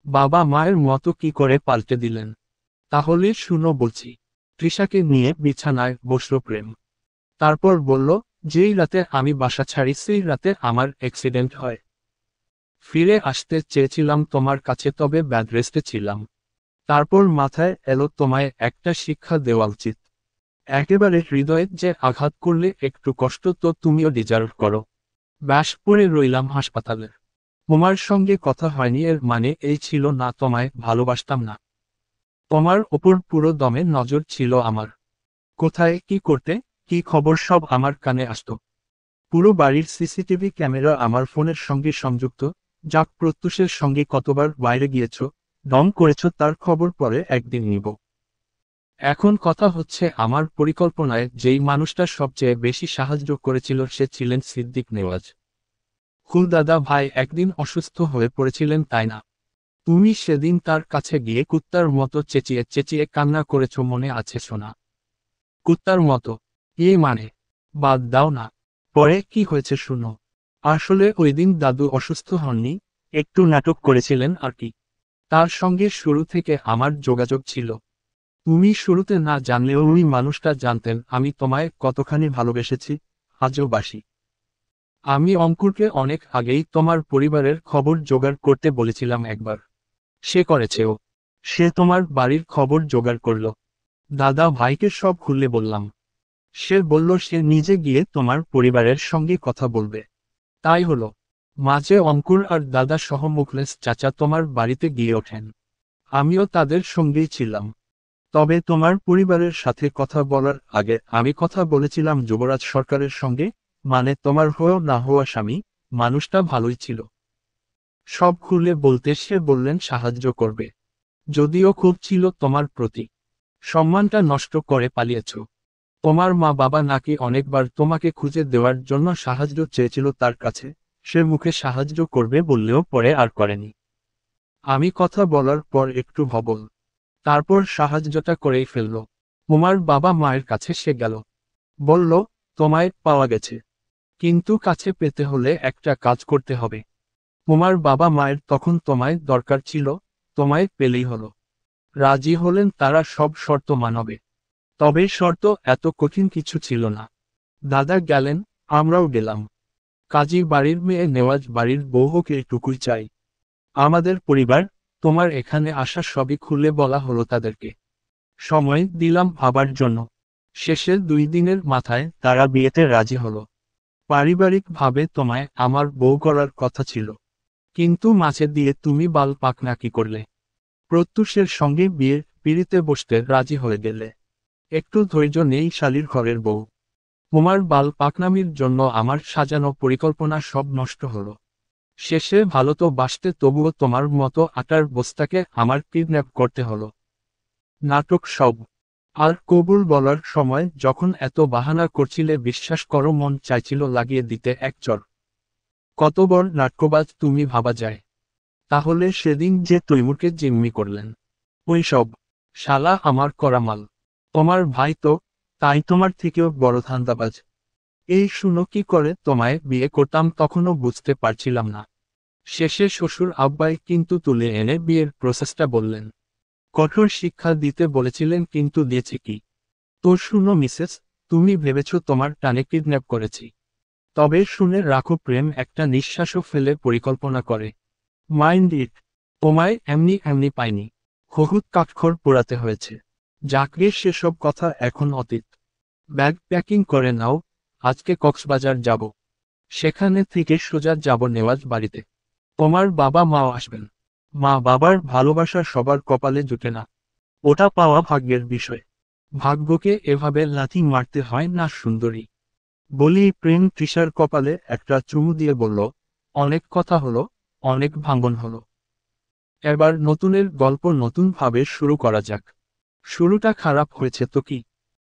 বাবা মায়ের মতো কি করে পাল্টে দিলেন? তাহলে শুনো বলছি। তৃষাকে নিয়ে বিছানায় বসল প্রেম। তারপর বলল, যেই রাতে আমি বাসা ছাড়ি সেই রাতে আমার অ্যাক্সিডেন্ট হয়। ফিরে আসতে চেয়েছিলাম তোমার কাছে তবে ব্যাড রেস্টে ছিলাম। তারপর মাথায় এলো তোমায় একটা শিক্ষা দেওয়া উচিত। একেবারে হৃদয়ে যে আঘাত করলে একটু কষ্ট তো তুমিও ডিজার্ভ করো। ব্যাস পড়ে রইলাম হাসপাতালে। তোমার সঙ্গে কথা হয়নি এর মানে এই ছিল না তোমায় ভালোবাসতাম না। তোমার ওপর পুরো দমে নজর ছিল আমার। কোথায় কি করতে, কি খবর সব আমার কানে আসতো। পুরো বাড়ির সিসিটিভি ক্যামেরা আমার ফোনের সঙ্গে সংযুক্ত। যাক প্রত্যুষের সঙ্গে কতবার বাইরে গিয়েছ, দম করেছ তার খবর পরে একদিন নিব। এখন কথা হচ্ছে আমার পরিকল্পনায় যেই মানুষটা সবচেয়ে বেশি সাহায্য করেছিল সে ছিলেন সিদ্দিক নেওয়াজ। দাদা ভাই একদিন অসুস্থ হয়ে পড়েছিলেন তাই না? তুমি সেদিন তার কাছে গিয়ে কুত্তার মতো চেঁচিয়ে চেঁচিয়ে কান্না করেছ মনে আছে সোনা? কুত্তার মতো? মানে? বাদ দাও না। পরে কি হয়েছে শুনো। আসলে ওই দিন দাদু অসুস্থ হননি, একটু নাটক করেছিলেন আর কি। তার সঙ্গে শুরু থেকে আমার যোগাযোগ ছিল। তুমি শুরুতে না জানলেও ওই মানুষটা জানতেন আমি তোমায় কতখানি ভালোবেসেছি, আজও বাসি। আমি অঙ্কুরকে অনেক আগেই তোমার পরিবারের খবর জোগাড় করতে বলেছিলাম একবার। সে করেছেও। সে তোমার বাড়ির খবর জোগাড় করল। দাদা ভাইকে সব খুলে বললাম। সে বলল সে নিজে গিয়ে তোমার পরিবারের সঙ্গে কথা বলবে। তাই হলো। মাঝে অঙ্কুর আর দাদা সহ মুখলেস চাচা তোমার বাড়িতে গিয়ে ওঠেন। আমিও তাদের সঙ্গেই ছিলাম। তবে তোমার পরিবারের সাথে কথা বলার আগে আমি কথা বলেছিলাম যুবরাজ সরকারের সঙ্গে, মানে তোমার হয়েও না হওয়া স্বামী। মানুষটা ভালোই ছিল। সব খুলে বলতে সে বললেন সাহায্য করবে। যদিও খুব ছিল তোমার প্রতি। সম্মানটা নষ্ট করে পালিয়েছ। তোমার মা বাবা নাকি অনেকবার তোমাকে খুঁজে দেওয়ার জন্য সাহায্য চেয়েছিল তার কাছে। সে মুখে সাহায্য করবে বললেও পরে আর করেনি। আমি কথা বলার পর একটু ভবল। তারপর সাহায্যটা করেই ফেলল। তোমার বাবা মায়ের কাছে সে গেল। বলল, তোমায় পাওয়া গেছে। কিন্তু কাছে পেতে হলে একটা কাজ করতে হবে। তোমার বাবা মায়ের তখন তোমায় দরকার ছিল, তোমায় পেলেই হলো। রাজি হলেন তারা সব শর্ত মানবে। তবে শর্ত এত কঠিন কিছু ছিল না। দাদা গেলেন, আমরাও গেলাম। কাজী বাড়ির মেয়ে নেওয়াজ বাড়ির বউ হোক এটুকুই চাই। আমাদের পরিবার, তোমার এখানে আসা সবই খুলে বলা হলো তাদেরকে। সময় দিলাম ভাবার জন্য। শেষের 2 দিনের মাথায় তারা বিয়েতে রাজি হলো। পারিবারিকভাবে তোমায় আমার বউ করার কথা ছিল। কিন্তু মাঝে দিয়ে তুমি বাল পাকনা কি করলে? প্রত্যুষের সঙ্গে বিয়ের পিঁড়িতে বসতে রাজি হয়ে গেলে। একটু ধৈর্য নেই শালীর ঘরের বউ। তোমার বাল পাকনামির জন্য আমার সাজানো পরিকল্পনা সব নষ্ট হলো। শেষে ভালো তো বাসতে তবুও তোমার মতো আটার বস্তাকে আমার কিডন্যাপ করতে হলো। নাটক সব। আর কবুল বলার সময় যখন এত বাহানা করছিলে বিশ্বাস করো মন চাইছিল লাগিয়ে দিতে এক চড়। কত বড় নাট্যবাজ তুমি ভাবা যায়। তাহলে সেদিন যে তৈমুরকে জিম্মি করলেন, ওই সব শালা আমার করা মাল। তোমার ভাই তো, তাই তোমার থেকেও বড় ধান্দাবাজ। এই শুনো কি করে তোমায় বিয়ে করতাম তখনও বুঝতে পারছিলাম না। শেষে শ্বশুর আব্বাই কিন্তু তুলে এনে বিয়ের প্রসেসটা বললেন। কঠোর শিক্ষা দিতে বলেছিলেন কিন্তু দিয়েছে কি? তো শুনো মিসেস, তুমি ভেবেছ তোমার টানে কিডন্যাপ করেছি। তবে শুনে রাখো প্রেম একটা নিঃশ্বাসও ফেলে পরিকল্পনা করে। Mind it. তোমায় এমনি এমনি পাইনি। হহুত কাঠখড় পোড়াতে হয়েছে। যাকে সেসব কথা এখন অতীত। ব্যাগ প্যাকিং করে নাও, আজকে কক্সবাজার যাব। সেখানে থেকে সোজা যাব নেওয়াজ বাড়িতে। তোমার বাবা মাও আসবেন। মা বাবার ভালোবাসা সবার কপালে জুটে না। ওটা পাওয়া ভাগ্যের বিষয়। ভাগ্যকে এভাবে লাথি মারতে হয় না সুন্দরী। বলি প্রেম তৃষার কপালে একটা চুমু দিয়ে বলল, অনেক কথা হলো, অনেক ভাঙন হলো। এবার নতুনের গল্প নতুন ভাবে শুরু করা যাক। শুরুটা খারাপ হয়েছে তো কি,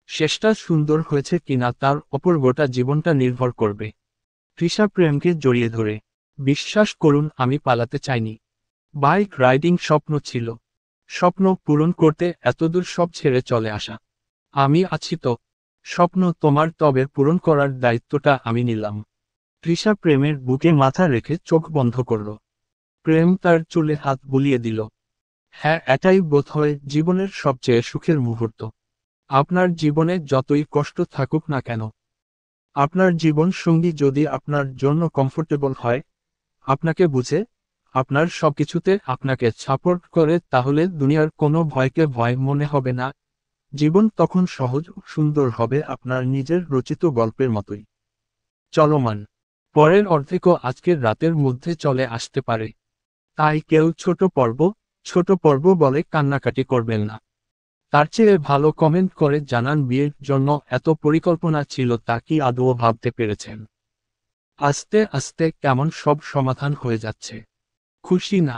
শেষটা সুন্দর হয়েছে কিনা তার ওপর গোটা জীবনটা নির্ভর করবে। তৃষা প্রেমকে জড়িয়ে ধরে, বিশ্বাস করুন আমি পালাতে চাইনি। বাইক রাইডিং স্বপ্ন ছিল। স্বপ্ন পূরণ করতে এতদূর সব ছেড়ে চলে আসা। আমি আছি তো। স্বপ্ন তোমার তবে পূরণ করার দায়িত্বটা আমি নিলাম। তৃষা প্রেমের বুকে মাথা রেখে চোখ বন্ধ করল। প্রেম তার চুলে হাত বুলিয়ে দিল। হ্যাঁ, এটাই বোধহয় জীবনের সবচেয়ে সুখের মুহূর্ত। আপনার জীবনে যতই কষ্ট থাকুক না কেন, আপনার জীবন সঙ্গী যদি আপনার জন্য কমফোর্টেবল হয়, আপনাকে বুঝে, আপনার সবকিছুতে আপনাকে সাপোর্ট করে, তাহলে দুনিয়ার কোনো ভয়কে ভয় মনে হবে না। জীবন তখন সহজ ও সুন্দর হবে আপনার নিজের রচিত গল্পের মতোই। চলমান পরের অর্ধেকও আজকের রাতের মধ্যে চলে আসতে পারে। তাই কেউ ছোট পর্ব বলে কান্নাকাটি করবেন না। তার চেয়ে ভালো কমেন্ট করে জানান বিয়ের জন্য এত পরিকল্পনা ছিল তা কি আদৌ ভাবতে পেরেছেন। আস্তে আস্তে কেমন সব সমাধান হয়ে যাচ্ছে। খুশি না?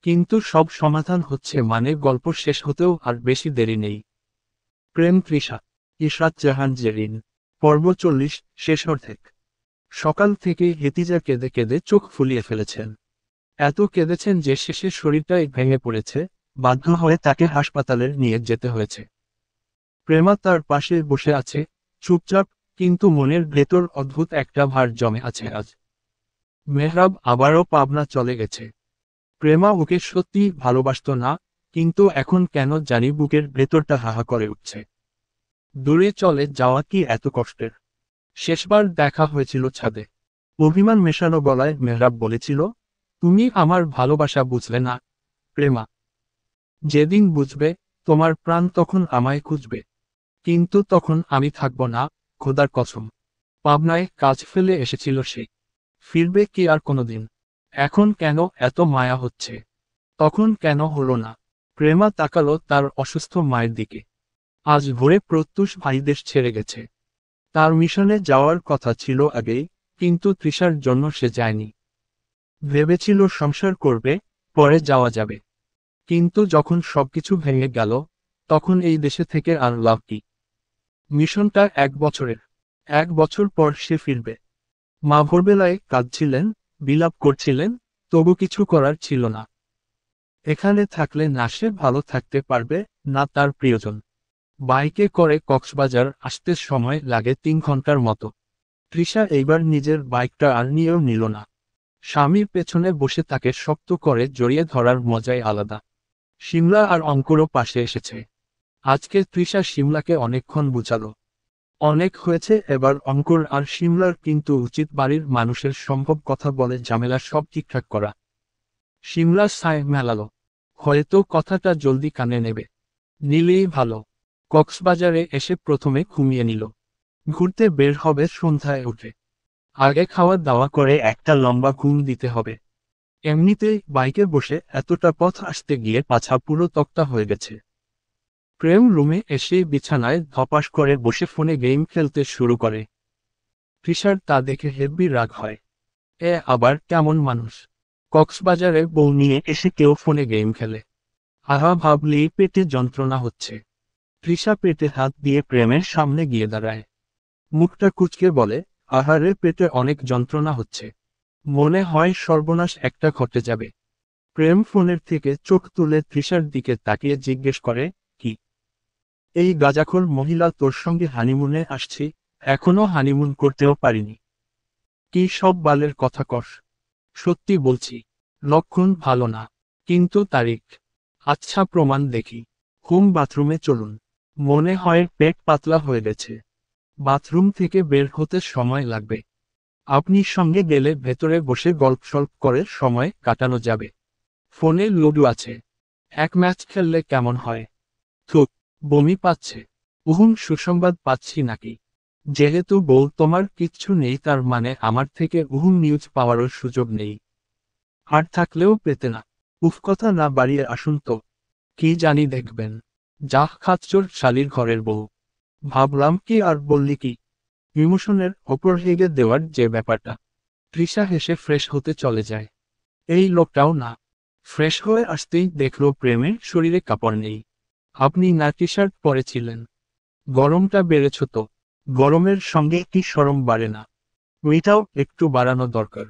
কিন্তু সব সমাধান হচ্ছে মানে গল্প শেষ হতেও আর বেশি দেরি নেই। প্রেম তৃষা, ইশরাত জাহান জেরিন। পর্ব 40, শেষ অর্ধেক। সকাল থেকে হেতিজা কেঁদে কেঁদে চোখ ফুলিয়ে ফেলেছেন। এত কেঁদেছেন যে শেষে শরীরটাই ভেঙে পড়েছে, বাধ্য হয়ে তাকে হাসপাতালে নিয়ে যেতে হয়েছে। প্রেমা তার পাশে বসে আছে, চুপচাপ, কিন্তু মনের ভেতর অদ্ভুত একটা ভার জমে আছে আজ। মেহরাব আবারও পাবনা চলে গেছে। প্রেমা ওকে সত্যিই ভালোবাসত না, কিন্তু এখন কেন জানি বুকের ভেতরটা হাহা করে উঠছে। দূরে চলে যাওয়া কি এত কষ্টের? শেষবার দেখা হয়েছিল ছাদে। অভিমান মেশানো গলায় মেহরাব বলেছিল, তুমি আমার ভালোবাসা বুঝলে না প্রেমা। যেদিন বুঝবে, তোমার প্রাণ তখন আমায় খুঁজবে। কিন্তু তখন আমি থাকব না, খোদার কসম। পাবনায় কাজ ফেলে এসেছিল সে। ফিরবে কি আর কোনোদিন? এখন কেন এত মায়া হচ্ছে? তখন কেন হলো না? প্রেমা তাকালো তার অসুস্থ মায়ের দিকে। আজ ভোরে প্রত্যুষ ভাই দেশ ছেড়ে গেছে। তার মিশনে যাওয়ার কথা ছিল আগেই, কিন্তু তৃষার জন্য সে যায়নি। ভেবেছিল সংসার করবে, পরে যাওয়া যাবে। কিন্তু যখন সবকিছু ভেঙে গেল, তখন এই দেশে থেকে আর লাভ কি? মিশনটা 1 বছরের। 1 বছর পর সে ফিরবে। মা ভোরবেলায় কাঁদছিলেন, বিলাপ করছিলেন, তবু কিছু করার ছিল না। এখানে থাকলে না সে ভালো থাকতে পারবে, না তার প্রিয়জন। বাইকে করে কক্সবাজার আসতে সময় লাগে 3 ঘন্টার মতো। তৃষা এইবার নিজের বাইকটা আর নিয়েও নিল না। স্বামীর পেছনে বসে তাকে শক্ত করে জড়িয়ে ধরার মজাই আলাদা। শিমলা আর অঙ্কুরও পাশে এসেছে। আজকে তৃষা শিমলাকে অনেকক্ষণ বুঝালো। অনেক হয়েছে এবার অঙ্কুর আর শিমলার, কিন্তু উচিত বাড়ির মানুষের সম্ভব কথা বলে ঝামেলা সব ঠিকঠাক করা। শিমলা সায় মেলালো। হয়তো কথাটা জলদি কানে নেবে। নিলেই ভালো। কক্সবাজারে এসে প্রথমে ঘুমিয়ে নিল। ঘুরতে বের হবে সন্ধ্যায় উঠে। আগে খাওয়া দাওয়া করে একটা লম্বা ঘুম দিতে হবে। এমনিতেই বাইকে বসে এতটা পথ আসতে গিয়ে পাছা পুরো তক্তা হয়ে গেছে। প্রেম রুমে এসেই বিছানায় ধপাস করে বসে ফোনে গেম খেলতে শুরু করে। তৃষার তা দেখে হেব্বি রাগ হয়। এ আবার কেমন মানুষ? কক্সবাজারে বউ নিয়ে এসে কেউ ফোনে গেম খেলে? আহা, ভাবলেই পেটে যন্ত্রণা হচ্ছে। তৃষা পেটে হাত দিয়ে প্রেমের সামনে গিয়ে দাঁড়ায়। মুখটা কুঁচকে বলে, আহারে, পেটে অনেক যন্ত্রণা হচ্ছে। মনে হয় সর্বনাশ একটা ঘটে যাবে। প্রেম ফোনের থেকে চোখ তুলে তৃষার দিকে তাকিয়ে জিজ্ঞেস করে, কি? এই গাঁজাখোর মহিলা তোর সঙ্গে হানিমুনে আসছি, এখনো হানিমুন করতেও পারিনি। কি সব বালের কথা কস? সত্যি বলছি, লক্ষণ ভালো না। কিন্তু তারিখ? আচ্ছা, প্রমাণ দেখি। বাথরুমে চলুন। মনে হয় পেট পাতলা হয়ে গেছে। বাথরুম থেকে বের হতে সময় লাগবে। আপনি সঙ্গে গেলে ভেতরে বসে গল্পসল্প করে সময় কাটানো যাবে। ফোনে লুডু আছে। 1 ম্যাচ খেললে কেমন হয়? থুক, বমি পাচ্ছে। সুসংবাদ পাচ্ছি নাকি? যেহেতু বউ তোমার কিচ্ছু নেই, তার মানে আমার থেকে নিউজ পাওয়ারও সুযোগ নেই। আর থাকলেও পেতে না। কথা না বাড়িয়ে আসুন তো। কি জানি দেখবেন। যা খাচ্চোর শালির ঘরের বউ। ভাবলাম কি আর বললি কি। ইমোশনের ওপর হেগে দেওয়ার যে ব্যাপারটা। তৃষা হেসে ফ্রেশ হতে চলে যায়। এই লোকটাও না। ফ্রেশ হয়ে আসতেই দেখল প্রেমের শরীরে কাপড় নেই। আপনি না টি শার্ট পরেছিলেন? গরমটা বেড়েছ তো। গরমের সঙ্গে কি শরম বাড়ে না? ওইটাও একটু বাড়ানো দরকার।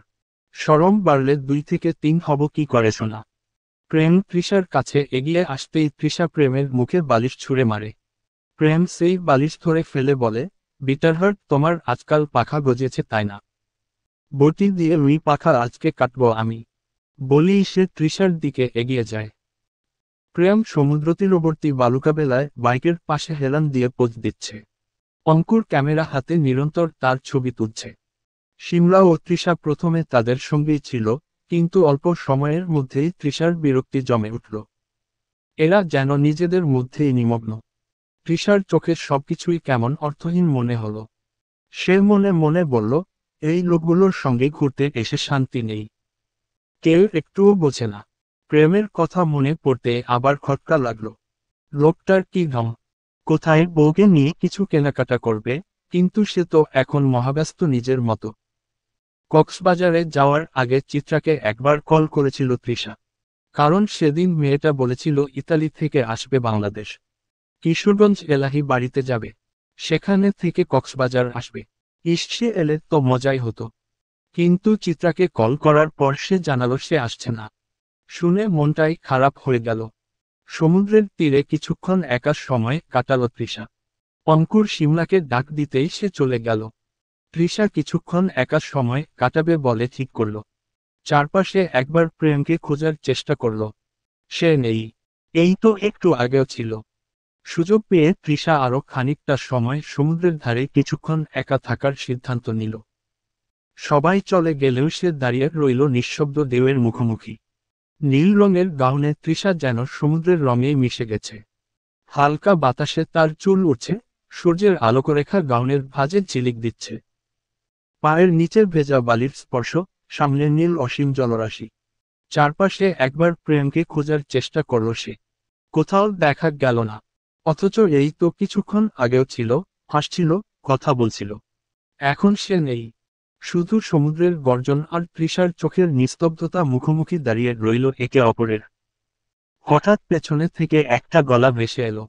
শরম বাড়লে 2 থেকে 3 হব কি করে শোনা? প্রেম তৃষার কাছে এগিয়ে আসতেই তৃষা প্রেমের মুখে বালিশ ছুঁড়ে মারে। প্রেম সেই বালিশ ধরে ফেলে বলে, বিটারহার্ট, তোমার আজকাল পাখা গজিয়েছে তাই না? বটি দিয়ে পাখা আজকে কাটবো আমি। বলেই সে তৃষার দিকে এগিয়ে যায়। প্রেম সমুদ্রতীরবর্তী বালুকাবেলায় বাইকের পাশে হেলান দিয়ে পোজ দিচ্ছে। অঙ্কুর ক্যামেরা হাতে নিরন্তর তার ছবি তুলছে। শিমলা ও তৃষা প্রথমে তাদের সঙ্গেই ছিল, কিন্তু অল্প সময়ের মধ্যেই তৃষার বিরক্তি জমে উঠল। এরা যেন নিজেদের মধ্যেই নিমগ্ন। তৃষার চোখে সবকিছুই কেমন অর্থহীন মনে হলো। সে মনে মনে বলল, এই লোকগুলোর সঙ্গে ঘুরতে এসে শান্তি নেই। কেউ একটুও বোঝে না। প্রেমের কথা মনে পড়তে আবার খটকা লাগলো। লোকটার কি ঢং! কোথায় বউকে নিয়ে কিছু কেনাকাটা করবে, কিন্তু সে তো এখন মহাব্যস্ত নিজের মতো। কক্সবাজারে যাওয়ার আগে চিত্রাকে একবার কল করেছিল তৃষা। কারণ সেদিন মেয়েটা বলেছিল ইতালি থেকে আসবে বাংলাদেশ। কিশোরগঞ্জ এলাহি বাড়িতে যাবে। সেখানে থেকে কক্সবাজার আসবে। সে এলে তো মজাই হতো। কিন্তু চিত্রাকে কল করার পর সে জানালো সে আসছে না। শুনে মনটাই খারাপ হয়ে গেল। সমুদ্রের তীরে কিছুক্ষণ একা সময় কাটালো তৃষা। অঙ্কুর শিমলাকে ডাক দিতেই সে চলে গেল। তৃষা কিছুক্ষণ একা সময় কাটাবে বলে ঠিক করল। চারপাশে একবার প্রেমকে খোঁজার চেষ্টা করল। সে নেই। এই তো একটু আগেও ছিল। সুযোগ পেয়ে তৃষা আরও খানিকটা সময় সমুদ্রের ধারে কিছুক্ষণ একা থাকার সিদ্ধান্ত নিল। সবাই চলে গেলেও সে দাঁড়িয়ে রইল নিঃশব্দ ঢেউয়ের মুখোমুখি। নীল রঙের গাউনে তৃষা যেন সমুদ্রের রঙে মিশে গেছে। হালকা বাতাসে তার চুল উঠছে, সূর্যের আলোকরেখা গাউনের ভাঁজে ঝিলিক দিচ্ছে। পায়ের নিচের ভেজা বালির স্পর্শ, সামনে নীল অসীম জলরাশি। চারপাশে একবার প্রেমকে খোঁজার চেষ্টা করল সে। কোথাও দেখা গেল না। অথচ এই তো কিছুক্ষণ আগেও ছিল, হাসছিল, কথা বলছিল। এখন সে নেই। শুধু সমুদ্রের গর্জন আর তৃষার চোখের নিস্তব্ধতা মুখোমুখি দাঁড়িয়ে রইল একে অপরের। হঠাৎ পেছনে থেকে একটা গলা ভেসে এলো।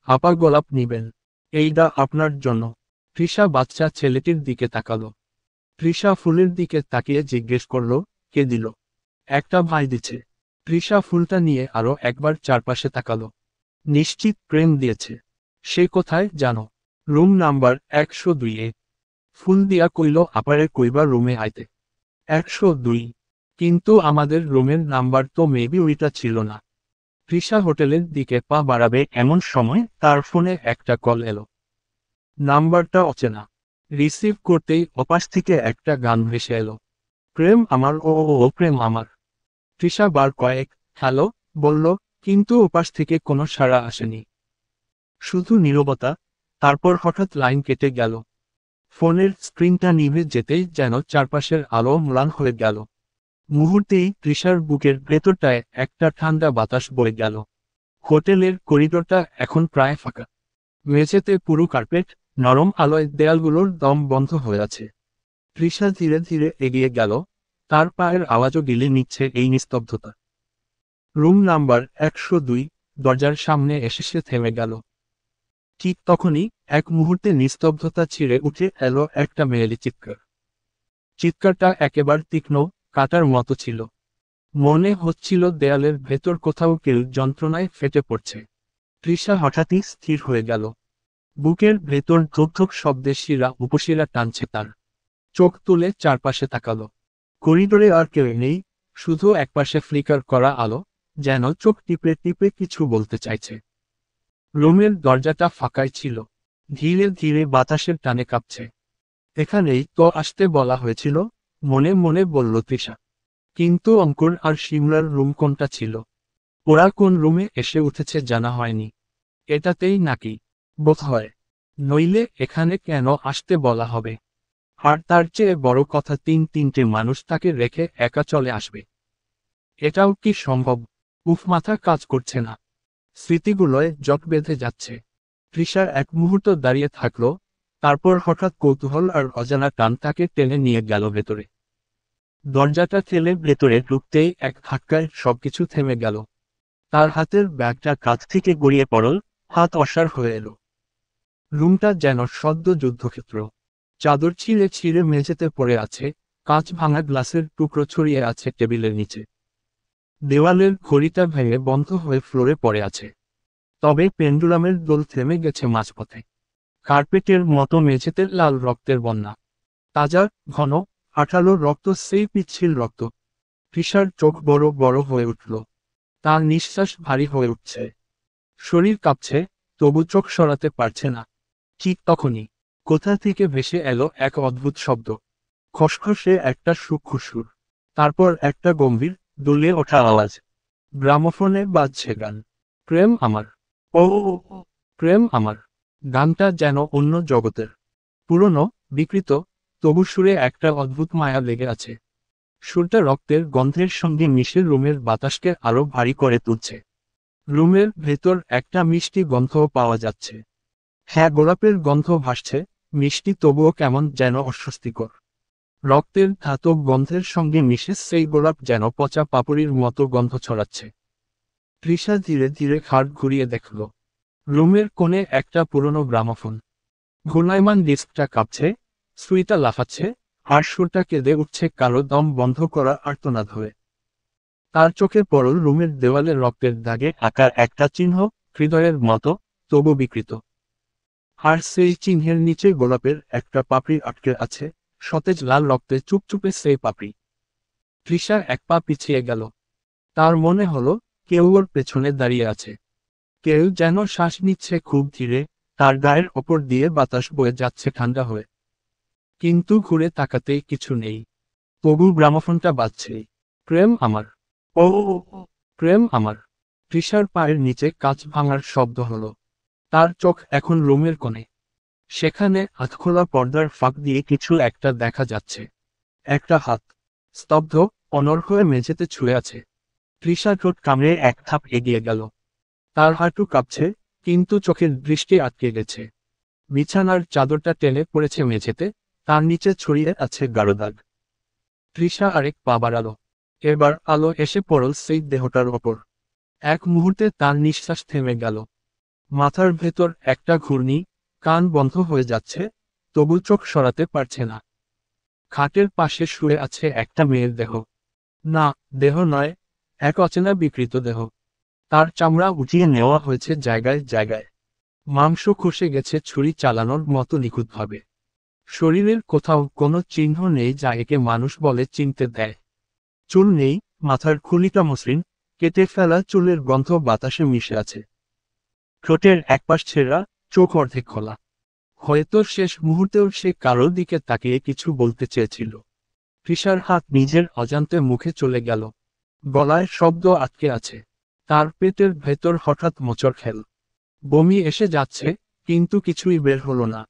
আপা, গোলাপ নিবেন? এইটা আপনার জন্য। তৃষা বাচ্চা ছেলেটির দিকে তাকালো। তৃষা ফুলের দিকে তাকিয়ে জিজ্ঞেস করল, কে দিল? একটা ভাই দিছে। তৃষা ফুলটা নিয়ে আরো একবার চারপাশে তাকালো। নিশ্চিত প্রেম দিয়েছে। সে কোথায় জানো? Room number 102-এ। ফুল দিয়া কইল, আপারে কইবা রুমে আইতে। 102? কিন্তু আমাদের রুমের নাম্বার তো মেবি ওইটা ছিল না। তৃষা হোটেলের দিকে পা বাড়াবে এমন সময় তার ফোনে একটা কল এলো। নাম্বারটা অচেনা। রিসিভ করতেই ওপাশ থেকে একটা গান ভেসে এলো। প্রেম আমার, ও ও ও, প্রেম আমার। তৃষা বার কয়েক হ্যালো বলল, কিন্তু ওপাশ থেকে কোনো সাড়া আসেনি। শুধু নীরবতা। তারপর হঠাৎ লাইন কেটে গেল। ফোনের স্ক্রিনটা নিভে যেতেই যেন চারপাশের আলো ম্লান হয়ে গেল। মুহূর্তেই তৃষার বুকের ভেতরটায় একটা ঠান্ডা বাতাস বয়ে গেল। হোটেলের করিডোরটা এখন প্রায় ফাঁকা। মেঝেতে পুরো কার্পেট, নরম আলোয় দেয়ালগুলোর দম বন্ধ হয়ে আছে। তৃষা ধীরে ধীরে এগিয়ে গেল, তার পায়ের আওয়াজও গিলে নিচ্ছে এই নিস্তব্ধতা। রুম নাম্বার 102, দরজার সামনে এসে সে থেমে গেল। ঠিক তখনই এক মুহূর্তে নিস্তব্ধতা ছিঁড়ে উঠে এলো একটা মেয়েলি চিৎকার। চিৎকারটা একেবারে তীক্ষ্ণ, কাটার মতো ছিল। মনে হচ্ছিল দেয়ালের ভেতর কোথাও কেউ যন্ত্রণায় ফেটে পড়ছে। তৃষা হঠাৎই স্থির হয়ে গেল। বুকের ভেতর ধুক ধুক শব্দে শিরা উপশিরা টানছে তার। চোখ তুলে চারপাশে তাকালো। করিডোরে আর কেউ নেই, শুধু একপাশে ফ্লিকার করা আলো, যেন চোখ টিপে টিপে কিছু বলতে চাইছে। রুমের দরজাটা ফাঁকাই ছিল। ধীরে ধীরে বাতাসের টানে কাঁপছে। এখানেই তো আসতে বলা হয়েছিল, মনে মনে বলল তৃষা। কিন্তু অঙ্কুর আর শিমলার রুম কোনটা ছিল? ওরা কোন রুমে এসে উঠেছে জানা হয়নি। এটাতেই নাকি? বোধ হয়। নইলে এখানে কেন আসতে বলা হবে? আর তার চেয়ে বড় কথা, তিনটে মানুষ তাকে রেখে একা চলে আসবে। এটাও কি সম্ভব? উফ, মাথা কাজ করছে না। স্মৃতিগুলোয় জট বেঁধে যাচ্ছে। তৃষা এক মুহূর্ত দাঁড়িয়ে থাকলো, তারপর হঠাৎ কৌতূহল আর অজানা টান তাকে টেনে নিয়ে গেল ভেতরে। দরজাটা ঠেলে ভেতরে ঢুকতেই এক ধাক্কায় সবকিছু থেমে গেল। তার হাতের ব্যাগটা কাঁধ থেকে গড়িয়ে পড়ল, হাত অসাড় হয়ে এলো। রুমটা যেন সদ্য যুদ্ধক্ষেত্র। চাদর ছিঁড়ে ছিঁড়ে মেঝেতে পড়ে আছে, কাঁচ ভাঙা গ্লাসের টুকরো ছড়িয়ে আছে টেবিলের নিচে। দেওয়ালের ঘড়িটা ভেঙে বন্ধ হয়ে ফ্লোরে পড়ে আছে। তবে পেন্ডুলামের দোল থেমে গেছে মাঝপথে। কার্পেটের মতো মেঝেতে লাল রক্তের বন্যা। তাজা, ঘন, আঠালো রক্ত, সেই পিচ্ছিল রক্ত। তৃষার চোখ বড় বড় হয়ে উঠল। তার নিঃশ্বাস ভারী হয়ে উঠছে। শরীর কাঁপছে, তবু চোখ সরাতে পারছে না। ঠিক তখনই কোথা থেকে ভেসে এলো এক অদ্ভুত শব্দ। খসখসে একটা সূক্ষ্ম সুর। তারপর একটা গম্ভীর, দুলে ওঠা আওয়াজ। গ্রামোফোনে বাজছে গান। প্রেম আমার, ও ও, ও, প্রেম আমার। গানটা যেন অন্য জগতের। পুরনো, বিকৃত, তবু সুরে একটা অদ্ভুত মায়া লেগে আছে। সুরটা রক্তের গন্ধের সঙ্গে মিশে রুমের বাতাসকে আরো ভারী করে তুলছে। রুমের ভেতর একটা মিষ্টি গন্ধও পাওয়া যাচ্ছে। হ্যাঁ, গোলাপের গন্ধ ভাসছে, মিষ্টি তবুও কেমন যেন অস্বস্তিকর। রক্তের ধাতব গন্ধের সঙ্গে মিশে সেই গোলাপ যেন পচা পাপড়ির মতো গন্ধ ছড়াচ্ছে। তৃষা ধীরে ধীরে ঘাড় ঘুরিয়ে দেখল। রুমের কোণে একটা পুরনো গ্রামোফোন। ঘূর্ণায়মান ডিস্কটা কাঁপছে, সুইটা লাফাচ্ছে, আর সুরটা কেঁদে উঠছে কারো দম বন্ধ করা আর্তনাদ হয়ে। তার চোখে পড়ল রুমের দেওয়ালে রক্তের দাগে আঁকা একটা চিহ্ন, হৃদয়ের মতো, তবু বিকৃত। আর সেই চিহ্নের নিচে গোলাপের একটা পাপড়ি আটকে আছে, সতেজ লাল রক্তে চুপচুপে সেই পাপড়ি। তৃষা এক পা পিছিয়ে গেল। তার মনে হলো কেউ ওর পেছনে দাঁড়িয়ে আছে। কেউ যেন শ্বাস নিচ্ছে খুব ধীরে, তার গায়ের ওপর দিয়ে বাতাস বয়ে যাচ্ছে ঠান্ডা হয়ে। কিন্তু ঘুরে তাকাতেই কিছু নেই। তবু গ্রামোফোনটা বাজছেই। প্রেম আমার, ও প্রেম আমার। তৃষার পায়ের নিচে কাঁচ ভাঙার শব্দ হলো। তার চোখ এখন রুমের কোণে। সেখানে আধখোলা পর্দার ফাঁক দিয়ে কিছু একটা দেখা যাচ্ছে। একটা হাত স্তব্ধ, অনড় হয়ে মেঝেতে ছুঁয়ে আছে। তৃষা ঠোঁট কামড়ে এক ধাপ এগিয়ে গেল। তার হাঁটু কাঁপছে, কিন্তু চোখের দৃষ্টি আটকে গেছে। বিছানার চাদরটা টেনে পড়েছে মেঝেতে, তার নিচে ছড়িয়ে আছে গাঢ় দাগ। তৃষা আরেক পা বাড়ালো। এবার আলো এসে পড়ল সেই দেহটার ওপর। এক মুহূর্তে তার নিঃশ্বাস থেমে গেল। মাথার ভেতর একটা ঘূর্ণি, কান বন্ধ হয়ে যাচ্ছে, তবু চোখ সরাতে পারছে না। খাটের পাশে শুয়ে আছে একটা মেয়ের দেহ। না, দেহ নয়, এক অচেনা বিকৃত দেহ। তার চামড়া উঠিয়ে নেওয়া হয়েছে জায়গায় জায়গায়। মাংস খসে গেছে ছুরি চালানোর মতো নিখুঁতভাবে। শরীরের কোথাও কোনো চিহ্ন নেই যা একে মানুষ বলে চিনতে দেয়। চুল নেই, মাথার খুলিটা মসৃণ, কেটে ফেলা চুলের গন্ধ বাতাসে মিশে আছে। ঠোঁটের একপাশ ছেঁড়া, চোখ অর্ধেক খোলা। হয়তো শেষ মুহূর্তেও সে কারোর দিকে তাকিয়ে কিছু বলতে চেয়েছিল। তৃষার হাত নিজের অজান্তে মুখে চলে গেল। গলায় শব্দ আটকে আছে। তার পেটের ভেতর হঠাৎ মোচড় খেল। বমি এসে যাচ্ছে, কিন্তু কিছুই বের হলো না।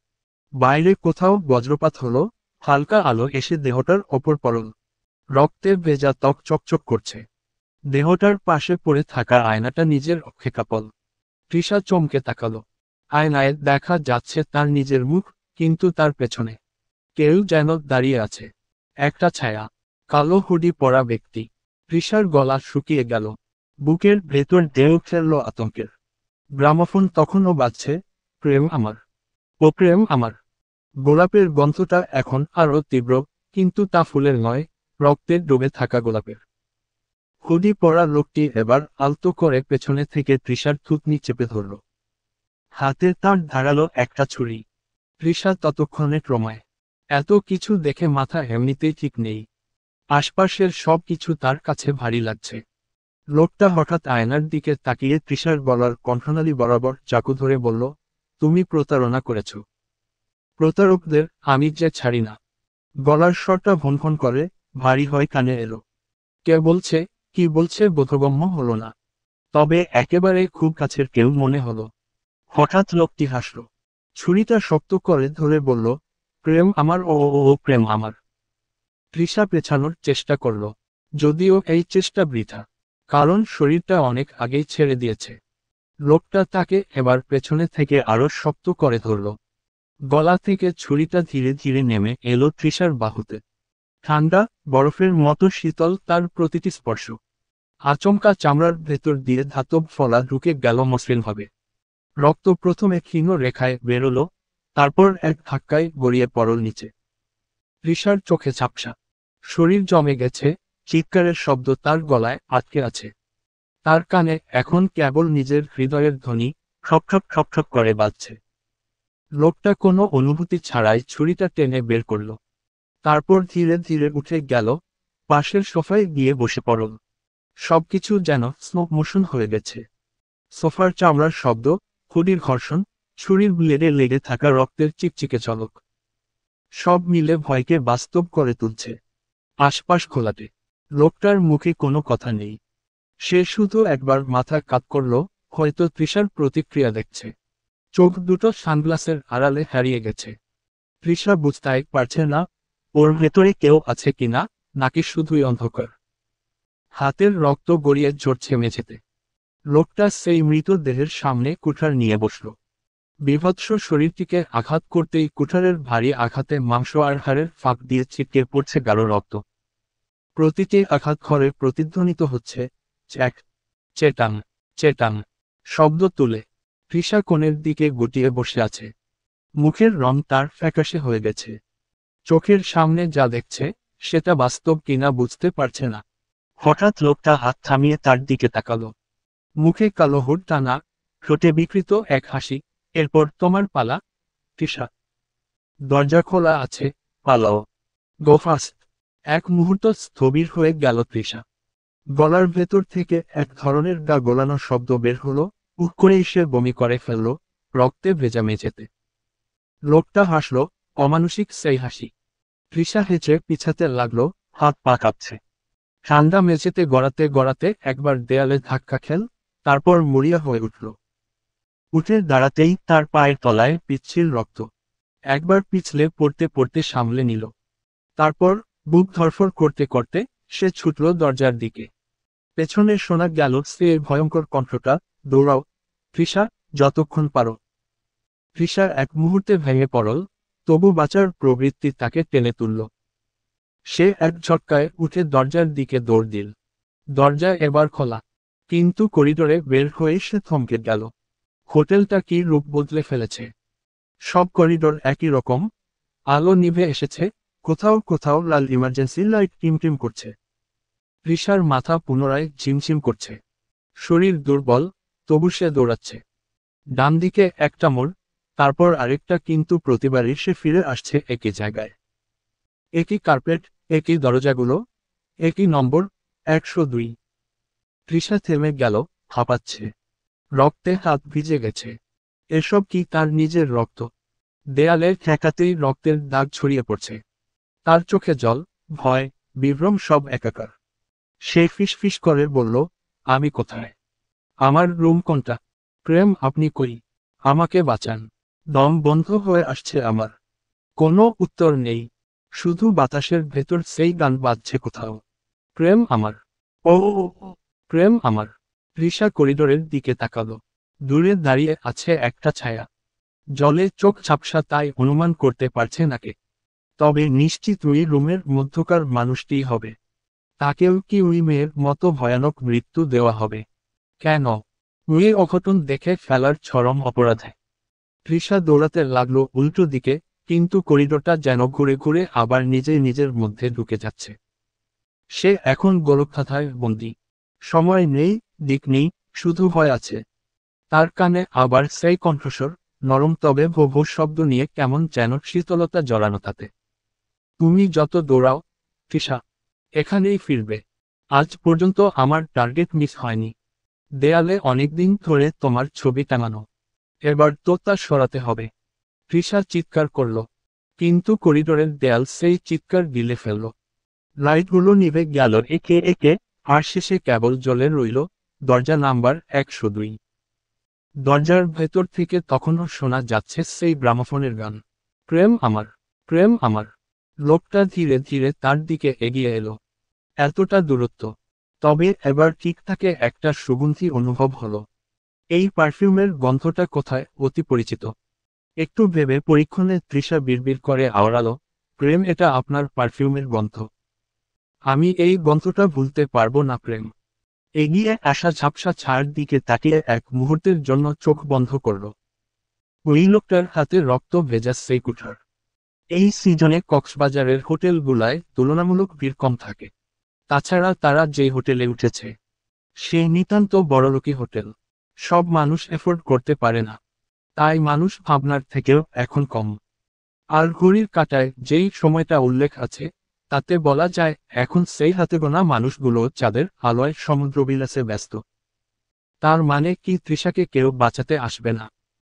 বাইরে কোথাও বজ্রপাত হলো, হালকা আলো এসে দেহটার ওপর পড়ল। রক্তে ভেজা ত্বক চকচক করছে। দেহটার পাশে পড়ে থাকা আয়নাটা নিজের অক্ষে কাঁপল। তৃষা চমকে তাকালো। আয়নায় দেখা যাচ্ছে তার নিজের মুখ, কিন্তু তার পেছনে কেউ যেন দাঁড়িয়ে আছে। একটা ছায়া, কালো হুডি পরা ব্যক্তি। তৃষার গলা শুকিয়ে গেল। বুকের ভেতর ঢেউ ফেলল আতঙ্কের। গ্রামোফোন তখনও বাজছে, প্রেম আমার, ও প্রেম আমার। গোলাপের গন্ধটা এখন আরও তীব্র, কিন্তু তা ফুলের নয়, রক্তে ডুবে থাকা গোলাপের। হুডি পরা লোকটি এবার আলতো করে পেছনে থেকে তৃষার থুতনি চেপে ধরল। হাতে তার ধারালো একটা ছুরি। তৃষা ততক্ষণে ট্রমায়। এত কিছু দেখে মাথা এমনিতেই ঠিক নেই। আশপাশের সব কিছু তার কাছে ভারী লাগছে। লোকটা হঠাৎ আয়নার দিকে তাকিয়ে তৃষার গলার কণ্ঠনালী বরাবর চাকু ধরে বলল, তুমি প্রতারণা করেছ। প্রতারকদের আমি যে ছাড়ি না। গলার স্বরটা ভনভন করে, ভারী হয় কানে এলো। কে বলছে, কি বলছে বোধগম্য হলো না। তবে একেবারে খুব কাছের কেউ মনে হলো। হঠাৎ লোকটি হাসল। ছুরিটা শক্ত করে ধরে বলল, প্রেম আমার, ও ও ও প্রেম আমার। তৃষা পেছানোর চেষ্টা করল, যদিও এই চেষ্টা বৃথা। কারণ শরীরটা অনেক আগেই ছেড়ে দিয়েছে। লোকটা তাকে এবার পেছনে থেকে আরো শক্ত করে ধরল। গলা থেকে ছুরিটা ধীরে ধীরে নেমে এলো তৃষার বাহুতে। ঠান্ডা, বরফের মতো শীতল তার প্রতিটি স্পর্শ। আচমকা চামড়ার ভেতর দিয়ে ধাতব ফলা ঢুকে গেল মসৃণভাবে। রক্ত প্রথমে ক্ষীণ রেখায় বেরোলো, তারপর এক ধাক্কায় গড়িয়ে পড়ল নিচে। তৃষার চোখে ঝাপসা। শরীর জমে গেছে, চিৎকারের শব্দ তার গলায় আটকে আছে। তার কানে এখন কেবল নিজের হৃদয়ের ধ্বনি, ঠক ঠক ঠক করে বাজছে। লোকটা কোনো অনুভূতি ছাড়াই ছুরিটা টেনে বের করল। তারপর ধীরে ধীরে উঠে গেল, পাশের সোফায় গিয়ে বসে পড়ল। সবকিছু যেন স্লো মোশন হয়ে গেছে। সোফার চামড়ার শব্দ, হুডির ঘর্ষণ, ছুরির ব্লেডে লেগে থাকা রক্তের চিকচিকে চলক, সব মিলে ভয়কে বাস্তব করে তুলছে। আশপাশ খোলাটে। লোকটার মুখে কোনো কথা নেই। সে শুধু একবার মাথা কাত করল, হয়তো তৃষার প্রতিক্রিয়া দেখছে। চোখ দুটো সানগ্লাসের আড়ালে হারিয়ে গেছে। তৃষা বুঝতেই পারছে না, ওর ভেতরে কেউ আছে কিনা, নাকি শুধুই অন্ধকার। হাতের রক্ত গড়িয়ে ঝরছে মেঝেতে। লোকটা সেই মৃতদেহের সামনে কুঠার নিয়ে বসল। বীভৎস শরীরটিকে আঘাত করতেই কুঠারের ভারী আঘাতে মাংস আর হাড়ের ফাঁক দিয়ে ছিটকে পড়ছে গাঢ় রক্ত। প্রতিটি আঘাত ঘরে প্রতিধ্বনিত হচ্ছে, চ্যাক, চেটাং, চেটাং শব্দ তুলে। তৃষা কোণের দিকে গুটিয়ে বসে আছে। মুখের রং তার ফ্যাকাশে হয়ে গেছে। চোখের সামনে যা দেখছে, সেটা বাস্তব কিনা বুঝতে পারছে না। হঠাৎ লোকটা হাত থামিয়ে তার দিকে তাকালো। মুখে কালো হুড টানা, ঠোঁটে বিকৃত এক হাসি। এরপর তোমার পালা, তৃষা। দরজা খোলা আছে, পালাও। গো ফাস্ট। এক মুহূর্ত স্থবির হয়ে গেল তৃষা। গলার ভেতর থেকে এক ধরনের গা গোলানো শব্দ বের হলো, উহ করে সে বমি করে ফেলল, রক্তে ভেজা মেঝেতে। লোকটা হাসল, অমানুষিক সেই হাসি। তৃষা হেঁচে পিছাতে লাগলো, হাত পা কাঁপছে। ঠান্ডা মেঝেতে গড়াতে গড়াতে একবার দেয়ালে ধাক্কা খেল, তারপর মরিয়া হয়ে উঠল। উঠে দাঁড়াতেই তার পায়ের তলায় পিচ্ছিল রক্ত। একবার পিছলে পড়তে পড়তে সামলে নিল। তারপর বুক ধড়ফড় করতে করতে সে ছুটল দরজার দিকে। পেছনে শোনা গেল সে ভয়ঙ্কর কণ্ঠটা, দৌড়াও তৃষা, যতক্ষণ পারো। তৃষা এক মুহূর্তে ভেঙে পড়ল, তবু বাঁচার প্রবৃত্তি তাকে টেনে তুলল। সে এক ঝটকায় উঠে দরজার দিকে দৌড় দিল। দরজা এবার খোলা, কিন্তু করিডোরে বের হয়ে সে থমকে গেল। হোটেলটা কি রূপ বদলে ফেলেছে! সব করিডোর একই রকম, আলো নিভে এসেছে, কোথাও কোথাও লাল ইমার্জেন্সি লাইট টিমটিম করছে। তৃষার মাথা পুনরায় ঝিমঝিম করছে। শরীর দুর্বল, তবু সে দৌড়াচ্ছে। ডান দিকে একটা মোড়, তারপর আরেকটা, কিন্তু প্রতিবারই সে ফিরে আসছে একই জায়গায়। একই কার্পেট, একই দরজাগুলো, একই নম্বর 102। তৃষা থেমে গেল, হাঁপাচ্ছে। রক্তে হাত ভিজে গেছে। এসব কি তার নিজের রক্ত? দেয়ালে ঠেকাতেই রক্তের দাগ ছড়িয়ে পড়ছে। তার চোখে জল, ভয়, বিভ্রম সব একাকার। সে ফিসফিস করে বলল, আমি কোথায়? আমার রুম কোনটা? প্রেম, আপনি কই? আমাকে বাঁচান। দম বন্ধ হয়ে আসছে আমার। কোনো উত্তর নেই, শুধু বাতাসের ভেতর সেই গান বাজছে কোথাও। প্রেম আমার, ও প্রেম আমার। তৃষা করিডোরের দিকে তাকালো। দূরে দাঁড়িয়ে আছে একটা ছায়া। জলে চোখ ঝাপসা, তাই অনুমান করতে পারছে না কে। তবে নিশ্চিত ওই রুমের মধ্যকার মানুষটিই হবে। তাকেও কি ওই মেয়ের মতো ভয়ানক মৃত্যু দেওয়া হবে? কেন? ওই অঘটন দেখে ফেলার চরম অপরাধে তৃষা দৌড়াতে লাগলো উল্টো দিকে, কিন্তু করিডোরটা যেন ঘুরে ঘুরে আবার নিজের মধ্যে ঢুকে যাচ্ছে। সে এখন গোলকধাঁধায় বন্দী। সময় নেই, দিক নেই, শুধু ভয় আছে। তার কানে আবার সেই কণ্ঠস্বর, নরম তবে ভো ভো শব্দ নিয়ে, কেমন যেন শীতলতা জড়ানো তাতে। তুমি যত দৌড়াও, তৃষা, এখানেই ফিরবে। আজ পর্যন্ত আমার টার্গেট মিস হয়নি। দেয়ালে অনেকদিন ধরে তোমার ছবি টাঙানো, এবার তো তা সরাতে হবে। তৃষা চিৎকার করল, কিন্তু করিডোরের দেয়াল সেই চিৎকার গিলে ফেলল। লাইটগুলো নিভে গেল একে একে, আর শেষে কেবল জ্বলে রইল দরজা নাম্বার 102। দরজার ভেতর থেকে তখনও শোনা যাচ্ছে সেই গ্রামোফোনের গান, প্রেম আমার, প্রেম আমার। লোকটা ধীরে ধীরে তার দিকে এগিয়ে এলো। এতটা দূরত্ব, তবে এবার ঠিক তাকে একটা সুগন্ধি অনুভব হলো। এই পারফিউমের গন্ধটা কোথায় অতি পরিচিত। একটু ভেবে পরীক্ষণে তৃষা বিড়বিড় করে আওড়ালো, প্রেম, এটা আপনার পারফিউমের গন্ধ। আমি এই গন্ধটা ভুলতে পারবো না প্রেম। এগিয়ে আসা ঝাপসা ছায়ার দিকে তাকিয়ে এক মুহূর্তের জন্য চোখ বন্ধ করল। ওই লোকটার হাতে রক্ত ভেজা সেই কুঠার। এই সিজনে কক্সবাজারের হোটেলগুলায় তুলনামূলক ভিড় কম থাকে। তাছাড়া তারা যে হোটেলে উঠেছে, সে নিতান্ত বড়লোকি হোটেল। সব মানুষ এফোর্ড করতে পারে না, তাই মানুষ ভাবনার থেকেও এখন কম। আর ঘড়ির কাঁটায় যেই সময়টা উল্লেখ আছে, তাতে বলা যায় এখন সেই হাতে গোনা মানুষগুলো চাঁদের আলোয় সমুদ্রবিলাসে ব্যস্ত। তার মানে কি তৃষাকে কেউ বাঁচাতে আসবে না?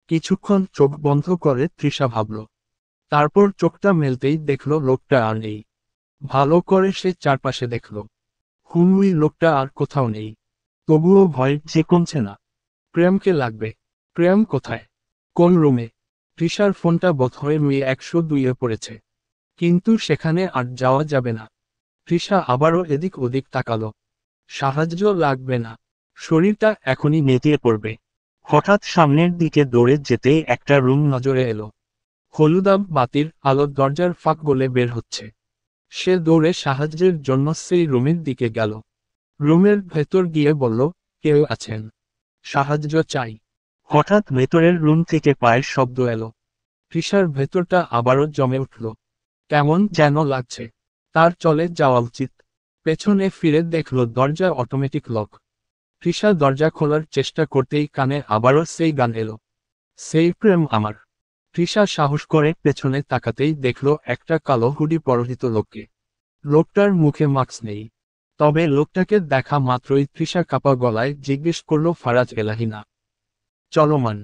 কিছুক্ষণ চোখ বন্ধ করে তৃষা ভাবল। তারপর চোখটা মেলতেই দেখল লোকটা আর নেই। ভালো করে সে চারপাশে দেখল। হুমুই লোকটা আর কোথাও নেই। তবুও ভয় যে কমছে না। প্রেমকে লাগবে। প্রেম কোথায়? কোন রুমে? তৃষার ফোনটা বোধহয় 102-এ পড়েছে। কিন্তু সেখানে আর যাওয়া যাবে না। তৃষা আবারও এদিক ওদিক তাকালো। সাহায্য লাগবে না, শরীরটা এখনই নেতিয়ে পড়বে। হঠাৎ সামনের দিকে দৌড়ে যেতেই একটা রুম নজরে এলো। হলুদাভ বাতির আলো দরজার ফাঁক গলে বের হচ্ছে। সে দৌড়ে সাহায্যের জন্য সেই রুমের দিকে গেল। রুমের ভেতর গিয়ে বলল, কেউ আছেন? সাহায্য চাই। হঠাৎ ভেতরের রুম থেকে পায়ের শব্দ এলো। তৃষার ভেতরটা আবারও জমে উঠল। কেমন যেন লাগছে। তার চলে যাওয়া উচিত। পেছনে ফিরে দেখল দরজা অটোমেটিক লক। তৃষা দরজা খোলার চেষ্টা করতেই কানে আবারও সেই গান এলো, সেই প্রেম আমার। তৃষা সাহস করে পেছনে তাকাতেই দেখল একটা কালো হুডি পরিহিত লোককে। লোকটার মুখে মাস্ক নেই। তবে লোকটাকে দেখা মাত্রই তৃষা কাপা গলায় জিজ্ঞেস করল, ফারাজ এলাহি না? চলমান।